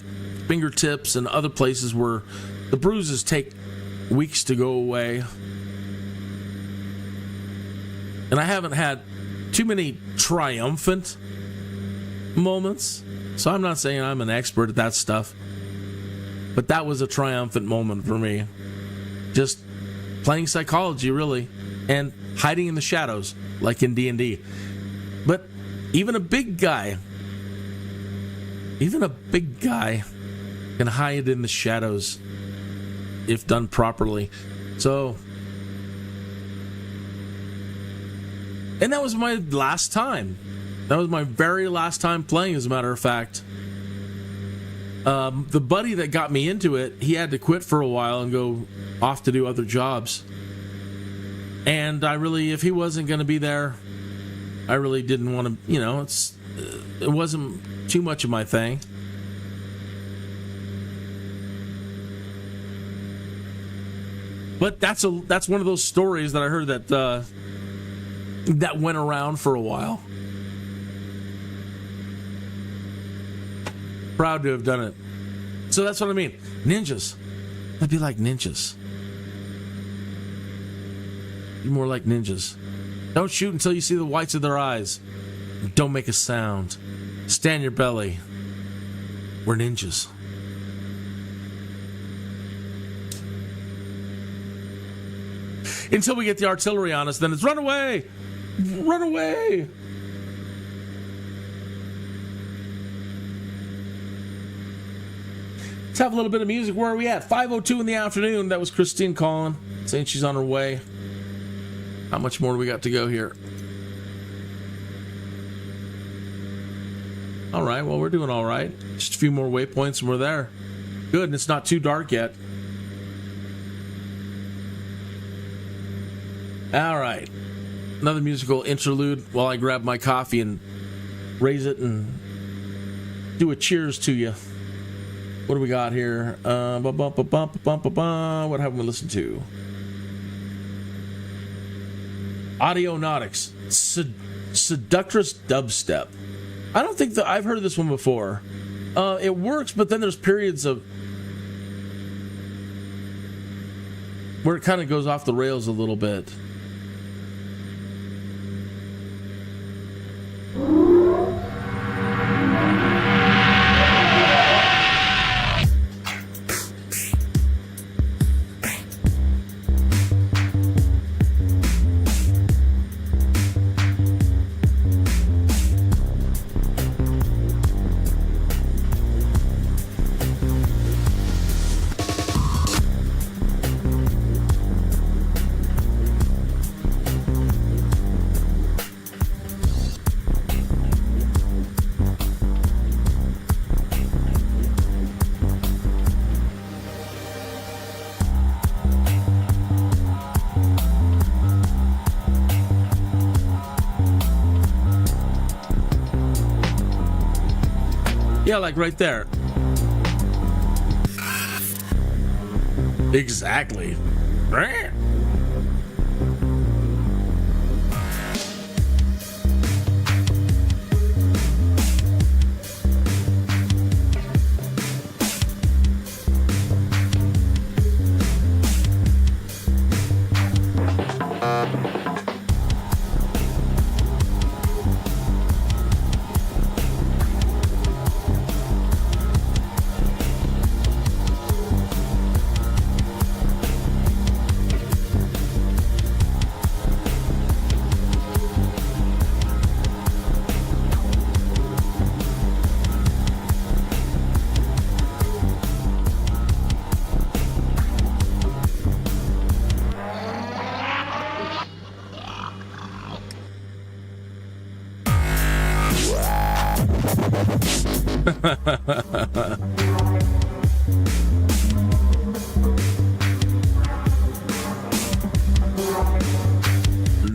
fingertips and other places where the bruises take weeks to go away, and I haven't had too many triumphant moments. So I'm not saying I'm an expert at that stuff. But that was a triumphant moment for me. Just playing psychology, really, and hiding in the shadows, like in D&D. But even a big guy can hide in the shadows if done properly. So And that was my last time. That was my very last time playing, as a matter of fact. The buddy that got me into it, he had to quit for a while and go off to do other jobs. And I really, if he wasn't going to be there, I really didn't want to, you know, it wasn't too much of my thing. But that's one of those stories that I heard that went around for a while. Proud to have done it. So that's what I mean. Ninjas. I'd be like ninjas. Be more like ninjas. Don't shoot until you see the whites of their eyes. Don't make a sound. Stand your belly. We're ninjas. Until we get the artillery on us, then it's run away! Run away! Let's have a little bit of music. Where are we at? 5:02 in the afternoon. That was Christine calling, saying she's on her way. How much more do we got to go here? All right, well, we're doing all right. Just a few more waypoints and we're there. Good, and it's not too dark yet. All right. Another musical interlude while I grab my coffee and raise it and do a cheers to you. What do we got here? What haven't we listened to? Audionautics. Seductress Dubstep. I don't think that I've heard this one before. It works, but then there's periods of where it kind of goes off the rails a little bit. Yeah, like right there. Exactly.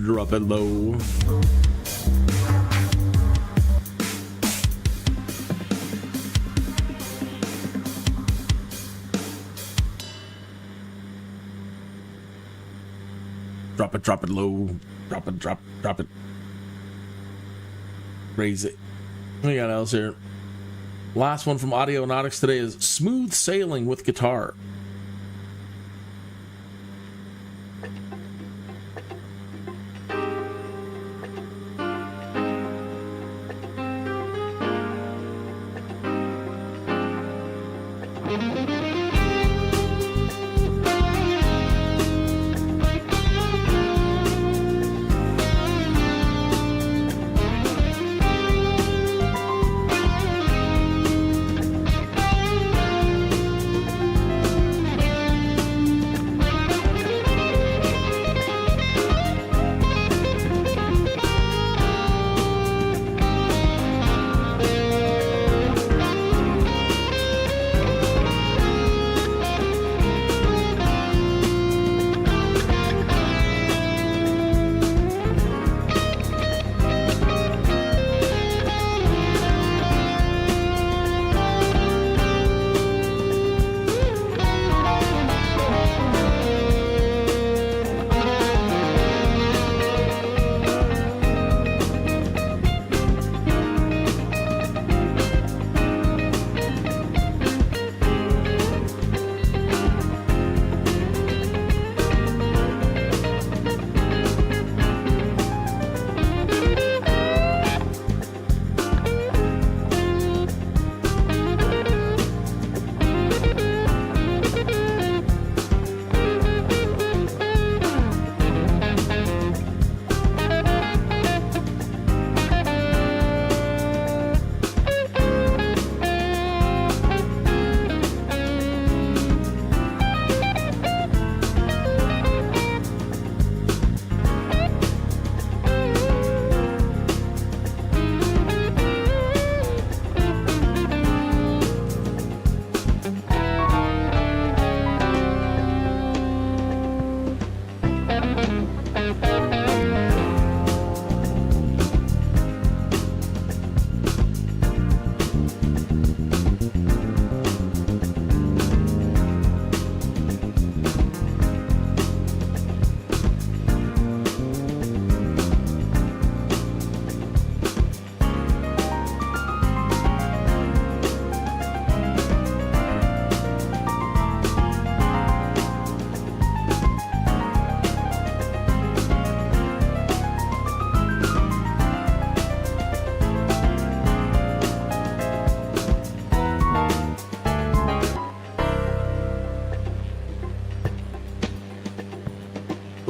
Drop it low. Drop it low. Drop it. Raise it. What we got else here? Last one from Audionautics today is Smooth Sailing with Guitar.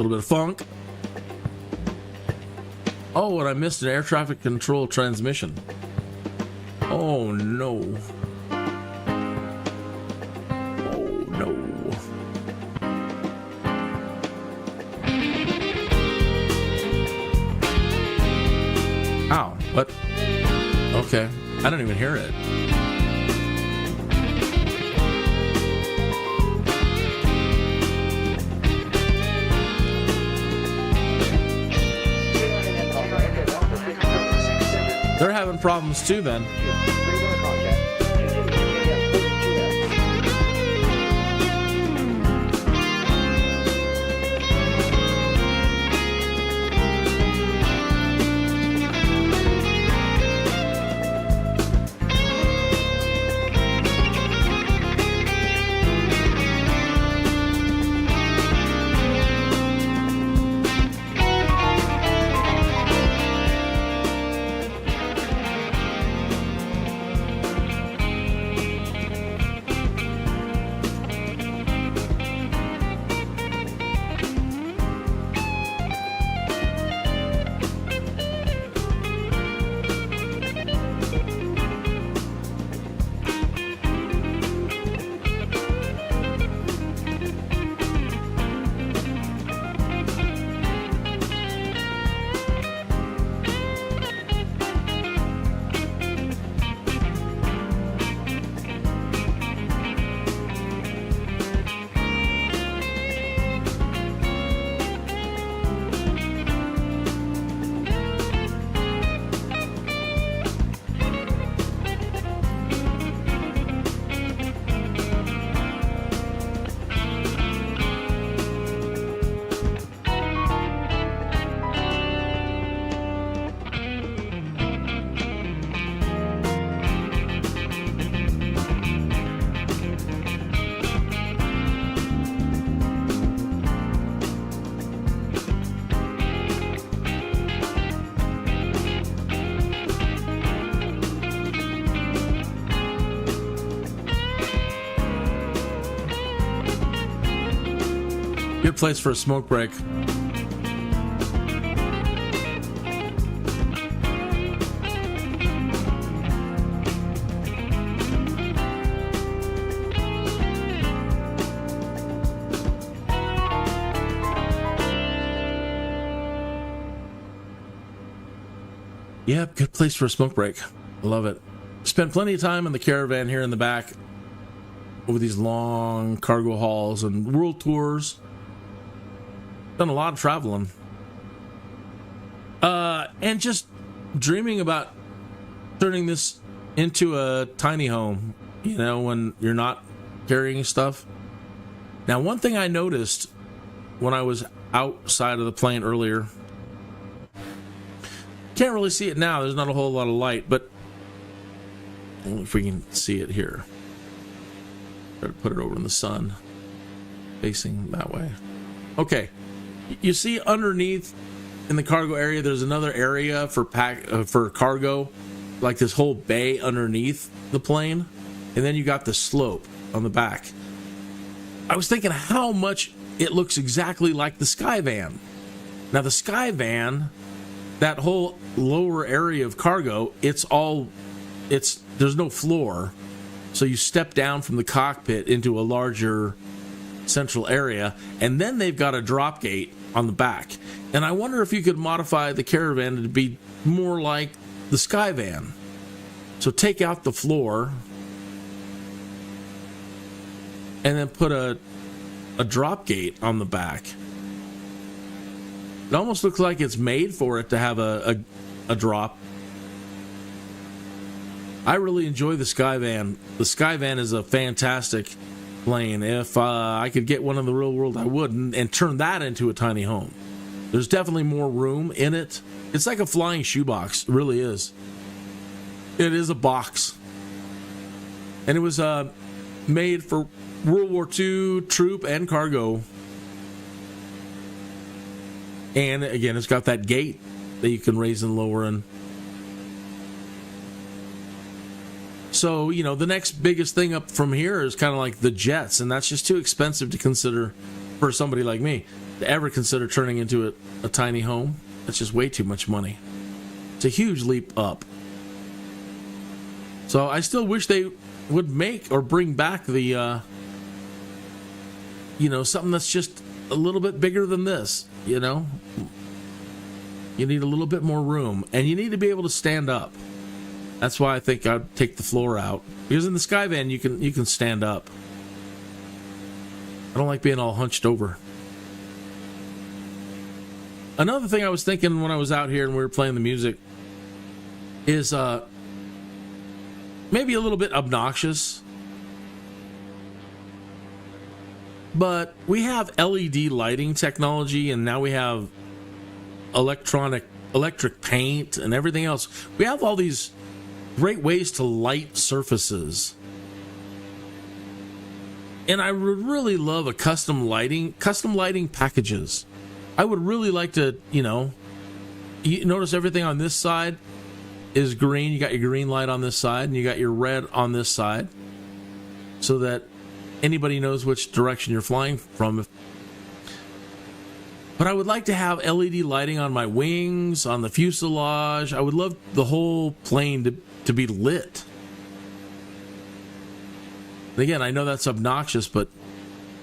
little bit of funk. Oh, and I missed an air traffic control transmission. Oh, no. Oh, no. Ow, what? Okay, I didn't even hear it. They're having problems too then. Good place for a smoke break. Yep, good place for a smoke break. I love it. Spent plenty of time in the caravan here in the back over these long cargo hauls and world tours. Done a lot of traveling. And just dreaming about turning this into a tiny home, you know, when you're not carrying stuff. Now, one thing I noticed when I was outside of the plane earlier, can't really see it now, there's not a whole lot of light, but if we can see it here. Try to put it over in the sun, facing that way. Okay. You see underneath in the cargo area, there's another area for for cargo, like this whole bay underneath the plane, and then you got the slope on the back. I was thinking how much it looks exactly like the Skyvan. Now the Skyvan, that whole lower area of cargo, there's no floor, so you step down from the cockpit into a larger central area, and then they've got a drop gate on the back. And I wonder if you could modify the Caravan to be more like the Skyvan. So take out the floor and then put a drop gate on the back. It almost looks like it's made for it to have a drop. I really enjoy the Skyvan. The Skyvan is a fantastic plane. If I could get one in the real world, I would, and turn that into a tiny home. There's definitely more room in it. It's like a flying shoebox. It really is. It is a box. And it was made for World War II troop and cargo. And again, it's got that gate that you can raise and lower in. So, you know, the next biggest thing up from here is kind of like the jets, and that's just too expensive to consider for somebody like me to ever consider turning into a tiny home. That's just way too much money. It's a huge leap up. So I still wish they would make or bring back the, something that's just a little bit bigger than this, You need a little bit more room, and you need to be able to stand up. That's why I think I'd take the floor out. Because in the Skyvan, you can stand up. I don't like being all hunched over. Another thing I was thinking when I was out here and we were playing the music is maybe a little bit obnoxious. But we have LED lighting technology, and now we have electric paint and everything else. We have all these great ways to light surfaces. And I would really love a custom lighting packages. I would really like to, you notice everything on this side is green. You got your green light on this side, and you got your red on this side, so that anybody knows which direction you're flying from. But I would like to have LED lighting on my wings, on the fuselage. I would love the whole plane to be lit. Again, I know that's obnoxious, but,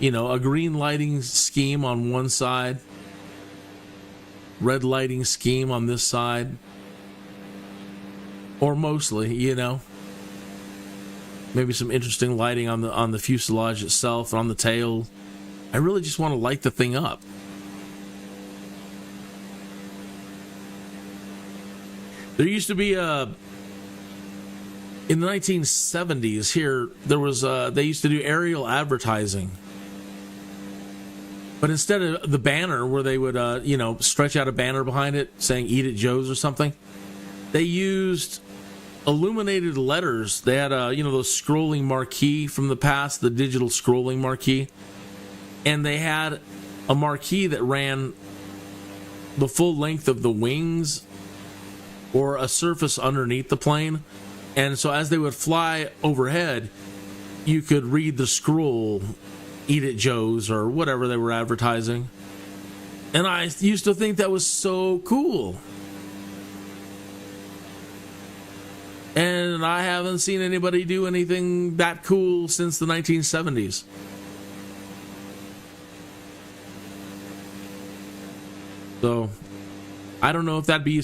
a green lighting scheme on one side, red lighting scheme on this side, or mostly, maybe some interesting lighting on the fuselage itself, on the tail. I really just want to light the thing up. There used to be in the 1970s here, there was they used to do aerial advertising. But instead of the banner where they would stretch out a banner behind it saying "Eat it, Joe's" or something, they used illuminated letters. They had those scrolling marquee from the past, the digital scrolling marquee, and they had a marquee that ran the full length of the wings or a surface underneath the plane. And so as they would fly overhead, you could read the scroll, "Eat it, Joe's," or whatever they were advertising. And I used to think that was so cool. And I haven't seen anybody do anything that cool since the 1970s. So, I don't know if that'd be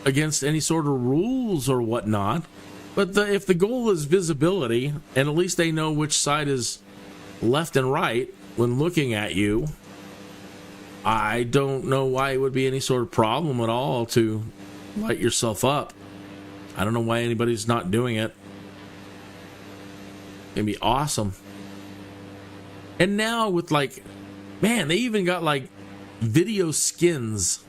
against any sort of rules or whatnot. But if the goal is visibility, and at least they know which side is left and right when looking at you, I don't know why it would be any sort of problem at all to light yourself up. I don't know why anybody's not doing it. It'd be awesome. And now with they even got video skins,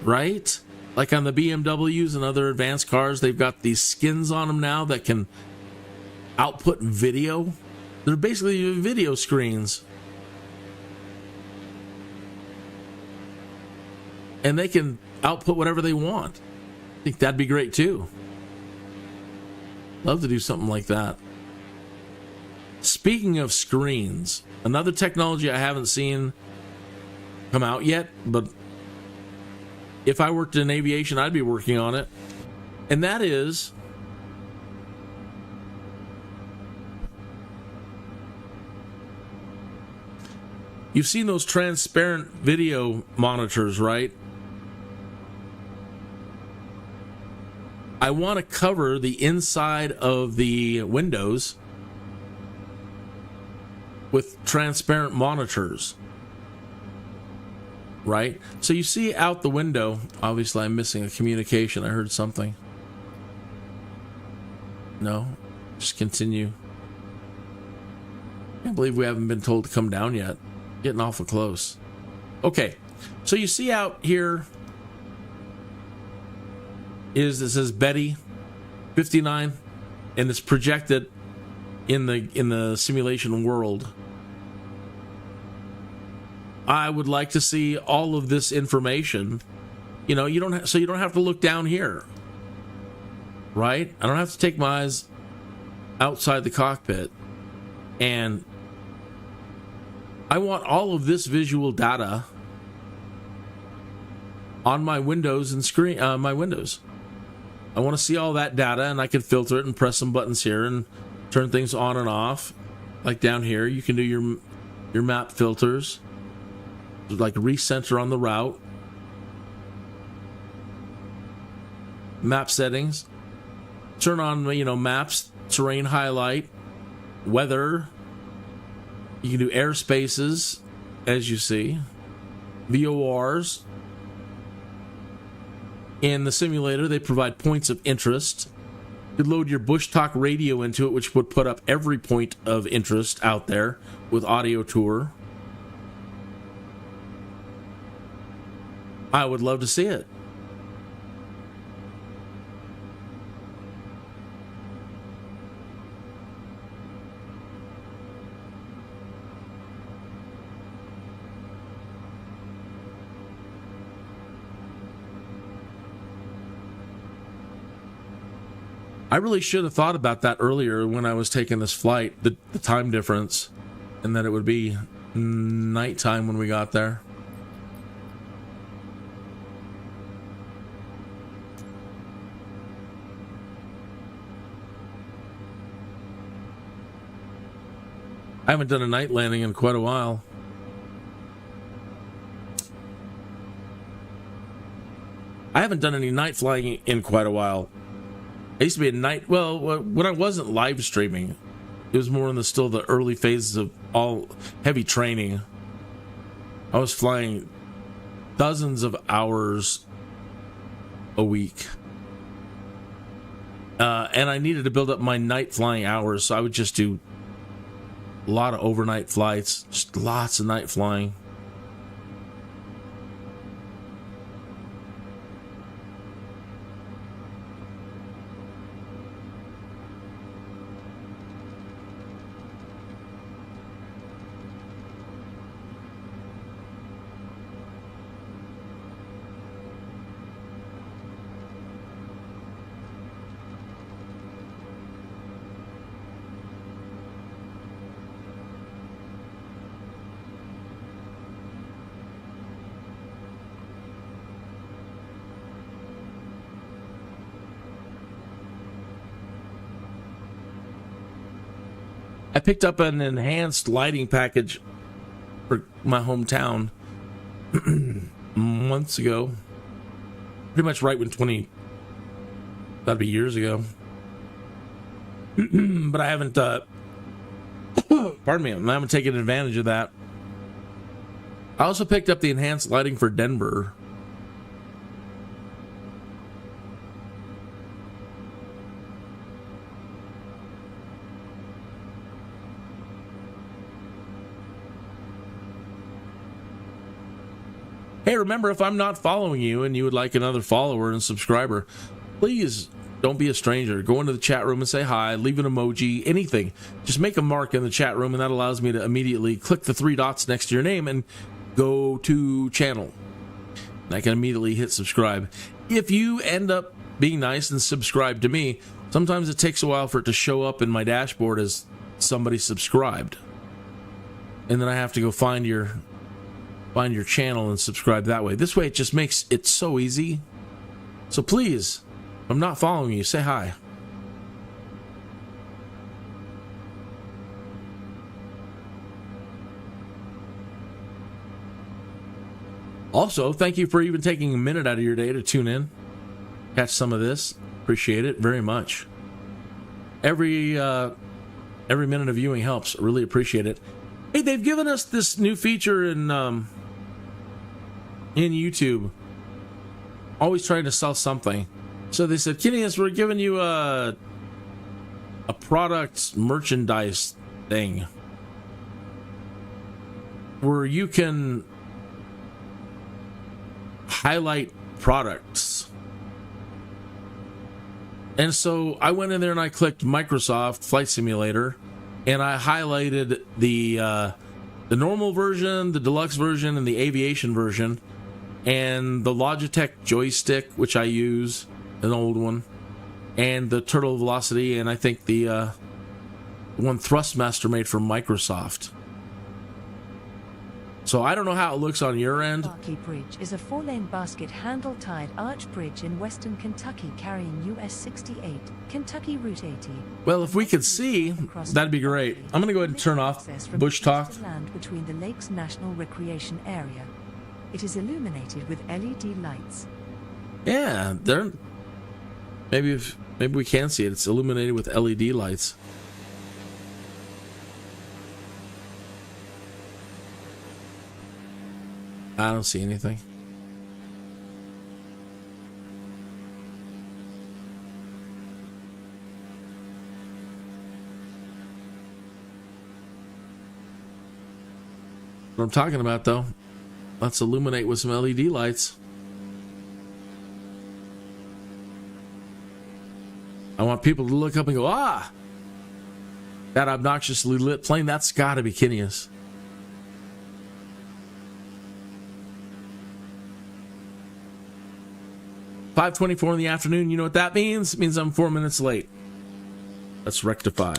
right? Like on the BMWs and other advanced cars, they've got these skins on them now that can output video. They're basically video screens. And they can output whatever they want. I think that'd be great too. Love to do something like that. Speaking of screens, another technology I haven't seen come out yet, but if I worked in aviation, I'd be working on it. And that is you've seen those transparent video monitors, right? I want to cover the inside of the windows with transparent monitors. Right? So you see out the window, obviously I'm missing a communication. I heard something. No? Just continue. I can't believe we haven't been told to come down yet. Getting awful close. Okay. So you see out here it says Betty 59, and it's projected in the simulation world. I would like to see all of this information. You don't have to look down here. Right? I don't have to take my eyes outside the cockpit and I want all of this visual data on my windows and screen, my windows. I want to see all that data, and I can filter it and press some buttons here and turn things on and off. Like down here, you can do your map filters, like recenter on the route, map settings, turn on, maps, terrain highlight, weather. You can do airspaces, as you see, VORs. In the simulator, they provide points of interest. You could load your Bushtalk Radio into it, which would put up every point of interest out there with audio tour. I would love to see it. I really should have thought about that earlier when I was taking this flight, the time difference, and that it would be nighttime when we got there. I haven't done a night landing in quite a while. I haven't done any night flying in quite a while. I used to be a night, well, when I wasn't live streaming, it was more in still the early phases of all heavy training. I was flying dozens of hours a week. And I needed to build up my night flying hours, so I would just do a lot of overnight flights, just lots of night flying. I picked up an enhanced lighting package for my hometown months ago. Pretty much right when that'd be years ago. But I haven't, pardon me, I haven't taken advantage of that. I also picked up the enhanced lighting for Denver. Hey, remember, if I'm not following you and you would like another follower and subscriber, please don't be a stranger. Go into the chat room and say hi, leave an emoji, anything. Just make a mark in the chat room, and that allows me to immediately click the 3 dots next to your name and go to channel. And I can immediately hit subscribe. If you end up being nice and subscribe to me, sometimes it takes a while for it to show up in my dashboard as somebody subscribed. And then I have to go find your channel and subscribe that way. This way it just makes it so easy. So please, if I'm not following you, say hi. Also, thank you for even taking a minute out of your day to tune in, catch some of this. Appreciate it very much. Every minute of viewing helps. Really appreciate it. Hey, they've given us this new feature in YouTube. Always trying to sell something. So they said, Kineas, we're giving you a product merchandise thing where you can highlight products. And so I went in there and I clicked Microsoft Flight Simulator, and I highlighted the normal version, the deluxe version, and the aviation version, and the Logitech joystick, which I use, an old one, and the Turtle Velocity, and I think the one Thrustmaster made for Microsoft. So I don't know how it looks on your end. Barkey Bridge is a 4-lane basket handle-tied arch bridge in western Kentucky carrying US 68, Kentucky Route 80. Well, if we could see, that'd be great. I'm going to go ahead and turn off Bush Talk. Land between the lake's national recreation area. It is illuminated with LED lights. Yeah, maybe we can see it. It's illuminated with LED lights. I don't see anything. What I'm talking about, though, let's illuminate with some LED lights. I want people to look up and go, ah! That obnoxiously lit plane, that's gotta be Kineas. $5:24 in the afternoon, you know what that means? It means I'm 4 minutes late. Let's rectify.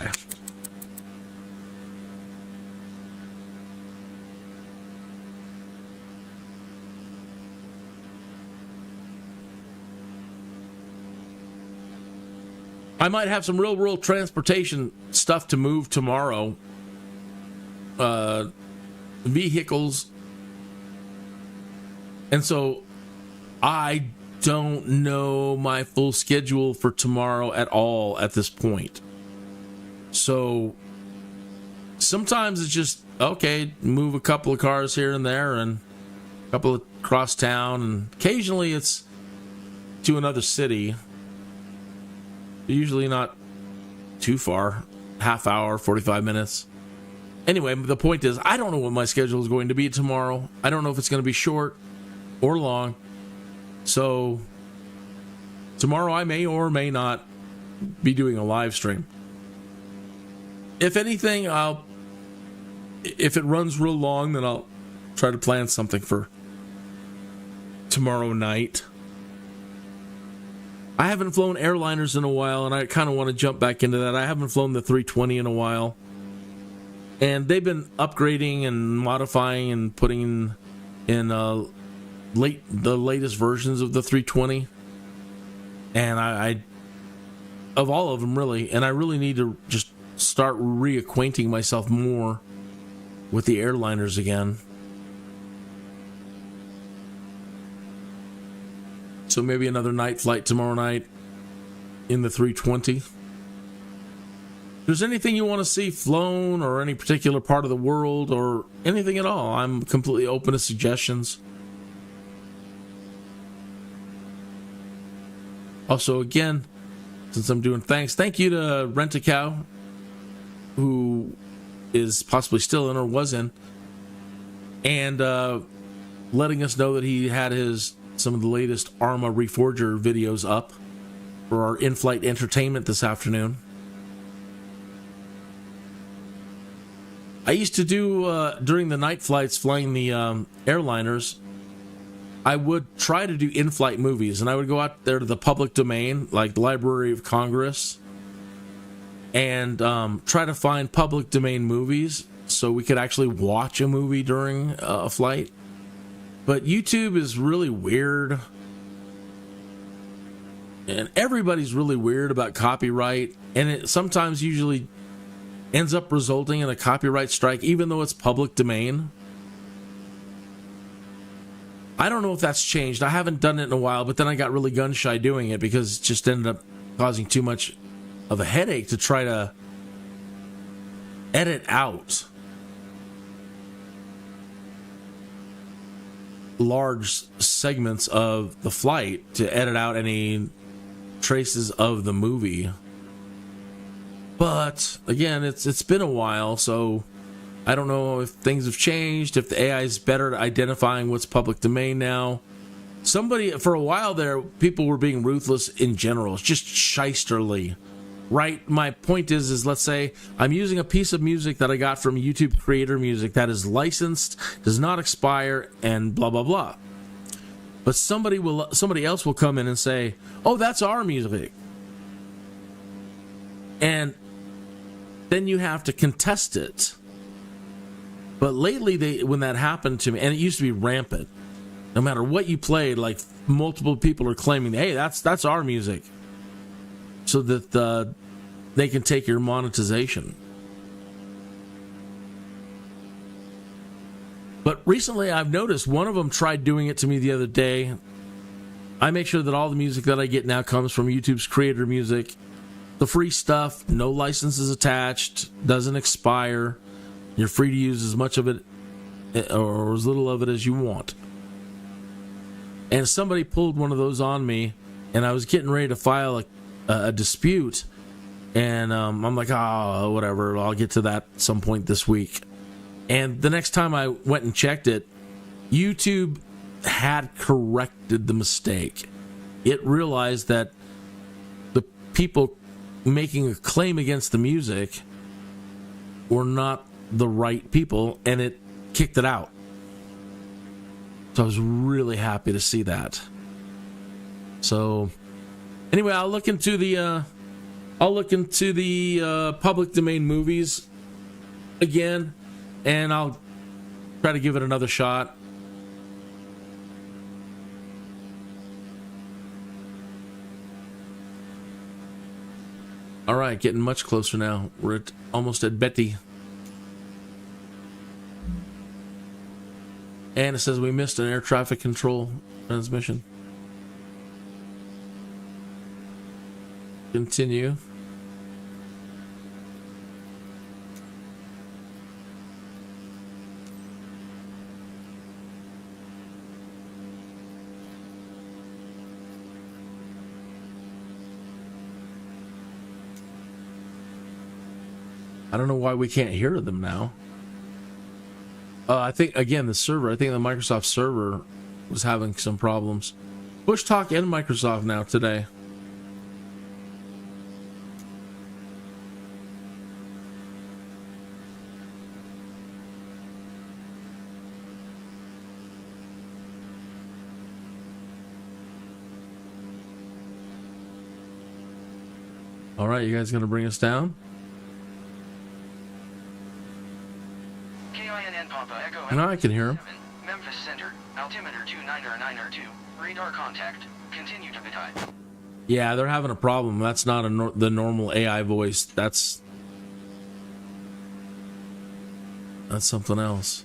I might have some real world transportation stuff to move tomorrow. Vehicles. And so I don't know my full schedule for tomorrow at all at this point. So sometimes it's just, okay, move a couple of cars here and there and a couple of across town, and occasionally it's to another city. Usually not too far, half hour, 45 minutes. Anyway, the point is, I don't know what my schedule is going to be tomorrow. I don't know if it's going to be short or long. So tomorrow I may or may not be doing a live stream. If anything, if it runs real long, then I'll try to plan something for tomorrow night. I haven't flown airliners in a while, and I kind of want to jump back into that. I haven't flown the 320 in a while. And they've been upgrading and modifying and putting in the latest versions of the 320. And I of all of them, really. And I really need to just start reacquainting myself more with the airliners again. So maybe another night flight tomorrow night in the 320. If there's anything you want to see flown, or any particular part of the world, or anything at all, I'm completely open to suggestions. Also, again, since I'm doing thank you to RENTACOW, who is possibly still in or was in, and letting us know that he had some of the latest ARMA REFORGER videos up for our in-flight entertainment this afternoon. I used to do, during the night flights flying the airliners, I would try to do in-flight movies, and I would go out there to the public domain, like the Library of Congress, and try to find public domain movies so we could actually watch a movie during a flight. But YouTube is really weird, and everybody's really weird about copyright, and it sometimes usually ends up resulting in a copyright strike, even though it's public domain. I don't know if that's changed. I haven't done it in a while, but then I got really gun-shy doing it because it just ended up causing too much of a headache to try to edit out large segments of the flight, to edit out any traces of the movie. But again, it's been a while, so I don't know if things have changed, if the AI is better at identifying what's public domain now. For a while there, people were being ruthless in general. It's just shysterly, right? My point is let's say I'm using a piece of music that I got from YouTube Creator Music that is licensed, does not expire, and blah, blah, blah. But somebody else will come in and say, oh, that's our music. And then you have to contest it. But lately, when that happened to me, and it used to be rampant, no matter what you played, like multiple people are claiming, hey, that's our music, so that they can take your monetization. But recently, I've noticed one of them tried doing it to me the other day. I make sure that all the music that I get now comes from YouTube's creator music. The free stuff, no licenses attached, doesn't expire. You're free to use as much of it or as little of it as you want. And somebody pulled one of those on me, and I was getting ready to file a dispute. And I'm like, oh, whatever, I'll get to that at some point this week. And the next time I went and checked it, YouTube had corrected the mistake. It realized that the people making a claim against the music were not the right people, and it kicked it out. So I was really happy to see that. So anyway, I'll look into the public domain movies again, and I'll try to give it another shot. All right, getting much closer now. We're almost at Betty. And it says we missed an air traffic control transmission. Continue. I don't know why we can't hear them now. I think, again, the Microsoft server was having some problems. Bushtalk and Microsoft now today. All right, you guys going to bring us down? And I can hear him. Memphis Center, altimeter 29902, radar contact, continue to Vitai. Yeah, they're having a problem. That's not the normal AI voice. That's something else.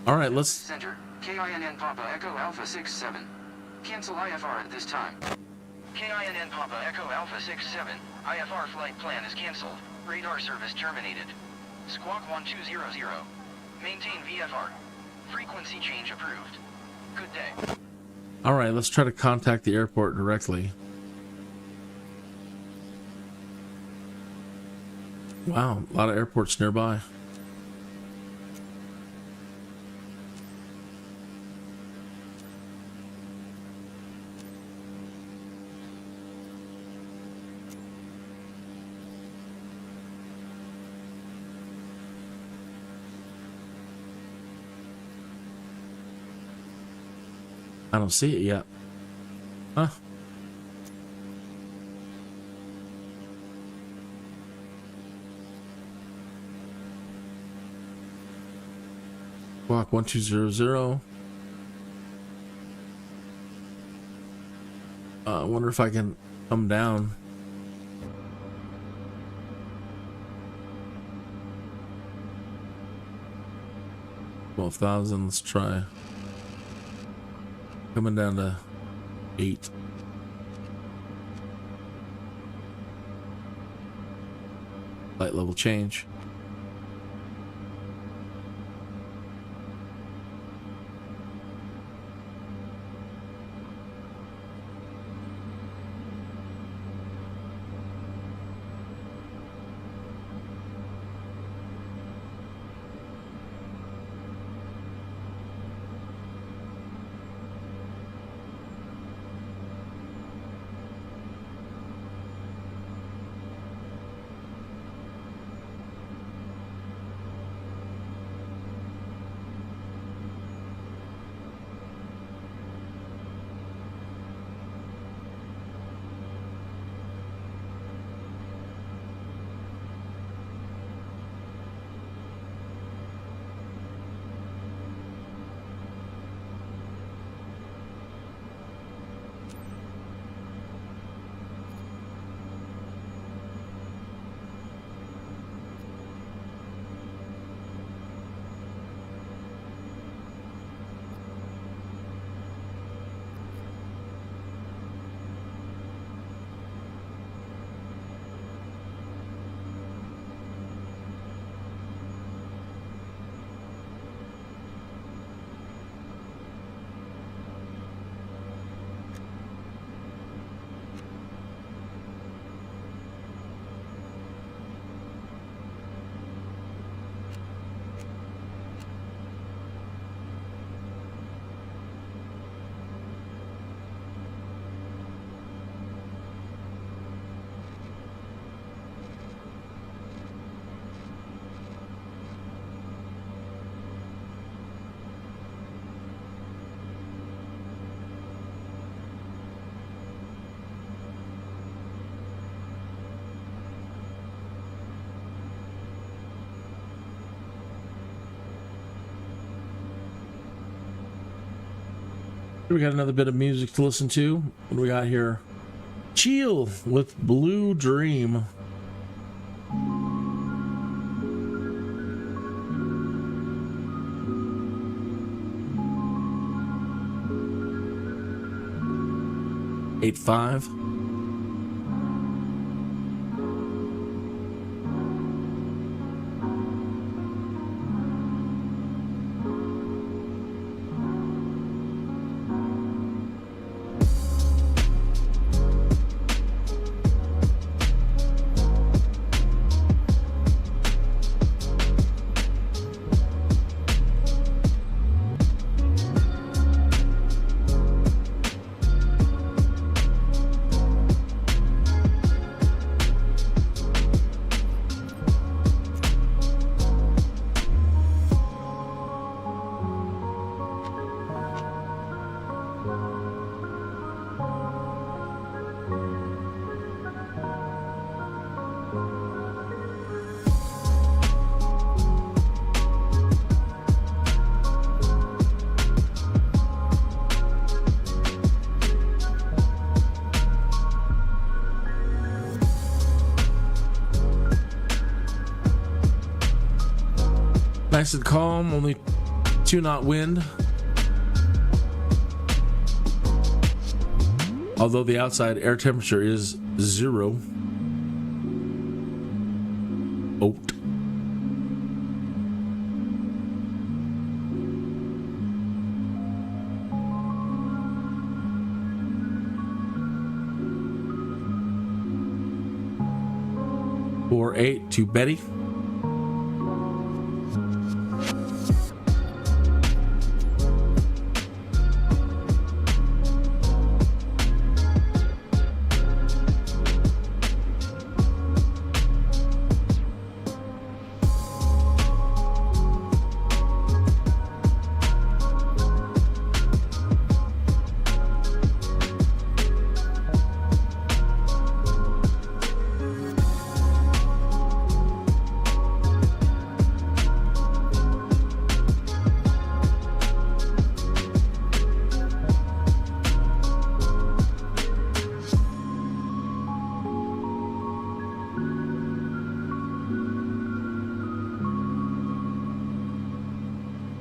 All right, let's... Center, KINN Papa Echo Alpha 67. Cancel IFR at this time. KINN Papa Echo Alpha 67, IFR flight plan is cancelled. Radar service terminated. Squawk 1200. Maintain VFR. Frequency change approved. Good day. All right, let's try to contact the airport directly. Wow, a lot of airports nearby. I don't see it yet. Huh? Block 1200. I wonder if I can come down. $12,000. Let's try. Coming down to 8. Light level change. We got another bit of music to listen to. What do we got here? Chill with Blue Dream. $8.5. Nice and calm, only 2-knot wind. Although the outside air temperature is 0. Oat. Or 8 to Betty.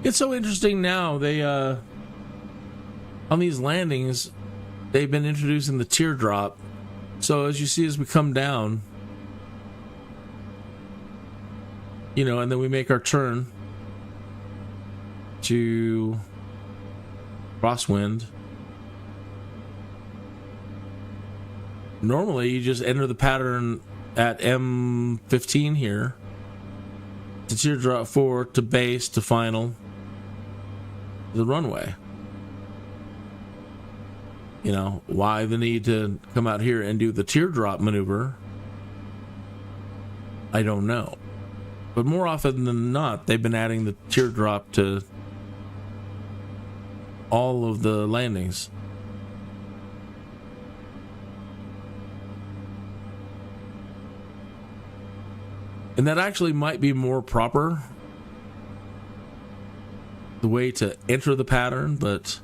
It's so interesting now. They on these landings, they've been introducing the teardrop. So as you see, as we come down, you know, and then we make our turn to crosswind. Normally, you just enter the pattern at M15 here. To teardrop forward, to base, to final. The runway. You know, why the need to come out here and do the teardrop maneuver? I don't know. But more often than not, they've been adding the teardrop to all of the landings. And that actually might be more proper, the way to enter the pattern, but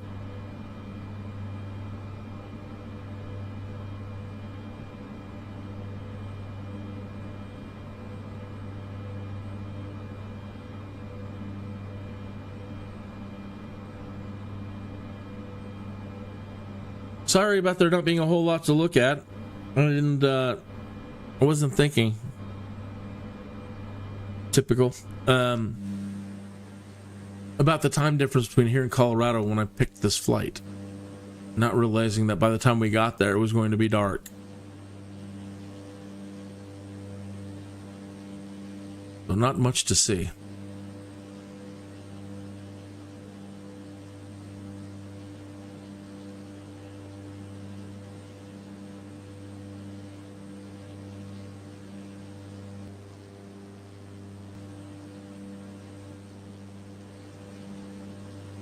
sorry about there not being a whole lot to look at, and I wasn't thinking. Typical. About the time difference between here and Colorado when I picked this flight. Not realizing that by the time we got there, it was going to be dark. So not much to see.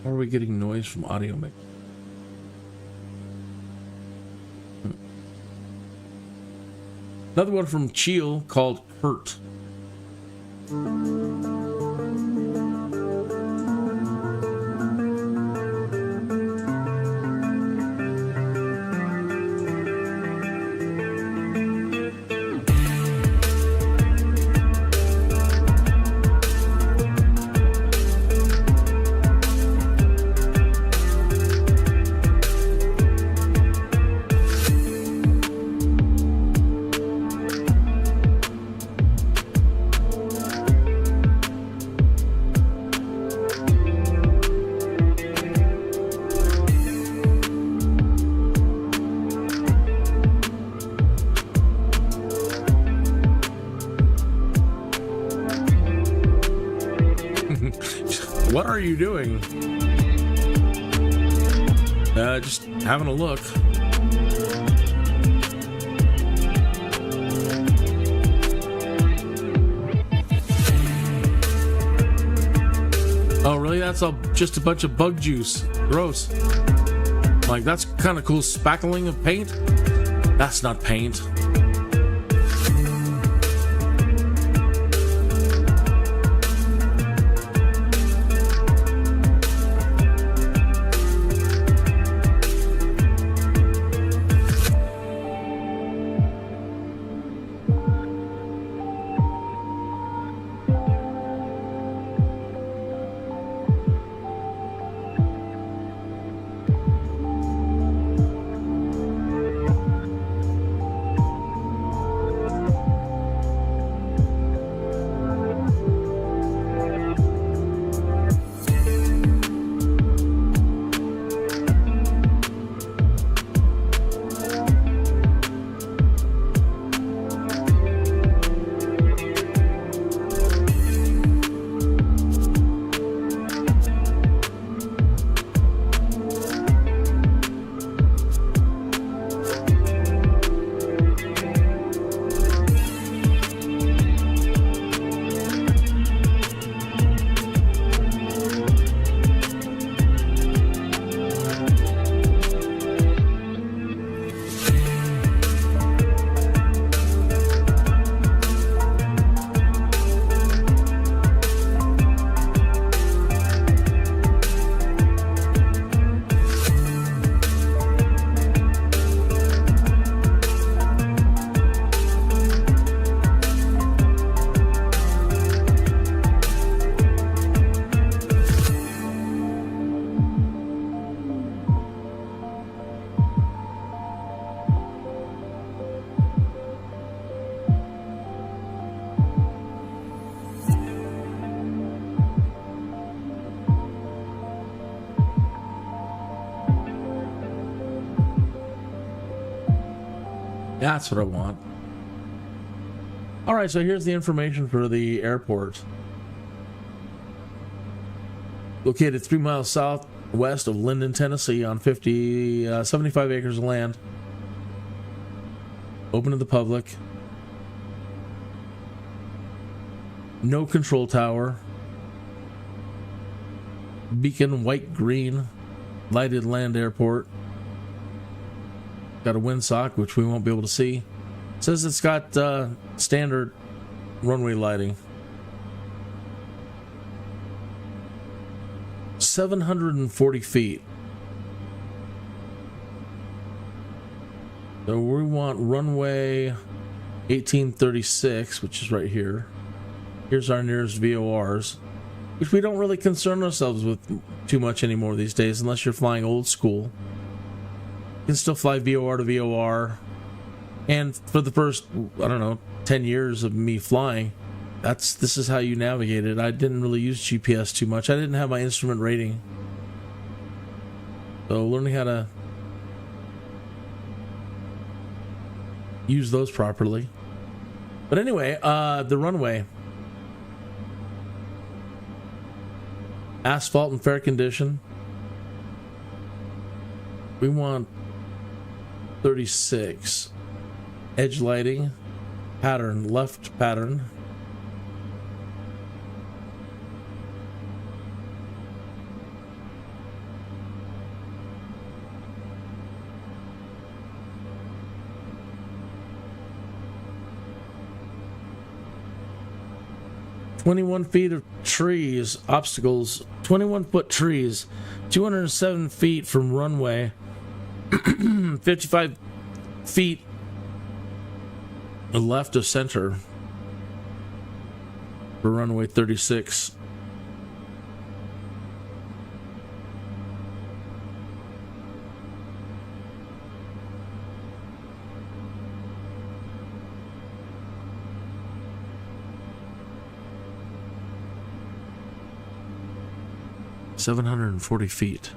Or are we getting noise from audio mix? Another one from Cheel called Hurt. you doing? Just having a look. Oh, really? That's just a bunch of bug juice. Gross. Like, that's kind of cool. Spackling of paint? That's not paint. That's what I want. All right, so here's the information for the airport. Located 3 miles southwest of Linden, Tennessee, on 75 acres of land. Open to the public. No control tower. Beacon white green. Lighted land airport. Got a windsock, which we won't be able to see. It says it's got standard runway lighting. 740 feet. So we want runway 1836, which is right here. Here's our nearest VORs, which we don't really concern ourselves with too much anymore these days, unless you're flying old school. You can still fly VOR to VOR. And for the first, 10 years of me flying, this is how you navigate it. I didn't really use GPS too much. I didn't have my instrument rating. So learning how to use those properly. But anyway, the runway. Asphalt in fair condition. We want 36. Edge lighting. Pattern, left pattern. "21 feet of trees, obstacles, 21-foot trees, 207 feet from runway, 55 feet left of center for runway 36. "740 feet.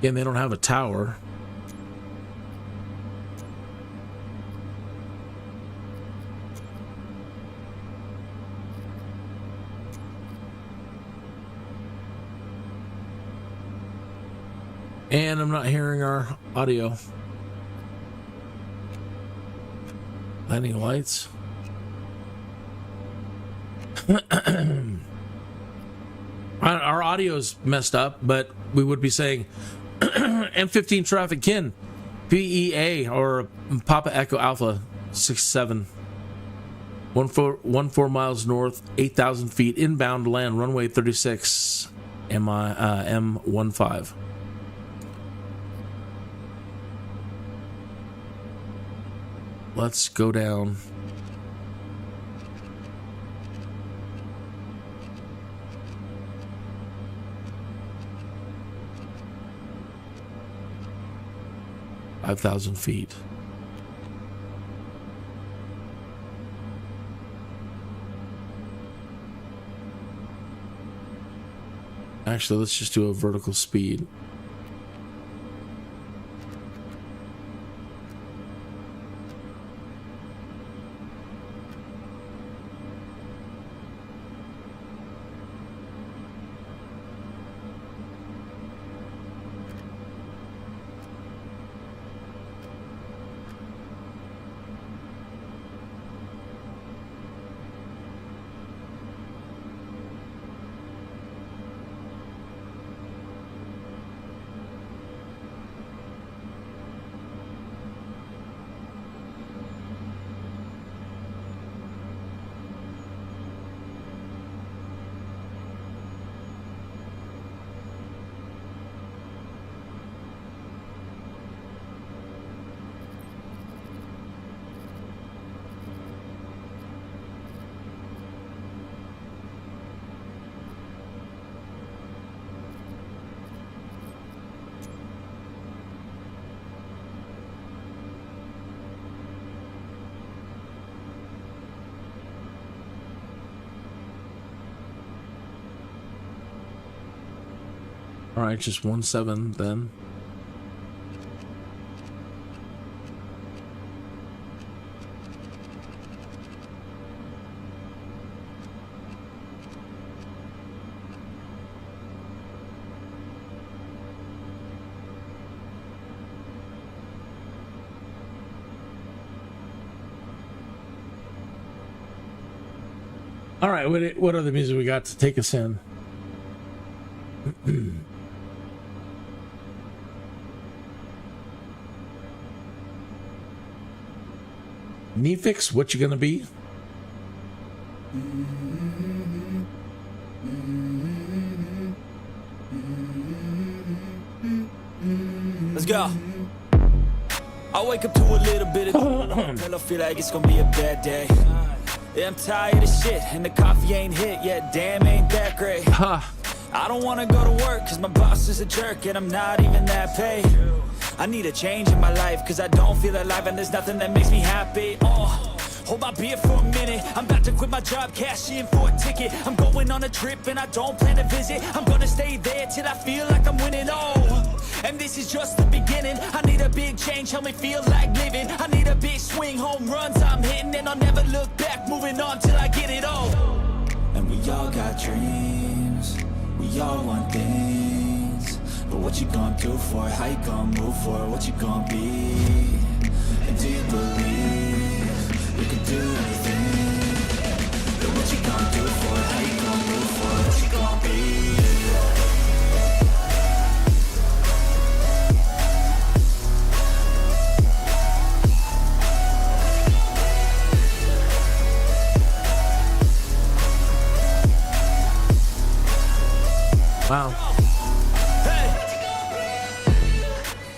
Again, they don't have a tower. And I'm not hearing our audio. Landing lights. Our audio's messed up, but we would be saying M15 traffic kin, PEA or Papa Echo Alpha 67. 14 miles north, 8,000 feet inbound to land runway 36 M15. Let's go down. $5,000 feet. Actually, let's just do a vertical speed. All right, just 17 then. All right, what other music we got to take us in? Nefix, what you gonna be? Let's go. I wake up to a little bit of I feel like it's gonna be a bad day. Yeah, I'm tired of shit and the coffee ain't hit yet. Damn, ain't that great. I don't wanna go to work cause my boss is a jerk and I'm not even that paid. I need a change in my life cause I don't feel alive and there's nothing that makes me happy. Hold my beer for a minute. I'm about to quit my job, cash in for a ticket. I'm going on a trip and I don't plan to visit. I'm gonna stay there till I feel like I'm winning. And this is just the beginning. I need a big change, help me feel like living. I need a big swing, home runs I'm hitting. And I'll never look back, moving on till I get it all. And we all got dreams, we all want things. But what you gonna do for it? How you gonna move for it? What you gonna be? And do you believe you can do anything? But what you gonna do for it? How you gonna move for it? What you gonna be? Wow.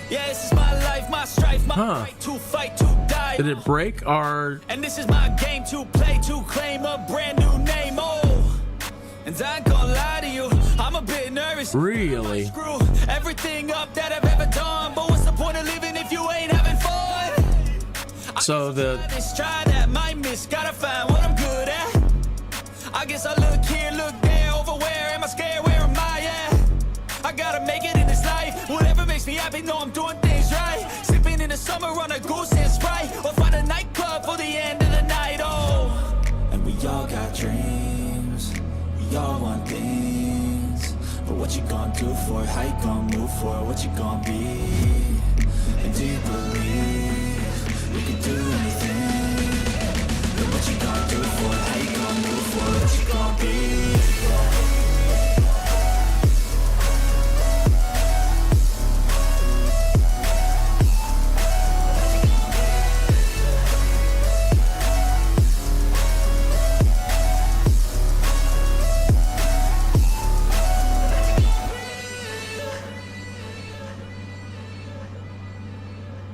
Yeah, this is my life, my strife, my right to fight, to die. Did it break our... And this is my game to play, to claim a brand new name. And I ain't gonna lie to you, I'm a bit nervous. Really? Screw everything up that I've ever done. But what's the point of living if you ain't having fun? So the... Try that, might miss, gotta find what I'm good at. I guess I look here, look there, over where am I scared, where am I at? I gotta make it in this life, whatever makes makes me happy, know I'm doing things right. Sipping in the summer on a goose and Sprite, or find a nightclub for the end of the night, oh. And we all got dreams, we all want things. But what you gonna do for it, how you gonna move for it, what you gonna be? And do you believe you can do anything? But what you gonna do for it, how you gonna move for it, what you gonna be?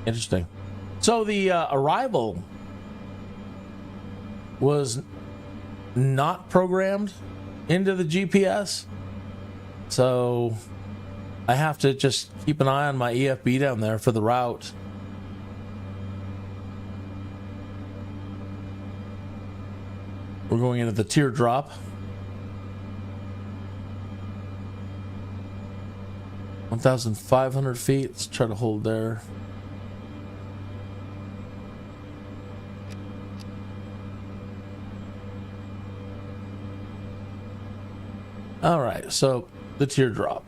Interesting. So the arrival was not programmed into the GPS. So I have to just keep an eye on my EFB down there for the route. We're going into the teardrop. 1,500 feet. Let's try to hold there. All right, so the teardrop.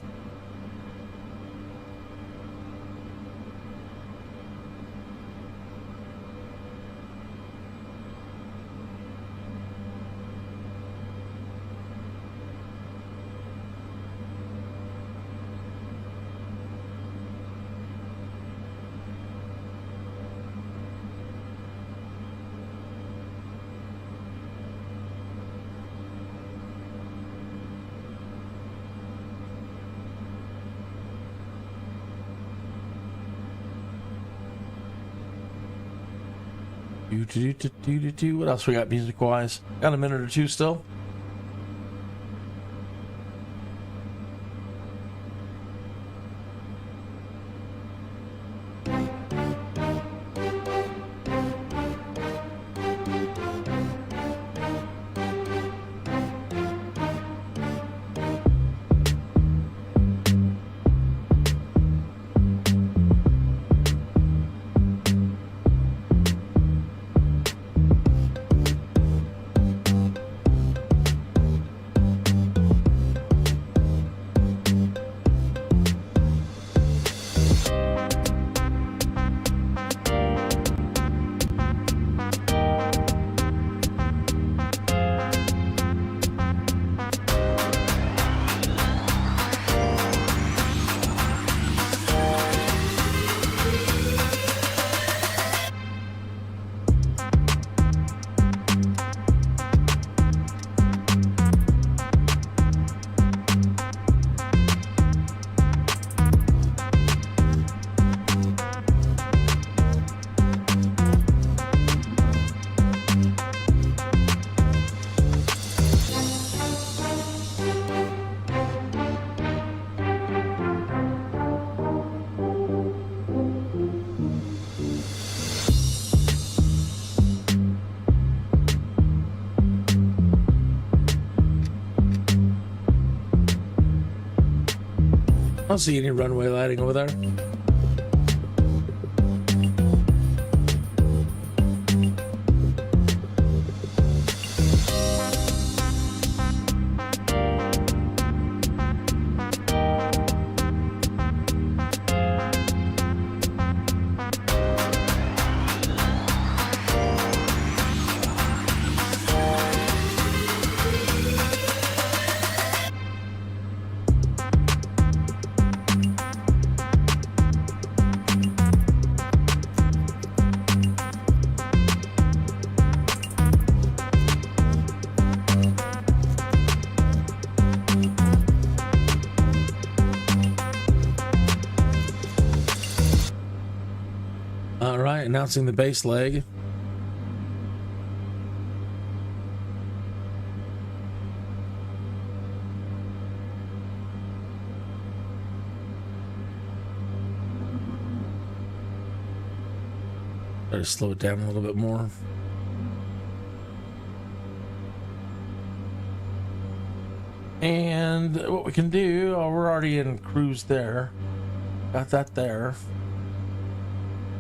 What else we got music wise? Got a minute or two still. I don't see any runway lighting over there. Announcing the base leg. Better slow it down a little bit more. And what we can do, oh, we're already in cruise there. Got that there.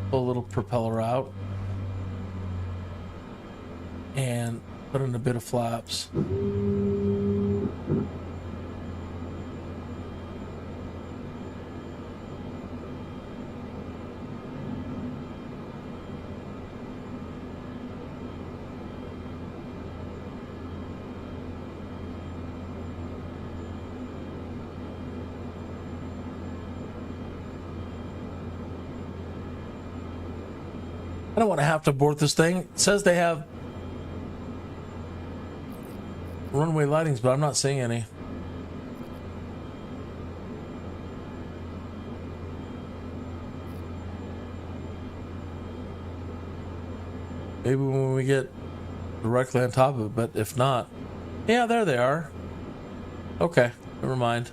Pull a little propeller out. And put in a bit of flaps. I don't want to have to abort this thing. It says they have runway lightings, but I'm not seeing any. Maybe when we get directly on top of it, but if not... Yeah, there they are. Okay, never mind.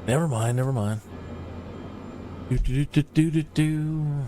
Never mind, never mind. Do-do-do-do-do-do.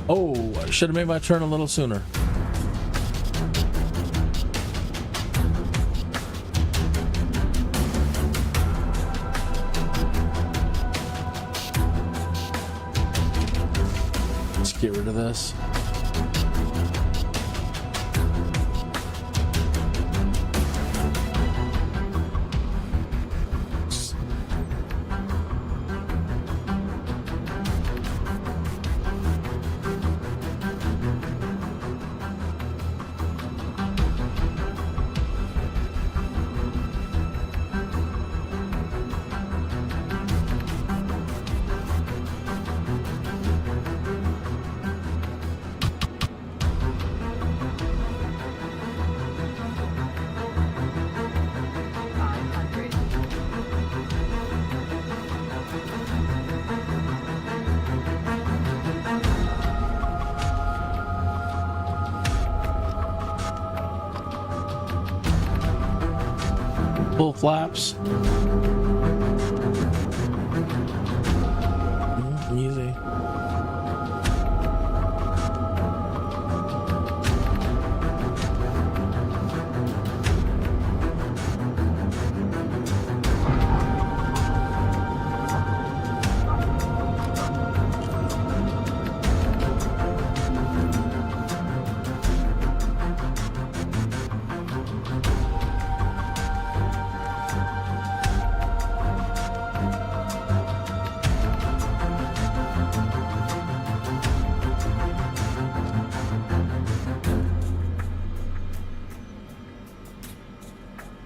Oh, I should have made my turn a little sooner. Let's get rid of this. Full flaps. Easy.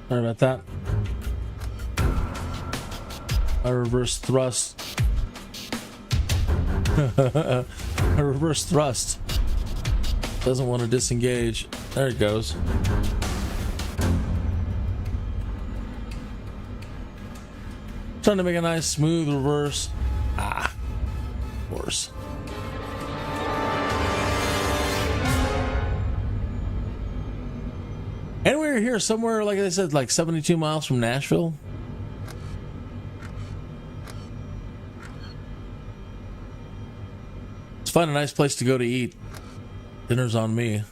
Sorry about that. A reverse thrust. A reverse thrust. Doesn't want to disengage. There it goes. Trying to make a nice smooth reverse. Ah, of course. And we were here somewhere, like I said, like 72 miles from Nashville. Let's find a nice place to go to eat. Dinner's on me.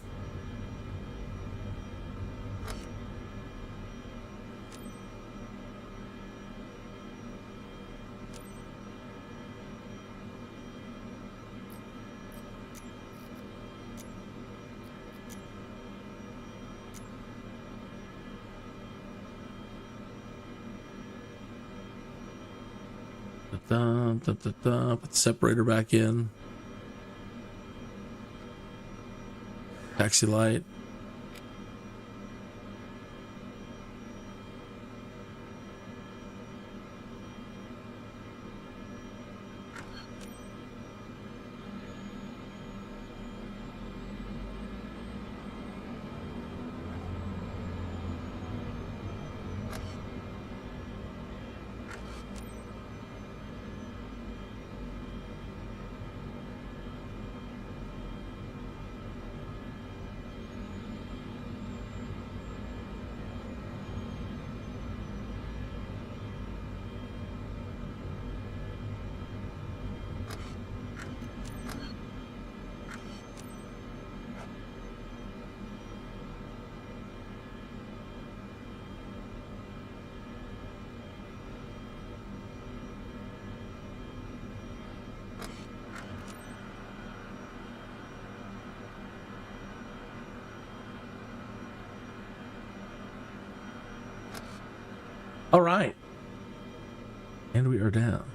Put the separator back in. Taxi light. All right. And we are down.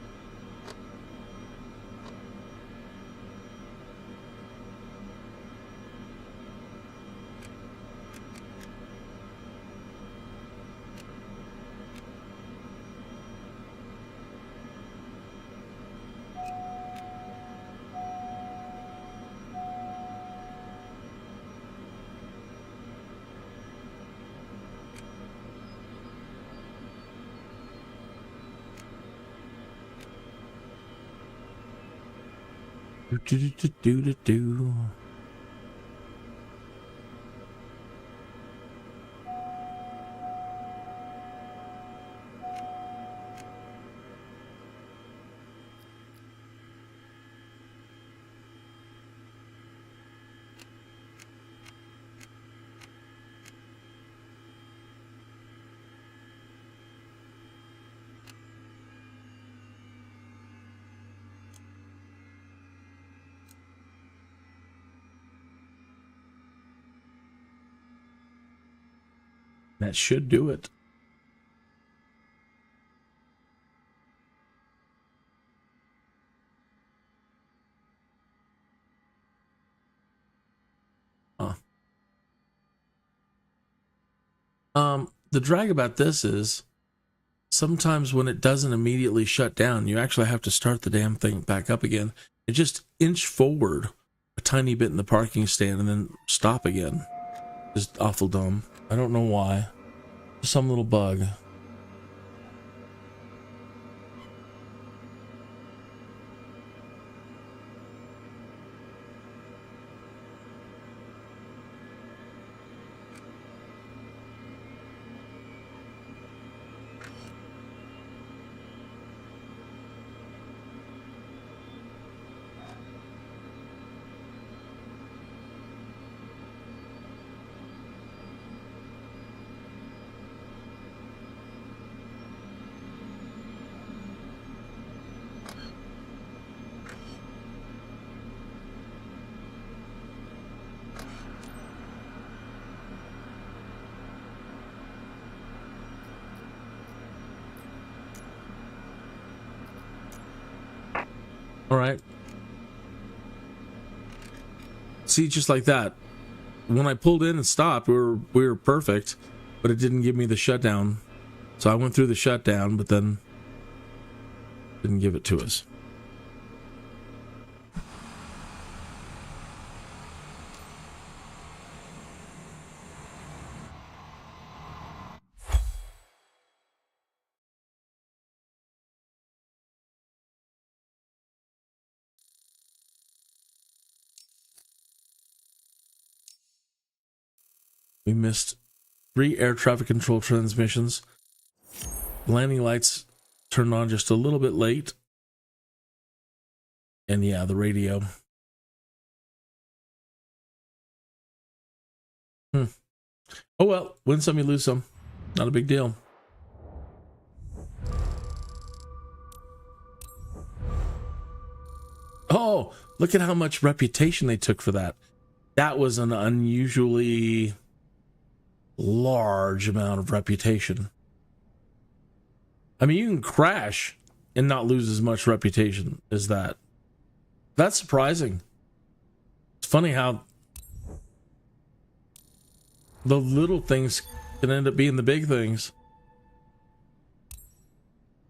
Do. That should do it. The drag about this is sometimes when it doesn't immediately shut down, you actually have to start the damn thing back up again and just inch forward a tiny bit in the parking stand and then stop again. Just awful dumb. I don't know why. Some little bug. All right. See, just like that. When I pulled in and stopped, we were perfect, but it didn't give me the shutdown. So I went through the shutdown, but then didn't give it to us. We missed 3 air traffic control transmissions. Landing lights turned on just a little bit late. And yeah, the radio. Oh well, win some, you lose some. Not a big deal. Oh, look at how much reputation they took for that. That was an unusually large amount of reputation. I mean, you can crash and not lose as much reputation as that. That's surprising. It's funny how the little things can end up being the big things.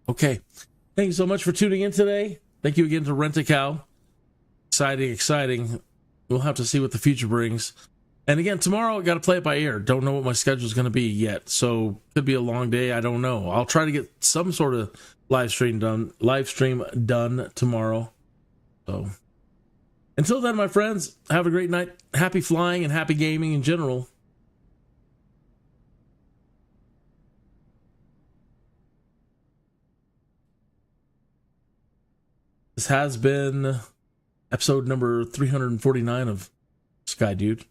Okay. Thank you so much for tuning in today. Thank you again to RENTACOW. Exciting. We'll have to see what the future brings. And again, tomorrow I got to play it by ear. Don't know what my schedule is going to be yet. So could be a long day. I don't know. I'll try to get some sort of live stream done tomorrow. So until then, my friends, have a great night. Happy flying and happy gaming in general. This has been episode number 349 of Skydude.